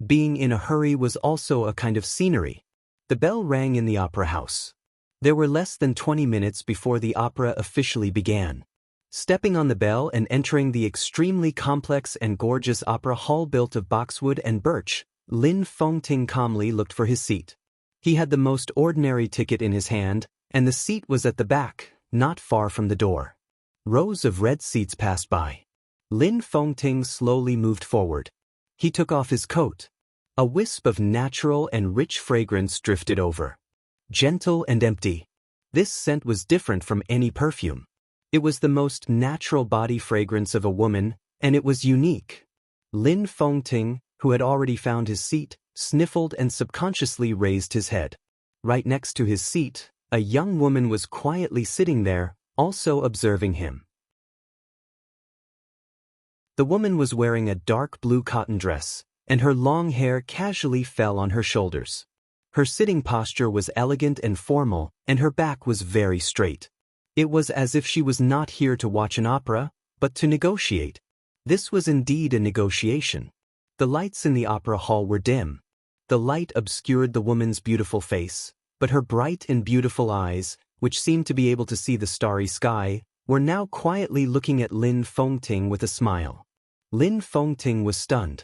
Being in a hurry was also a kind of scenery. The bell rang in the opera house. There were less than 20 minutes before the opera officially began. Stepping on the bell and entering the extremely complex and gorgeous opera hall built of boxwood and birch, Lin Fengting calmly looked for his seat. He had the most ordinary ticket in his hand, and the seat was at the back, not far from the door. Rows of red seats passed by. Lin Fengting slowly moved forward. He took off his coat. A wisp of natural and rich fragrance drifted over. Gentle and empty. This scent was different from any perfume. It was the most natural body fragrance of a woman, and it was unique. Lin Fengting, who had already found his seat, sniffled and subconsciously raised his head. Right next to his seat, a young woman was quietly sitting there, also observing him. The woman was wearing a dark blue cotton dress, and her long hair casually fell on her shoulders. Her sitting posture was elegant and formal, and her back was very straight. It was as if she was not here to watch an opera, but to negotiate. This was indeed a negotiation. The lights in the opera hall were dim. The light obscured the woman's beautiful face, but her bright and beautiful eyes, which seemed to be able to see the starry sky, were now quietly looking at Lin Fengting with a smile. Lin Fengting was stunned.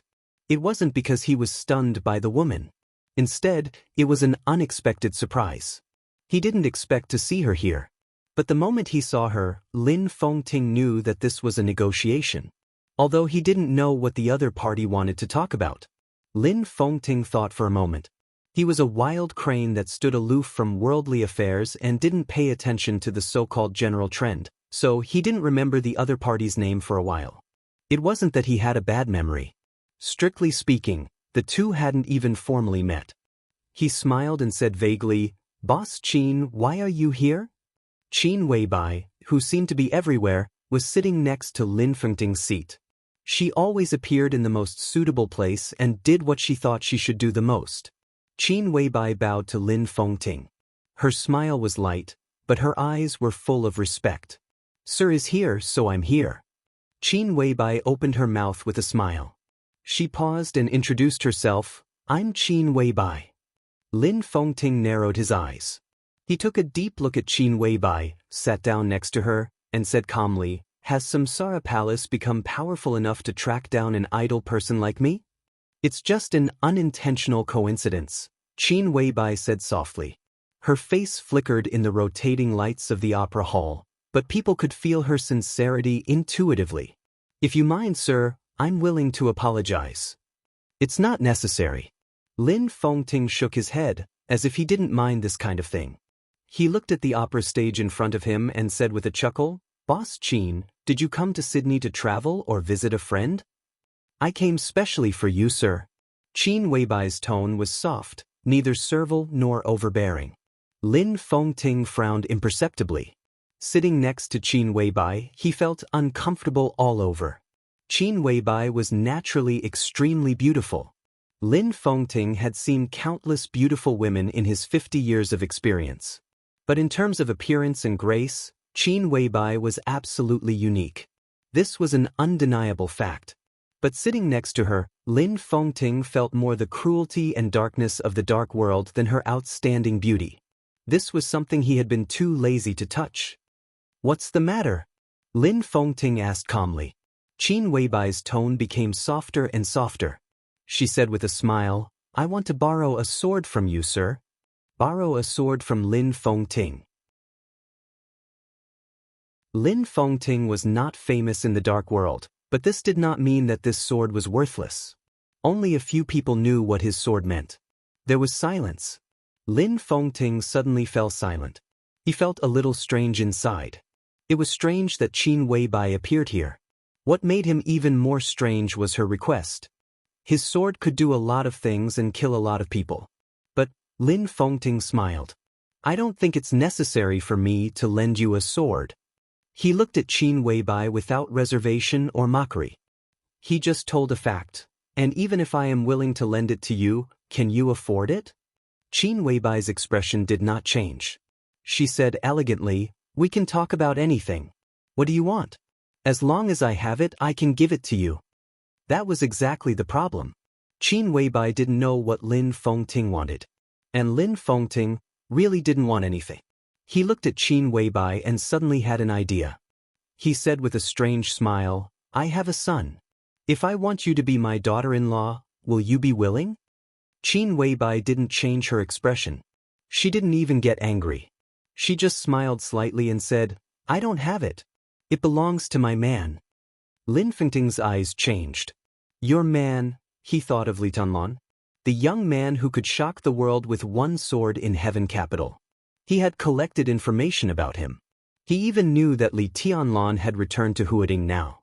It wasn't because he was stunned by the woman. Instead, it was an unexpected surprise. He didn't expect to see her here. But the moment he saw her, Lin Fengting knew that this was a negotiation. Although he didn't know what the other party wanted to talk about. Lin Fengting thought for a moment. He was a wild crane that stood aloof from worldly affairs and didn't pay attention to the so-called general trend, so he didn't remember the other party's name for a while. It wasn't that he had a bad memory. Strictly speaking, the two hadn't even formally met. He smiled and said vaguely, "Boss Qin, why are you here?" Qin Weibai, who seemed to be everywhere, was sitting next to Lin Fengting's seat. She always appeared in the most suitable place and did what she thought she should do the most. Qin Weibai bowed to Lin Fengting. Her smile was light, but her eyes were full of respect. "Sir is here, so I'm here." Qin Weibai opened her mouth with a smile. She paused and introduced herself, "I'm Qin Weibai." Lin Fengting narrowed his eyes. He took a deep look at Qin Weibai, sat down next to her, and said calmly, "Has Samsara Palace become powerful enough to track down an idle person like me?" "It's just an unintentional coincidence," Qin Weibai said softly. Her face flickered in the rotating lights of the opera hall, but people could feel her sincerity intuitively. "If you mind, sir, I'm willing to apologize." "It's not necessary." Lin Fengting shook his head, as if he didn't mind this kind of thing. He looked at the opera stage in front of him and said with a chuckle, "Boss Qin, did you come to Sydney to travel or visit a friend?" "I came specially for you, sir." Qin Weibai's tone was soft, neither servile nor overbearing. Lin Fengting frowned imperceptibly. Sitting next to Qin Weibai, he felt uncomfortable all over. Qin Weibai was naturally extremely beautiful. Lin Fengting had seen countless beautiful women in his 50 years of experience. But in terms of appearance and grace, Qin Weibai was absolutely unique. This was an undeniable fact. But sitting next to her, Lin Fengting felt more the cruelty and darkness of the dark world than her outstanding beauty. This was something he had been too lazy to touch. "What's the matter?" Lin Fengting asked calmly. Qin Weibai's tone became softer and softer. She said with a smile, "I want to borrow a sword from you, sir." Borrow a sword from Lin Fengting. Lin Fengting was not famous in the dark world, but this did not mean that this sword was worthless. Only a few people knew what his sword meant. There was silence. Lin Fengting suddenly fell silent. He felt a little strange inside. It was strange that Qin Weibai appeared here. What made him even more strange was her request. His sword could do a lot of things and kill a lot of people. But Lin Fengting smiled. I don't think it's necessary for me to lend you a sword. He looked at Qin Weibai without reservation or mockery. He just told a fact. And even if I am willing to lend it to you, can you afford it? Qin Weibai's expression did not change. She said elegantly, we can talk about anything. What do you want? As long as I have it, I can give it to you. That was exactly the problem. Qin Weibai didn't know what Lin Fengting wanted. And Lin Fengting really didn't want anything. He looked at Qin Weibai and suddenly had an idea. He said with a strange smile, I have a son. If I want you to be my daughter-in-law, will you be willing? Qin Weibai didn't change her expression. She didn't even get angry. She just smiled slightly and said, I don't have it. It belongs to my man. Lin Fengting's eyes changed. Your man, he thought of Li Tianlan. The young man who could shock the world with one sword in Heaven Capital. He had collected information about him. He even knew that Li Tianlan had returned to Huading now.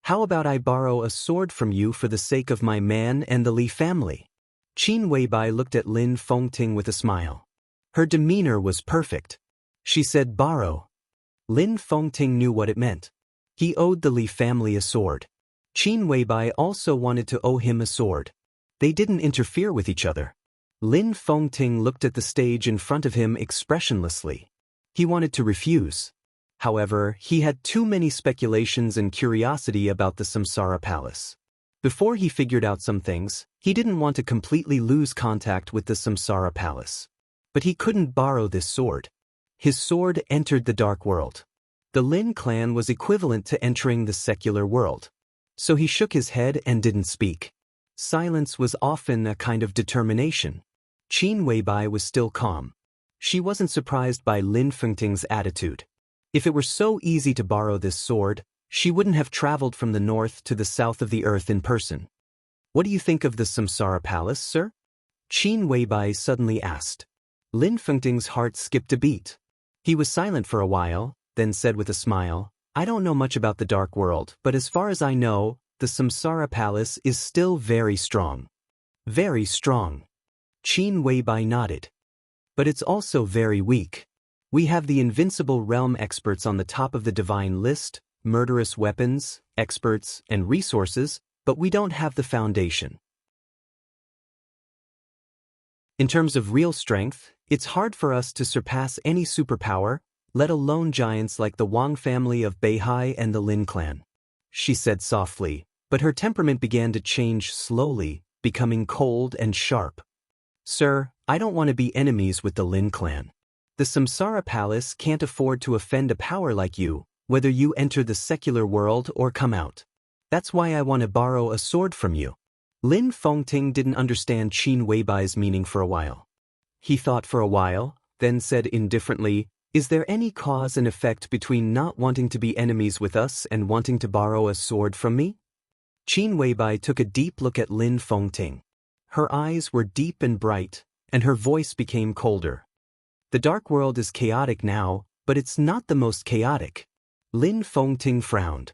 How about I borrow a sword from you for the sake of my man and the Li family? Qin Weibai looked at Lin Fengting with a smile. Her demeanor was perfect. She said borrow. Lin Fengting knew what it meant. He owed the Li family a sword. Qin Weibai also wanted to owe him a sword. They didn't interfere with each other. Lin Fengting looked at the stage in front of him expressionlessly. He wanted to refuse. However, he had too many speculations and curiosity about the Samsara Palace. Before he figured out some things, he didn't want to completely lose contact with the Samsara Palace. But he couldn't borrow this sword. His sword entered the dark world. The Lin clan was equivalent to entering the secular world. So he shook his head and didn't speak. Silence was often a kind of determination. Qin Weibai was still calm. She wasn't surprised by Lin Fengting's attitude. If it were so easy to borrow this sword, she wouldn't have traveled from the north to the south of the earth in person. What do you think of the Samsara Palace, sir? Qin Weibai suddenly asked. Lin Fengting's heart skipped a beat. He was silent for a while, then said with a smile, I don't know much about the dark world, but as far as I know, the Samsara Palace is still very strong. Very strong. Qin Weibai nodded. But it's also very weak. We have the invincible realm experts on the top of the divine list, murderous weapons, experts, and resources, but we don't have the foundation. In terms of real strength, it's hard for us to surpass any superpower, let alone giants like the Wang family of Beihai and the Lin clan. She said softly, but her temperament began to change slowly, becoming cold and sharp. Sir, I don't want to be enemies with the Lin clan. The Samsara Palace can't afford to offend a power like you, whether you enter the secular world or come out. That's why I want to borrow a sword from you. Lin Fengting didn't understand Qin Weibai's meaning for a while. He thought for a while, then said indifferently, Is there any cause and effect between not wanting to be enemies with us and wanting to borrow a sword from me? Qin Weibai took a deep look at Lin Fengting. Her eyes were deep and bright, and her voice became colder. The dark world is chaotic now, but it's not the most chaotic. Lin Fengting frowned.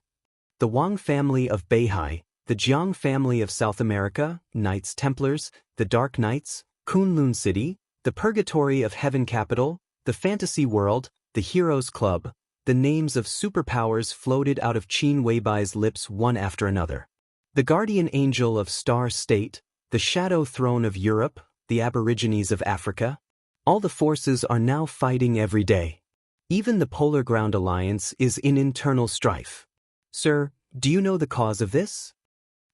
The Wang family of Beihai, the Jiang family of South America, Knights Templars, the Dark Knights, Kunlun City, the Purgatory of Heaven Capital, the Fantasy World, the Heroes Club, the names of superpowers floated out of Qin Weibai's lips one after another. The Guardian Angel of Star State, the Shadow Throne of Europe, the Aborigines of Africa. All the forces are now fighting every day. Even the Polar Ground Alliance is in internal strife. Sir, do you know the cause of this?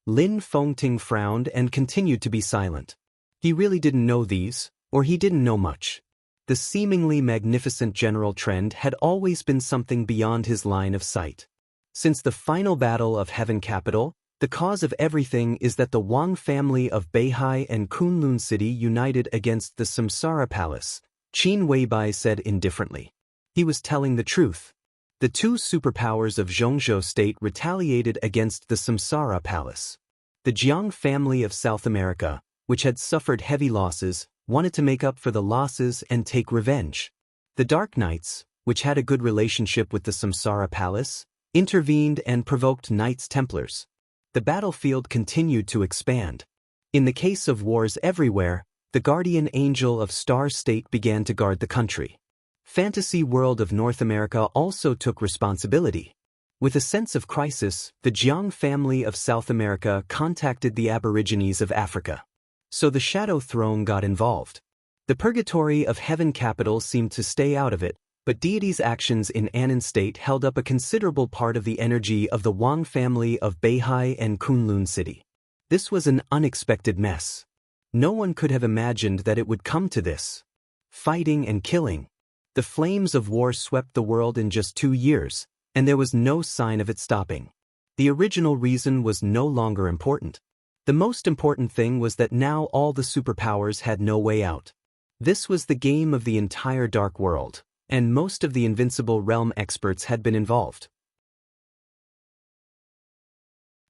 Lin Fengting frowned and continued to be silent. He really didn't know these, or he didn't know much. The seemingly magnificent general trend had always been something beyond his line of sight. Since the final battle of Heaven Capital, the cause of everything is that the Wang family of Beihai and Kunlun City united against the Samsara Palace, Qin Weibai said indifferently. He was telling the truth. The two superpowers of Zhongzhou State retaliated against the Samsara Palace. The Jiang family of South America, which had suffered heavy losses, wanted to make up for the losses and take revenge. The Dark Knights, which had a good relationship with the Samsara Palace, intervened and provoked Knights Templars. The battlefield continued to expand. In the case of wars everywhere, The guardian angel of Star State began to guard the country. Fantasy world of North America also took responsibility. With a sense of crisis, the Jiang family of South America contacted the Aborigines of Africa. So the Shadow Throne got involved. The Purgatory of Heaven capital seemed to stay out of it, but deity's actions in Annan State held up a considerable part of the energy of the Wang family of Beihai and Kunlun City. This was an unexpected mess. No one could have imagined that it would come to this. Fighting and killing. The flames of war swept the world in just 2 years, and there was no sign of it stopping. The original reason was no longer important. The most important thing was that now all the superpowers had no way out. This was the game of the entire Dark World, and most of the Invincible Realm experts had been involved.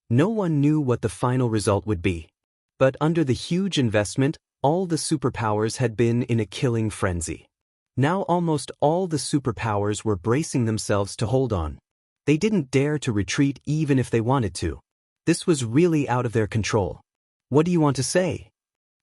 No one knew what the final result would be. But under the huge investment, all the superpowers had been in a killing frenzy. Now almost all the superpowers were bracing themselves to hold on. They didn't dare to retreat even if they wanted to. This was really out of their control. What do you want to say?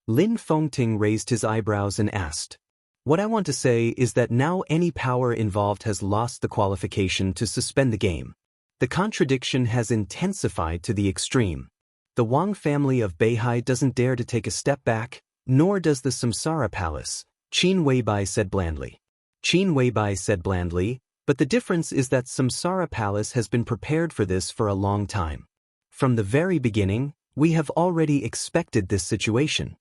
Lin Fengting raised his eyebrows and asked. What I want to say is that now any power involved has lost the qualification to suspend the game. The contradiction has intensified to the extreme. The Wang family of Beihai doesn't dare to take a step back, nor does the Samsara Palace, Qin Weibai said blandly. Qin Weibai said blandly, but the difference is that Samsara Palace has been prepared for this for a long time. From the very beginning, we have already expected this situation.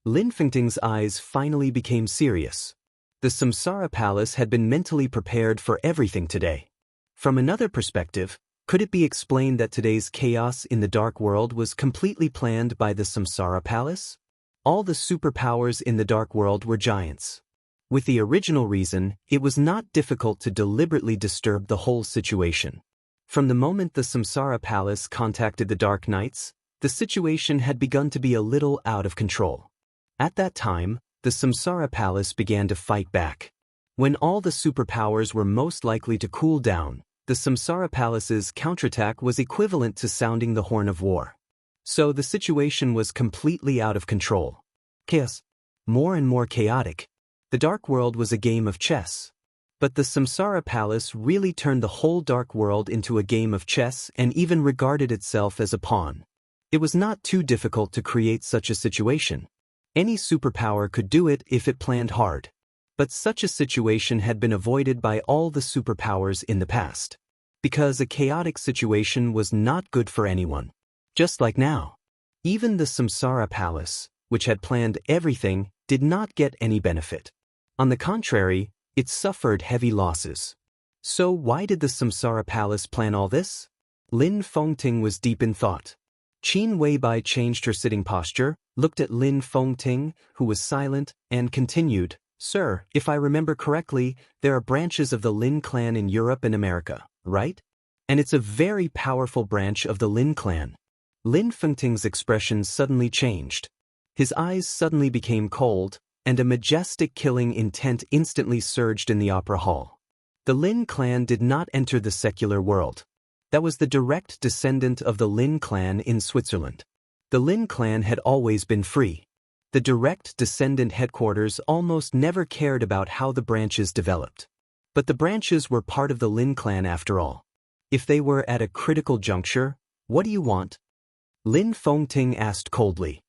Lin Fengting's eyes finally became serious. The Samsara Palace had been mentally prepared for everything today. From another perspective, could it be explained that today's chaos in the Dark World was completely planned by the Samsara Palace? All the superpowers in the Dark World were giants. With the original reason, it was not difficult to deliberately disturb the whole situation. From the moment the Samsara Palace contacted the Dark Knights, the situation had begun to be a little out of control. At that time, the Samsara Palace began to fight back. When all the superpowers were most likely to cool down, the Samsara Palace's counterattack was equivalent to sounding the horn of war. So the situation was completely out of control. Chaos. More and more chaotic. The Dark World was a game of chess. But the Samsara Palace really turned the whole Dark World into a game of chess and even regarded itself as a pawn. It was not too difficult to create such a situation. Any superpower could do it if it planned hard. But such a situation had been avoided by all the superpowers in the past. Because a chaotic situation was not good for anyone. Just like now. Even the Samsara Palace, which had planned everything, did not get any benefit. On the contrary, it suffered heavy losses. So why did the Samsara Palace plan all this? Lin Fengting was deep in thought. Qin Weibai changed her sitting posture, looked at Lin Fengting, who was silent, and continued. Sir, if I remember correctly, there are branches of the Lin clan in Europe and America, right? And it's a very powerful branch of the Lin clan. Lin Fengting's expression suddenly changed. His eyes suddenly became cold, and a majestic killing intent instantly surged in the opera hall. The Lin clan did not enter the secular world. That was the direct descendant of the Lin clan in Switzerland. The Lin clan had always been free. The direct descendant headquarters almost never cared about how the branches developed. But the branches were part of the Lin clan after all. If they were at a critical juncture, what do you want? Lin Fengting asked coldly.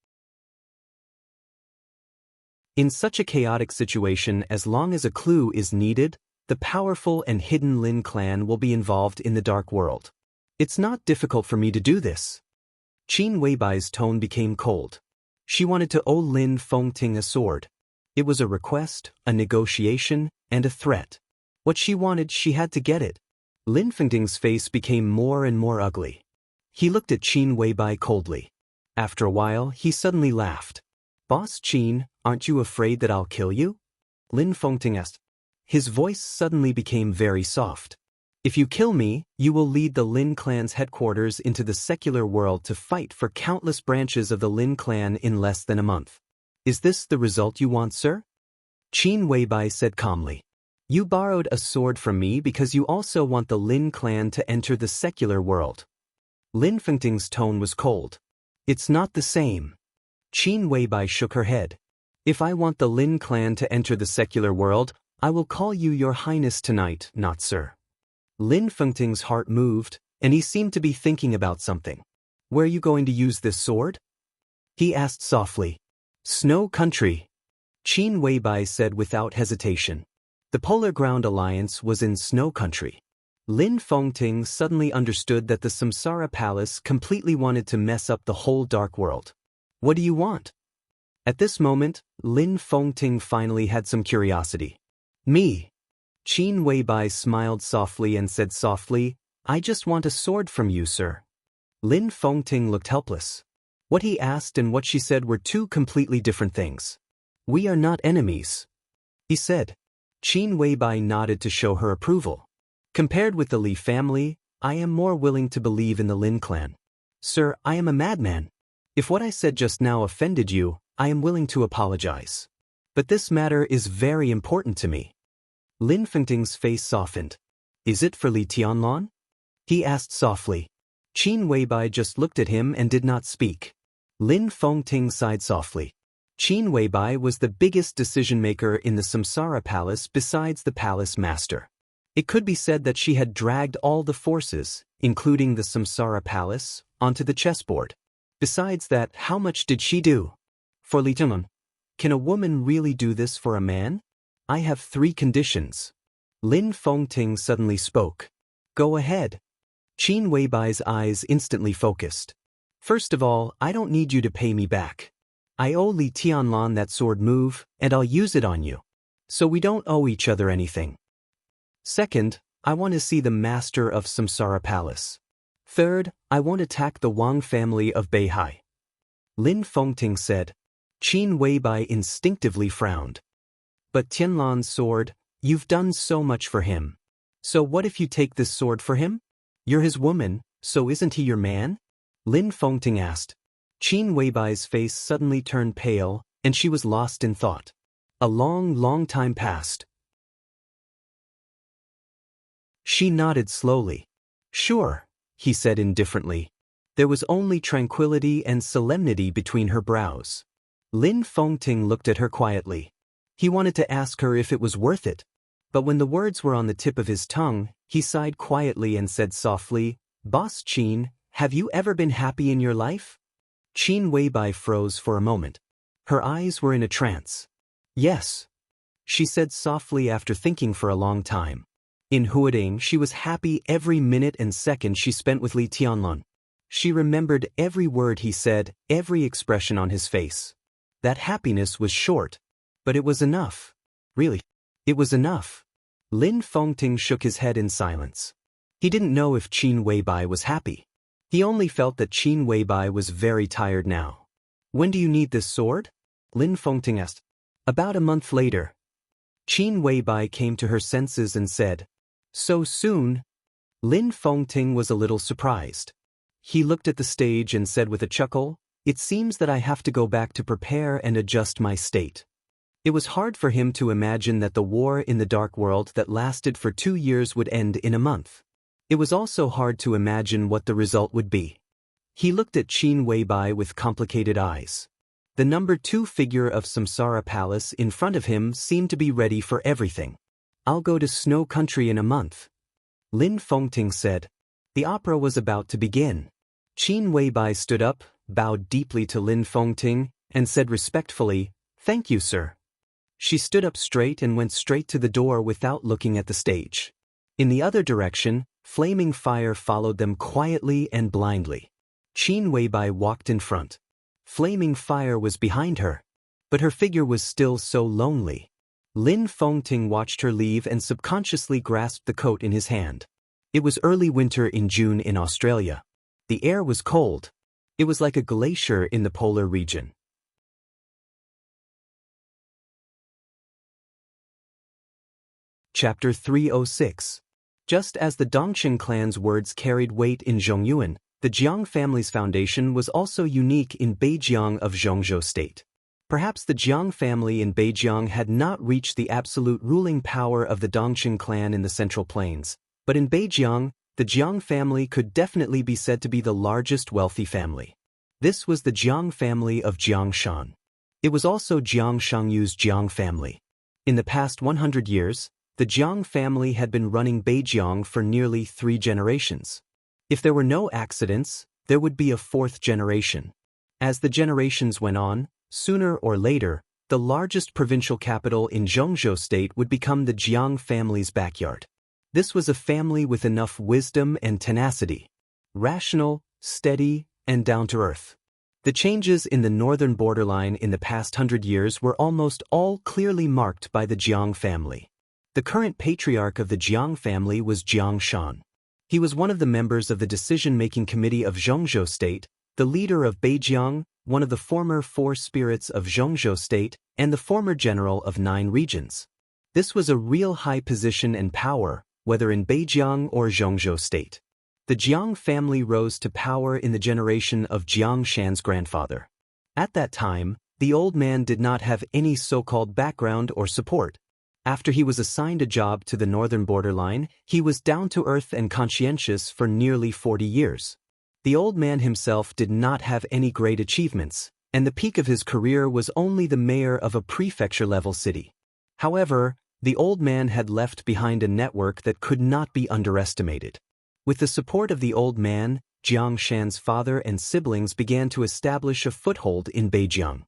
In such a chaotic situation, as long as a clue is needed, the powerful and hidden Lin clan will be involved in the Dark World. It's not difficult for me to do this. Qin Weibai's tone became cold. She wanted to owe Lin Fengting a sword. It was a request, a negotiation, and a threat. What she wanted, she had to get it. Lin Fengting's face became more and more ugly. He looked at Qin Weibai coldly. After a while, he suddenly laughed. Boss Qin, aren't you afraid that I'll kill you? Lin Fengting asked. His voice suddenly became very soft. If you kill me, you will lead the Lin clan's headquarters into the secular world to fight for countless branches of the Lin clan in less than a month. Is this the result you want, sir? Qin Weibai said calmly. You borrowed a sword from me because you also want the Lin clan to enter the secular world. Lin Fengting's tone was cold. It's not the same. Qin Weibai shook her head. If I want the Lin clan to enter the secular world, I will call you Your Highness tonight, not sir. Lin Fengting's heart moved, and he seemed to be thinking about something. Where are you going to use this sword? He asked softly. Snow Country. Qin Weibai said without hesitation. The Polar Ground Alliance was in Snow Country. Lin Fengting suddenly understood that the Samsara Palace completely wanted to mess up the whole dark world. What do you want? At this moment, Lin Fengting finally had some curiosity. Me. Qin Weibai smiled softly and said softly, I just want a sword from you, sir. Lin Fengting looked helpless. What he asked and what she said were two completely different things. We are not enemies, he said. Qin Weibai nodded to show her approval. Compared with the Li family, I am more willing to believe in the Lin clan. Sir, I am a madman. If what I said just now offended you, I am willing to apologize. But this matter is very important to me. Lin Fengting's face softened. Is it for Li Tianlan? He asked softly. Qin Weibai just looked at him and did not speak. Lin Fengting sighed softly. Qin Weibai was the biggest decision-maker in the Samsara Palace besides the palace master. It could be said that she had dragged all the forces, including the Samsara Palace, onto the chessboard. Besides that, how much did she do? For Li Tianlan, can a woman really do this for a man? I have 3 conditions. Lin Fengting suddenly spoke. Go ahead. Qin Weibai's eyes instantly focused. First of all, I don't need you to pay me back. I owe Li Tianlan that sword move, and I'll use it on you. So we don't owe each other anything. Second, I want to see the master of Samsara Palace. Third, I won't attack the Wang family of Beihai. Lin Fengting said. Qin Weibai instinctively frowned. But Tianlan's sword, you've done so much for him. So what if you take this sword for him? You're his woman, so isn't he your man? Lin Fengting asked. Qin Weibai's face suddenly turned pale, and she was lost in thought. A long time passed. She nodded slowly. Sure, he said indifferently. There was only tranquility and solemnity between her brows. Lin Fengting looked at her quietly. He wanted to ask her if it was worth it. But when the words were on the tip of his tongue, he sighed quietly and said softly, Boss Qin, have you ever been happy in your life? Qin Weibai froze for a moment. Her eyes were in a trance. Yes, she said softly after thinking for a long time. In Huading, she was happy every minute and second she spent with Li Tianlan. She remembered every word he said, every expression on his face. That happiness was short, but it was enough. Really, it was enough. Lin Fengting shook his head in silence. He didn't know if Qin Weibai was happy. He only felt that Qin Weibai was very tired now. When do you need this sword? Lin Fengting asked. About a month later. Qin Weibai came to her senses and said, So soon? Lin Fengting was a little surprised. He looked at the stage and said with a chuckle, It seems that I have to go back to prepare and adjust my state. It was hard for him to imagine that the war in the dark world that lasted for 2 years would end in a month. It was also hard to imagine what the result would be. He looked at Qin Weibai with complicated eyes. The number 2 figure of Samsara Palace in front of him seemed to be ready for everything. I'll go to Snow Country in a month. Lin Fengting said. The opera was about to begin. Qin Weibai stood up, bowed deeply to Lin Fengting, and said respectfully, Thank you, sir. She stood up straight and went straight to the door without looking at the stage. In the other direction, flaming fire followed them quietly and blindly. Qin Weibai walked in front. Flaming fire was behind her, but her figure was still so lonely. Lin Fengting watched her leave and subconsciously grasped the coat in his hand. It was early winter in June in Australia. The air was cold. It was like a glacier in the polar region. Chapter 306. Just as the Dongqing clan's words carried weight in Zhongyuan, the Jiang family's foundation was also unique in Beijiang of Zhongzhou State. Perhaps the Jiang family in Beijiang had not reached the absolute ruling power of the Dongqing clan in the Central Plains, but in Beijiang, the Jiang family could definitely be said to be the largest wealthy family. This was the Jiang family of Jiangshan. It was also Jiang Shangyu's Jiang family. In the past 100 years, the Jiang family had been running Beijiang for nearly 3 generations. If there were no accidents, there would be a 4th generation. As the generations went on, sooner or later, the largest provincial capital in Zhengzhou state would become the Jiang family's backyard. This was a family with enough wisdom and tenacity. Rational, steady, and down-to-earth. The changes in the northern borderline in the past 100 years were almost all clearly marked by the Jiang family. The current patriarch of the Jiang family was Jiang Shan. He was one of the members of the decision-making committee of Zhengzhou state, the leader of Beijiang, one of the former 4 spirits of Zhengzhou state, and the former general of 9 regions. This was a real high position and power, whether in Beijiang or Zhengzhou state. The Jiang family rose to power in the generation of Jiang Shan's grandfather. At that time, the old man did not have any so-called background or support. After he was assigned a job to the northern borderline, he was down-to-earth and conscientious for nearly 40 years. The old man himself did not have any great achievements, and the peak of his career was only the mayor of a prefecture-level city. However, the old man had left behind a network that could not be underestimated. With the support of the old man, Jiang Shan's father and siblings began to establish a foothold in Beijiang.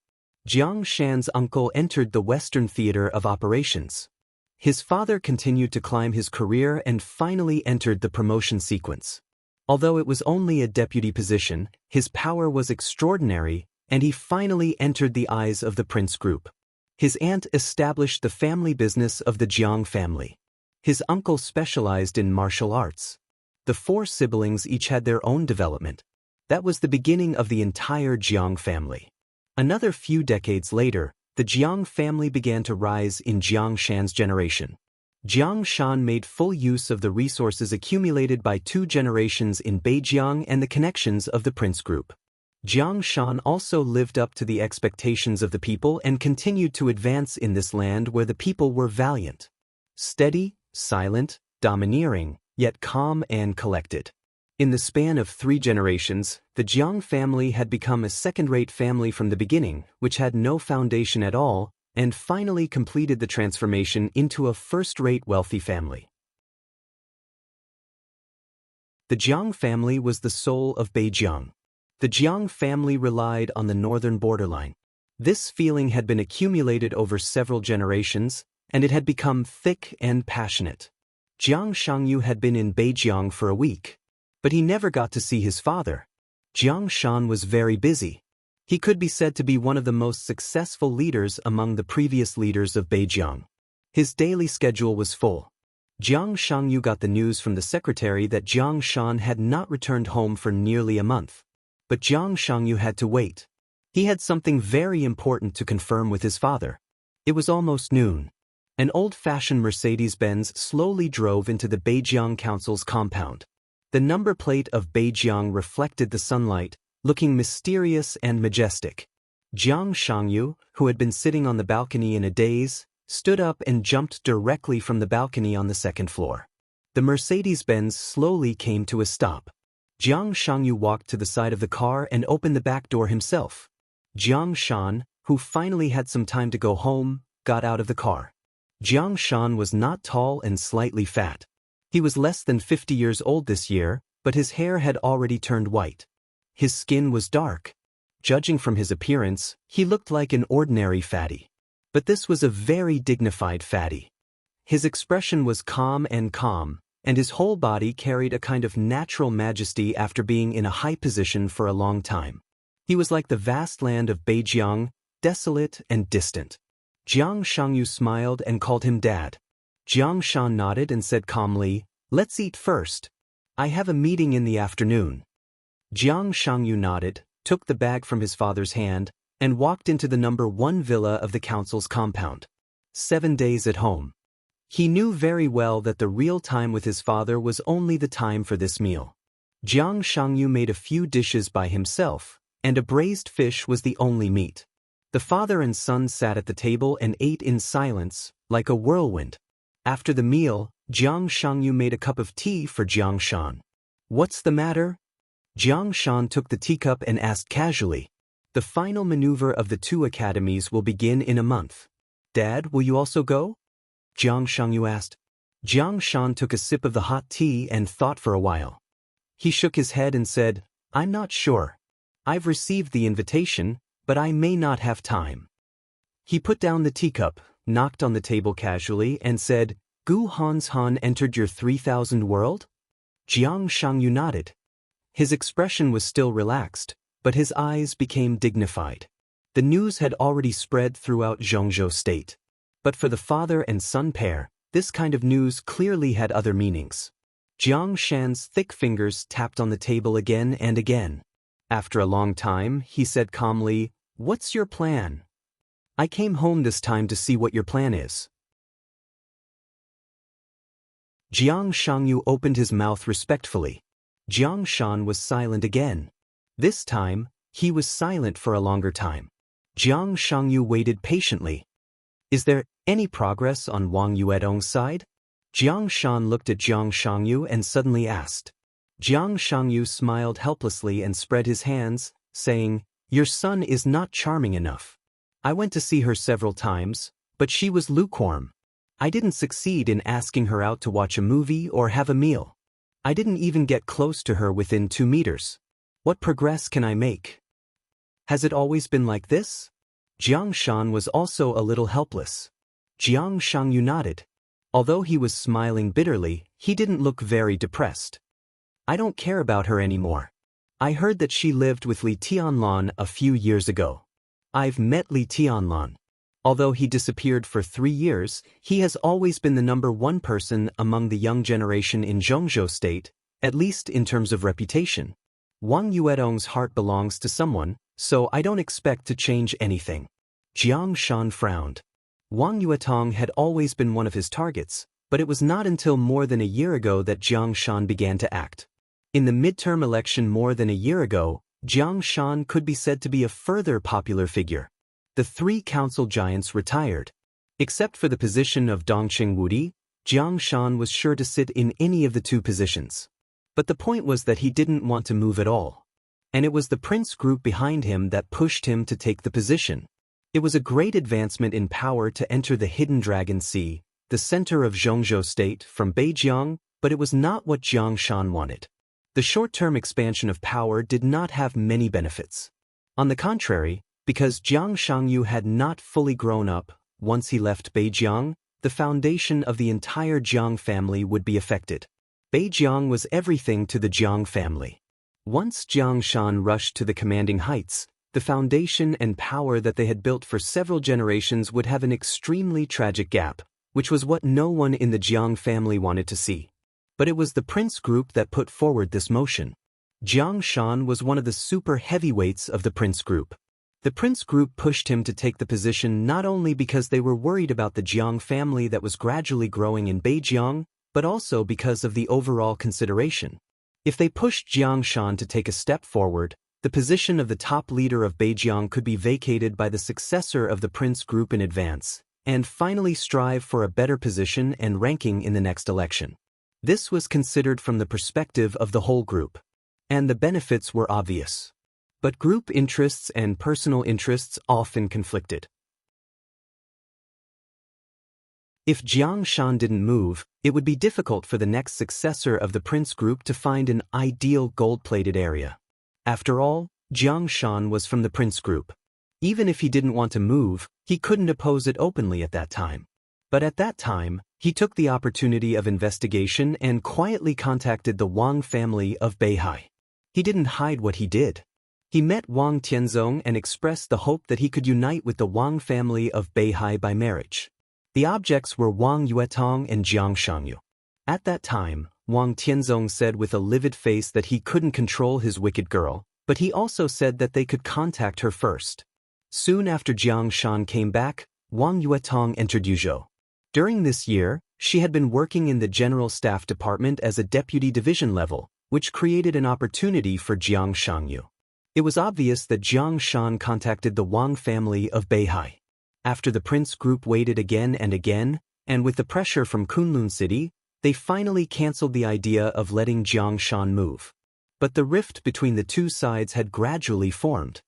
Jiang Shan's uncle entered the Western theater of operations. His father continued to climb his career and finally entered the promotion sequence. Although it was only a deputy position, his power was extraordinary, and he finally entered the eyes of the prince group. His aunt established the family business of the Jiang family. His uncle specialized in martial arts. The 4 siblings each had their own development. That was the beginning of the entire Jiang family. Another few decades later, the Jiang family began to rise in Jiang Shan's generation. Jiang Shan made full use of the resources accumulated by 2 generations in Beijiang and the connections of the prince group. Jiang Shan also lived up to the expectations of the people and continued to advance in this land where the people were valiant, steady, silent, domineering, yet calm and collected. In the span of 3 generations, the Jiang family had become a second-rate family from the beginning, which had no foundation at all, and finally completed the transformation into a first-rate wealthy family. The Jiang family was the soul of Beijiang. The Jiang family relied on the northern borderline. This feeling had been accumulated over several generations, and it had become thick and passionate. Jiang Shangyu had been in Beijiang for a week, but he never got to see his father. Jiang Shan was very busy. He could be said to be one of the most successful leaders among the previous leaders of Beijiang. His daily schedule was full. Jiang Shangyu got the news from the secretary that Jiang Shan had not returned home for nearly a month. But Jiang Shangyu had to wait. He had something very important to confirm with his father. It was almost noon. An old-fashioned Mercedes-Benz slowly drove into the Beijiang Council's compound. The number plate of Beijiang reflected the sunlight, looking mysterious and majestic. Jiang Shangyu, who had been sitting on the balcony in a daze, stood up and jumped directly from the balcony on the 2nd floor. The Mercedes-Benz slowly came to a stop. Jiang Shangyu walked to the side of the car and opened the back door himself. Jiang Shan, who finally had some time to go home, got out of the car. Jiang Shan was not tall and slightly fat. He was less than 50 years old this year, but his hair had already turned white. His skin was dark. Judging from his appearance, he looked like an ordinary fatty. But this was a very dignified fatty. His expression was calm, and his whole body carried a kind of natural majesty after being in a high position for a long time. He was like the vast land of Beijiang, desolate and distant. Jiang Shangyu smiled and called him Dad. Jiang Shan nodded and said calmly, "Let's eat first. I have a meeting in the afternoon." Jiang Shangyu nodded, took the bag from his father's hand, and walked into the number 1 villa of the council's compound. 7 days at home. He knew very well that the real time with his father was only the time for this meal. Jiang Shangyu made a few dishes by himself, and a braised fish was the only meat. The father and son sat at the table and ate in silence, like a whirlwind. After the meal, Jiang Shangyu made a cup of tea for Jiang Shan. "What's the matter?" Jiang Shan took the teacup and asked casually. The The final maneuver of the two academies will begin in a month. Dad, will you also go? Jiang Shangyu asked. Jiang Shan took a sip of the hot tea and thought for a while. He shook his head and said, I'm not sure. I've received the invitation, but I may not have time. He put down the teacup, knocked on the table casually, and said, Gu Han's Han entered your 3,000 world? Jiang Shangyu nodded. His expression was still relaxed, but his eyes became dignified. The news had already spread throughout Zhongzhou state. But for the father and son pair, this kind of news clearly had other meanings. Jiang Shan's thick fingers tapped on the table again and again. After a long time, he said calmly, What's your plan? I came home this time to see what your plan is. Jiang Shangyu opened his mouth respectfully. Jiang Shan was silent again. This time, he was silent for a longer time. Jiang Shangyu waited patiently. Is there any progress on Wang Yuedong's side? Jiang Shan looked at Jiang Shangyu and suddenly asked. Jiang Shangyu smiled helplessly and spread his hands, saying, Your son is not charming enough. I went to see her several times, but she was lukewarm. I didn't succeed in asking her out to watch a movie or have a meal. I didn't even get close to her within 2 meters. What progress can I make? Has it always been like this? Jiang Shan was also a little helpless. Jiang Shangyu nodded. Although he was smiling bitterly, he didn't look very depressed. I don't care about her anymore. I heard that she lived with Li Tianlan a few years ago. I've met Li Tianlan. Although he disappeared for 3 years, he has always been the #1 person among the young generation in Zhongzhou state, at least in terms of reputation. Wang Yuedong's heart belongs to someone, so I don't expect to change anything. Jiang Shan frowned. Wang Yuetong had always been one of his targets, but it was not until more than a year ago that Jiang Shan began to act. In the midterm election more than a year ago, Jiang Shan could be said to be a further popular figure. The 3 council giants retired. Except for the position of Dongqing Wudi, Jiang Shan was sure to sit in any of the 2 positions. But the point was that he didn't want to move at all. And it was the prince group behind him that pushed him to take the position. It was a great advancement in power to enter the Hidden Dragon Sea, the center of Zhongzhou state, from Beijiang, but it was not what Jiang Shan wanted. The short-term expansion of power did not have many benefits. On the contrary, because Jiang Shangyu had not fully grown up, once he left Beijiang, the foundation of the entire Jiang family would be affected. Beijiang was everything to the Jiang family. Once Jiang Shan rushed to the commanding heights, the foundation and power that they had built for several generations would have an extremely tragic gap, which was what no one in the Jiang family wanted to see. But it was the prince group that put forward this motion. Jiang Shan was one of the super heavyweights of the prince group. The prince group pushed him to take the position not only because they were worried about the Jiang family that was gradually growing in Beijiang, but also because of the overall consideration. If they pushed Jiang Shan to take a step forward, the position of the top leader of Beijiang could be vacated by the successor of the prince group in advance, and finally strive for a better position and ranking in the next election. This was considered from the perspective of the whole group. And the benefits were obvious. But group interests and personal interests often conflicted. If Jiang Shan didn't move, it would be difficult for the next successor of the prince group to find an ideal gold-plated area. After all, Jiang Shan was from the prince group. Even if he didn't want to move, he couldn't oppose it openly at that time. But at that time, he took the opportunity of investigation and quietly contacted the Wang family of Beihai. He didn't hide what he did. He met Wang Tianzong and expressed the hope that he could unite with the Wang family of Beihai by marriage. The objects were Wang Yuetong and Jiang Shangyu. At that time, Wang Tianzong said with a livid face that he couldn't control his wicked girl, but he also said that they could contact her first. Soon after Jiang Shan came back, Wang Yuetong entered Yuzhou. During this year, she had been working in the General Staff Department as a deputy division level, which created an opportunity for Jiang Shangyu. It was obvious that Jiang Shan contacted the Wang family of Beihai. After the prince group waited again and again, and with the pressure from Kunlun City, they finally canceled the idea of letting Jiang Shan move. But the rift between the 2 sides had gradually formed.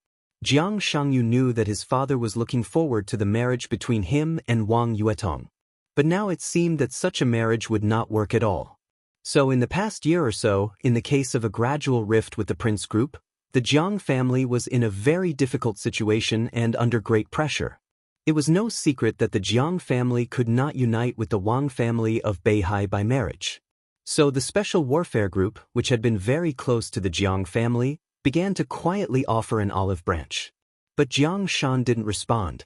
Jiang Shangyu knew that his father was looking forward to the marriage between him and Wang Yuetong. But now it seemed that such a marriage would not work at all. So in the past year or so, in the case of a gradual rift with the prince group, the Jiang family was in a very difficult situation and under great pressure. It was no secret that the Jiang family could not unite with the Wang family of Beihai by marriage. So the Special Warfare Group, which had been very close to the Jiang family, began to quietly offer an olive branch. But Jiang Shan didn't respond.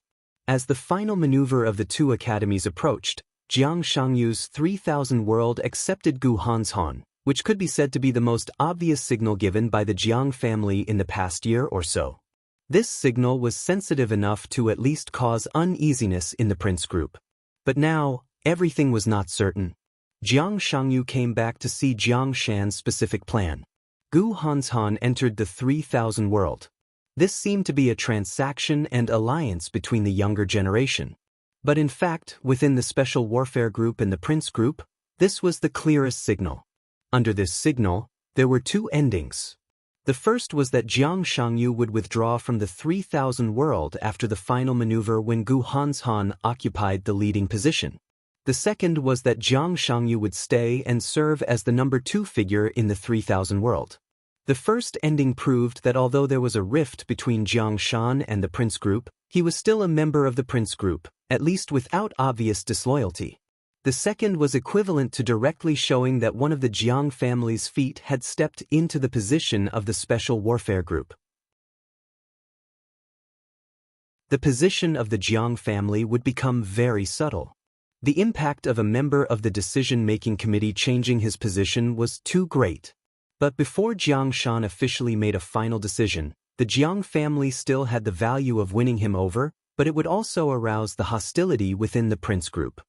As the final maneuver of the two academies approached, Jiang Shangyu's 3000 world accepted Gu Han's Han, which could be said to be the most obvious signal given by the Jiang family in the past year or so. This signal was sensitive enough to at least cause uneasiness in the prince group. But now, everything was not certain. Jiang Shangyu came back to see Jiang Shan's specific plan. Gu Han's Han entered the 3000 world. This seemed to be a transaction and alliance between the younger generation. But in fact, within the Special Warfare Group and the Prince Group, this was the clearest signal. Under this signal, there were two endings. The first was that Jiang Shangyu would withdraw from the 3000 world after the final maneuver when Gu Han's Han occupied the leading position. The second was that Jiang Shangyu would stay and serve as the number 2 figure in the 3000 world. The first ending proved that although there was a rift between Jiang Shan and the Prince Group, he was still a member of the Prince Group, at least without obvious disloyalty. The second was equivalent to directly showing that one of the Jiang family's feet had stepped into the position of the Special Warfare Group. The position of the Jiang family would become very subtle. The impact of a member of the decision-making committee changing his position was too great. But before Jiang Shan officially made a final decision, the Jiang family still had the value of winning him over, but it would also arouse the hostility within the Prince Group.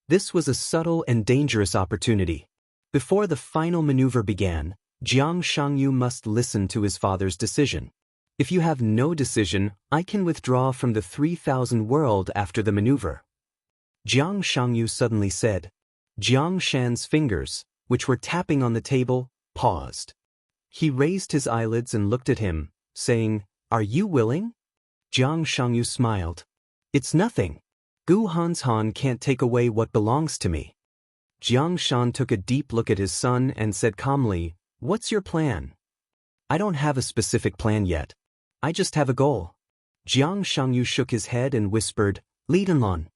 This was a subtle and dangerous opportunity. Before the final maneuver began, Jiang Shangyu must listen to his father's decision. If you have no decision, I can withdraw from the 3000 world after the maneuver. Jiang Shangyu suddenly said. Jiang Shan's fingers, which were tapping on the table, paused. He raised his eyelids and looked at him, saying, "Are you willing?" Jiang Shangyu smiled. "It's nothing. Gu Han's Han can't take away what belongs to me." Jiang Shan took a deep look at his son and said calmly, "What's your plan?" "I don't have a specific plan yet. I just have a goal." Jiang Shangyu shook his head and whispered, "Li Tianlan."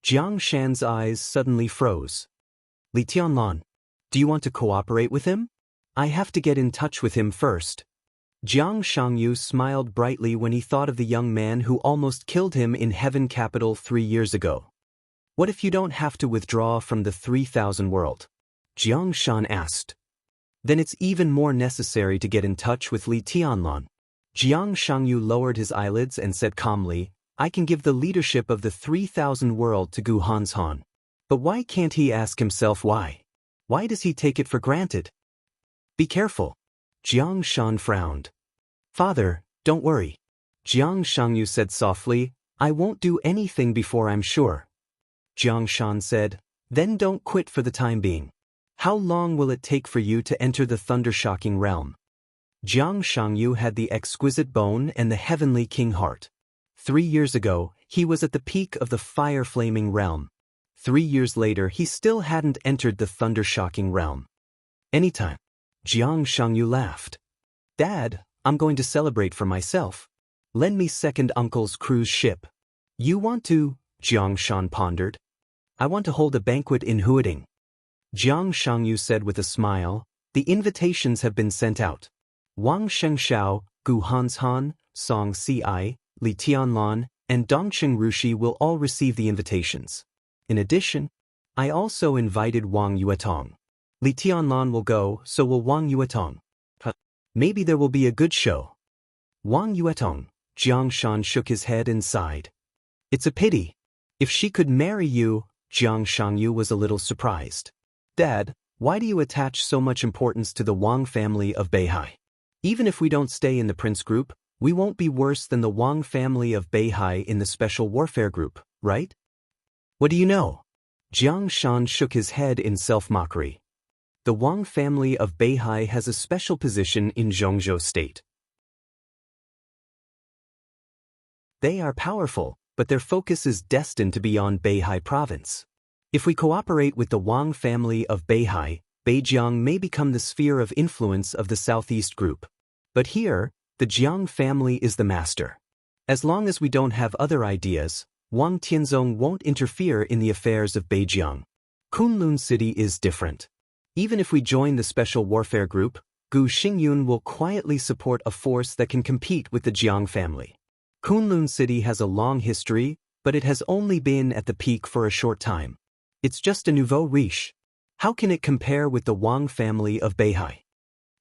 Jiang Shan's eyes suddenly froze. "Li Tianlan, do you want to cooperate with him? I have to get in touch with him first." Jiang Shangyu smiled brightly when he thought of the young man who almost killed him in Heaven Capital 3 years ago. "What if you don't have to withdraw from the 3000 world?" Jiang Shan asked. "Then it's even more necessary to get in touch with Li Tianlan." Jiang Shangyu lowered his eyelids and said calmly, "I can give the leadership of the 3000 world to Gu Han's Han. But why can't he ask himself why? Why does he take it for granted?" "Be careful." Jiang Shan frowned. "Father, don't worry." Jiang Shangyu said softly, "I won't do anything before I'm sure." Jiang Shan said, "Then don't quit for the time being. How long will it take for you to enter the thunder-shocking realm?" Jiang Shangyu had the exquisite bone and the heavenly king heart. 3 years ago, he was at the peak of the fire-flaming realm. 3 years later, he still hadn't entered the thunder-shocking realm. "Anytime." Jiang Shangyu laughed. "Dad, I'm going to celebrate for myself. Lend me second uncle's cruise ship." "You want to?" Jiang Shan pondered. "I want to hold a banquet in Huading." Jiang Shangyu said with a smile, "The invitations have been sent out. Wang Shengxiao, Gu Han's Han, Song Ci, Li Tianlan, and Dongqing Rushi will all receive the invitations. In addition, I also invited Wang Yuetong. Li Tianlan will go, so will Wang Yuetong. Maybe there will be a good show." "Wang Yuetong," Jiang Shan shook his head and sighed. "It's a pity. If she could marry you," Jiang Shangyu was a little surprised. "Dad, why do you attach so much importance to the Wang family of Beihai? Even if we don't stay in the Prince Group, we won't be worse than the Wang family of Beihai in the Special Warfare Group, right?" "What do you know?" Jiang Shan shook his head in self-mockery. "The Wang family of Beihai has a special position in Zhongzhou State. They are powerful, but their focus is destined to be on Beihai province. If we cooperate with the Wang family of Beihai, Beijiang may become the sphere of influence of the Southeast group. But here, the Jiang family is the master. As long as we don't have other ideas, Wang Tianzong won't interfere in the affairs of Beijiang. Kunlun City is different. Even if we join the special warfare group, Gu Xingyun will quietly support a force that can compete with the Jiang family. Kunlun City has a long history, but it has only been at the peak for a short time. It's just a nouveau riche. How can it compare with the Wang family of Beihai?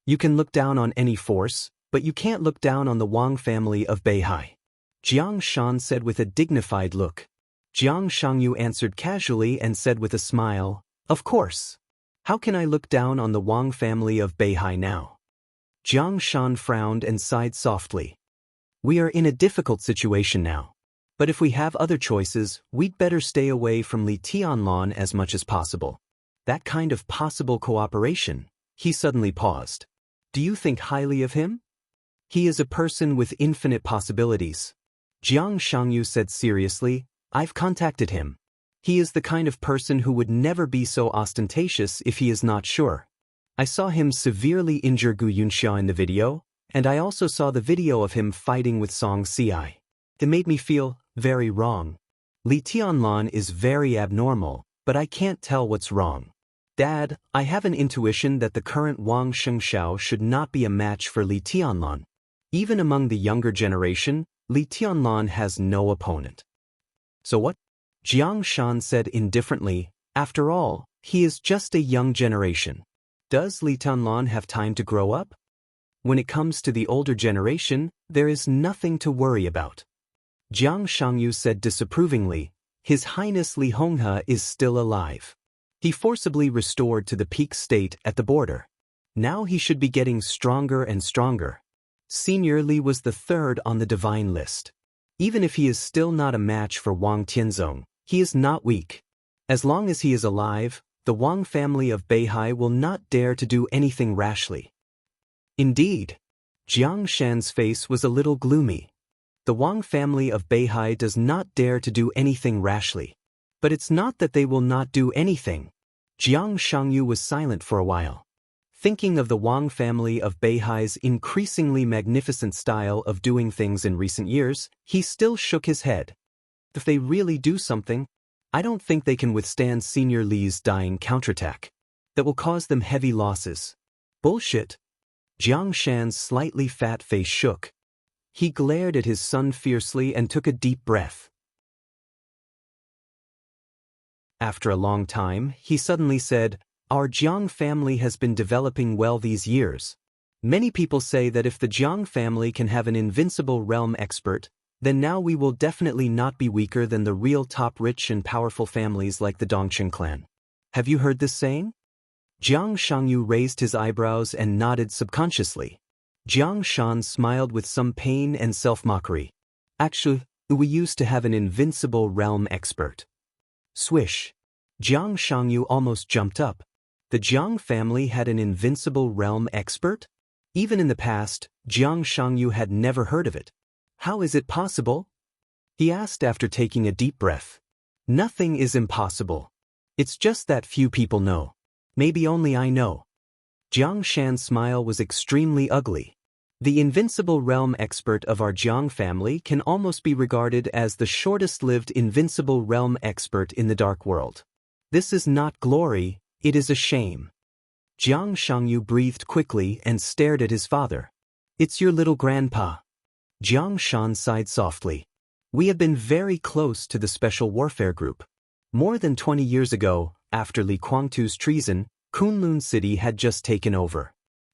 You can look down on any force, but you can't look down on the Wang family of Beihai. Jiang Shan said with a dignified look. Jiang Shangyu answered casually and said with a smile, "Of course. How can I look down on the Wang family of Beihai now?" Jiang Shan frowned and sighed softly. We are in a difficult situation now. But if we have other choices, we'd better stay away from Li Tianlan as much as possible. That kind of possible cooperation. He suddenly paused. Do you think highly of him? He is a person with infinite possibilities. Jiang Shangyu said seriously, I've contacted him. He is the kind of person who would never be so ostentatious if he is not sure. I saw him severely injure Gu Yunxia in the video, and I also saw the video of him fighting with Song Ci. It made me feel very wrong. Li Tianlan is very abnormal, but I can't tell what's wrong. Dad, I have an intuition that the current Wang Shengxiao should not be a match for Li Tianlan. Even among the younger generation, Li Tianlan has no opponent. So what? Jiang Shan said indifferently, after all, he is just a young generation. Does Li Tianlan have time to grow up? When it comes to the older generation, there is nothing to worry about. Jiang Shangyu said disapprovingly, His Highness Li Honghe is still alive. He forcibly restored to the peak state at the border. Now he should be getting stronger and stronger. Senior Li was the third on the divine list. Even if he is still not a match for Wang Tianzong, he is not weak. As long as he is alive, the Wang family of Beihai will not dare to do anything rashly. Indeed. Jiang Shan's face was a little gloomy. The Wang family of Beihai does not dare to do anything rashly. But it's not that they will not do anything. Jiang Shangyu was silent for a while. Thinking of the Wang family of Beihai's increasingly magnificent style of doing things in recent years, he still shook his head. If they really do something, I don't think they can withstand Senior Li's dying counterattack. That will cause them heavy losses. Bullshit. Jiang Shan's slightly fat face shook. He glared at his son fiercely and took a deep breath. After a long time, he suddenly said, Our Jiang family has been developing well these years. Many people say that if the Jiang family can have an invincible realm expert, then now we will definitely not be weaker than the real top rich and powerful families like the Dongqing clan. Have you heard this saying? Jiang Shangyu raised his eyebrows and nodded subconsciously. Jiang Shan smiled with some pain and self-mockery. Actually, we used to have an invincible realm expert. Swish. Jiang Shangyu almost jumped up. The Jiang family had an invincible realm expert? Even in the past, Jiang Shangyu had never heard of it. How is it possible? He asked after taking a deep breath. Nothing is impossible. It's just that few people know. Maybe only I know. Jiang Shan's smile was extremely ugly. The invincible realm expert of our Jiang family can almost be regarded as the shortest-lived invincible realm expert in the dark world. This is not glory, it is a shame. Jiang Shangyu breathed quickly and stared at his father. It's your little grandpa. Jiang Shan sighed softly. We have been very close to the special warfare group. More than 20 years ago, after Li Kuangtu's treason, Kunlun City had just taken over.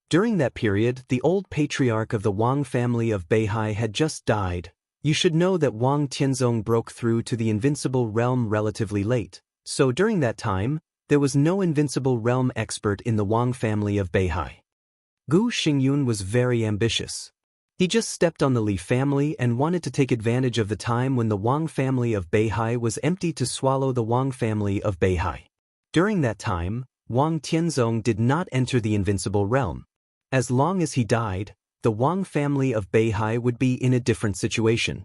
During that period, the old patriarch of the Wang family of Beihai had just died. You should know that Wang Tianzong broke through to the invincible realm relatively late. So during that time, there was no invincible realm expert in the Wang family of Beihai. Gu Xingyun was very ambitious. He just stepped on the Li family and wanted to take advantage of the time when the Wang family of Beihai was empty to swallow the Wang family of Beihai. During that time, Wang Tianzong did not enter the invincible realm. As long as he died, the Wang family of Beihai would be in a different situation.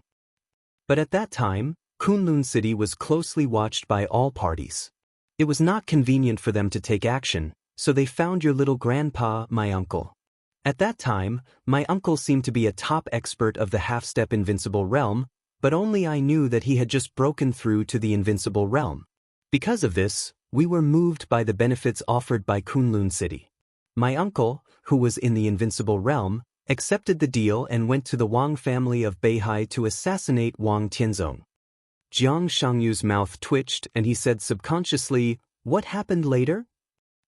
But at that time, Kunlun City was closely watched by all parties. It was not convenient for them to take action, so they found your little grandpa, my uncle. At that time, my uncle seemed to be a top expert of the half-step invincible realm, but only I knew that he had just broken through to the invincible realm. Because of this, we were moved by the benefits offered by Kunlun City. My uncle, who was in the invincible realm, accepted the deal and went to the Wang family of Beihai to assassinate Wang Tianzong. Jiang Shangyu's mouth twitched and he said subconsciously, "What happened later?"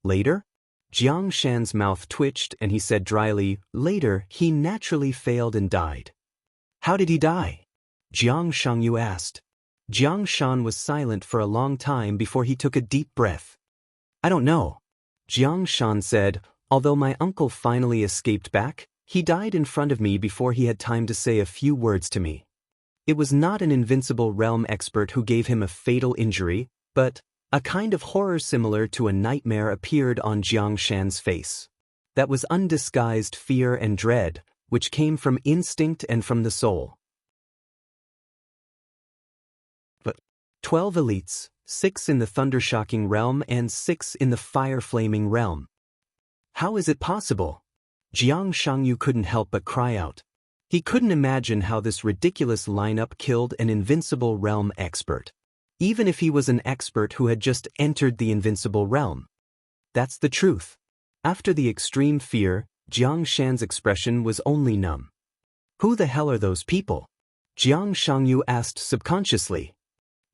Later? Jiang Shan's mouth twitched and he said dryly, "Later, he naturally failed and died." "How did he die?" Jiang Shangyu asked. Jiang Shan was silent for a long time before he took a deep breath. "I don't know." Jiang Shan said, "Although my uncle finally escaped back, he died in front of me before he had time to say a few words to me. It was not an invincible realm expert who gave him a fatal injury, but a kind of horror similar to a nightmare appeared on Jiang Shan's face. That was undisguised fear and dread, which came from instinct and from the soul. But 12 elites, 6 in the thunder-shocking realm and 6 in the fire-flaming realm. How is it possible? Jiang Shangyu couldn't help but cry out. He couldn't imagine how this ridiculous lineup killed an invincible realm expert, even if he was an expert who had just entered the invincible realm. That's the truth. After the extreme fear, Jiang Shan's expression was only numb. Who the hell are those people? Jiang Shangyu asked subconsciously.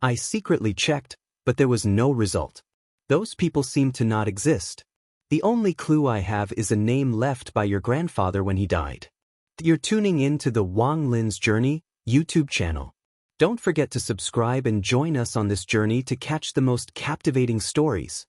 I secretly checked, but there was no result. Those people seem to not exist. The only clue I have is a name left by your grandfather when he died. You're tuning in to the Wang Lin's Journey YouTube channel. Don't forget to subscribe and join us on this journey to catch the most captivating stories.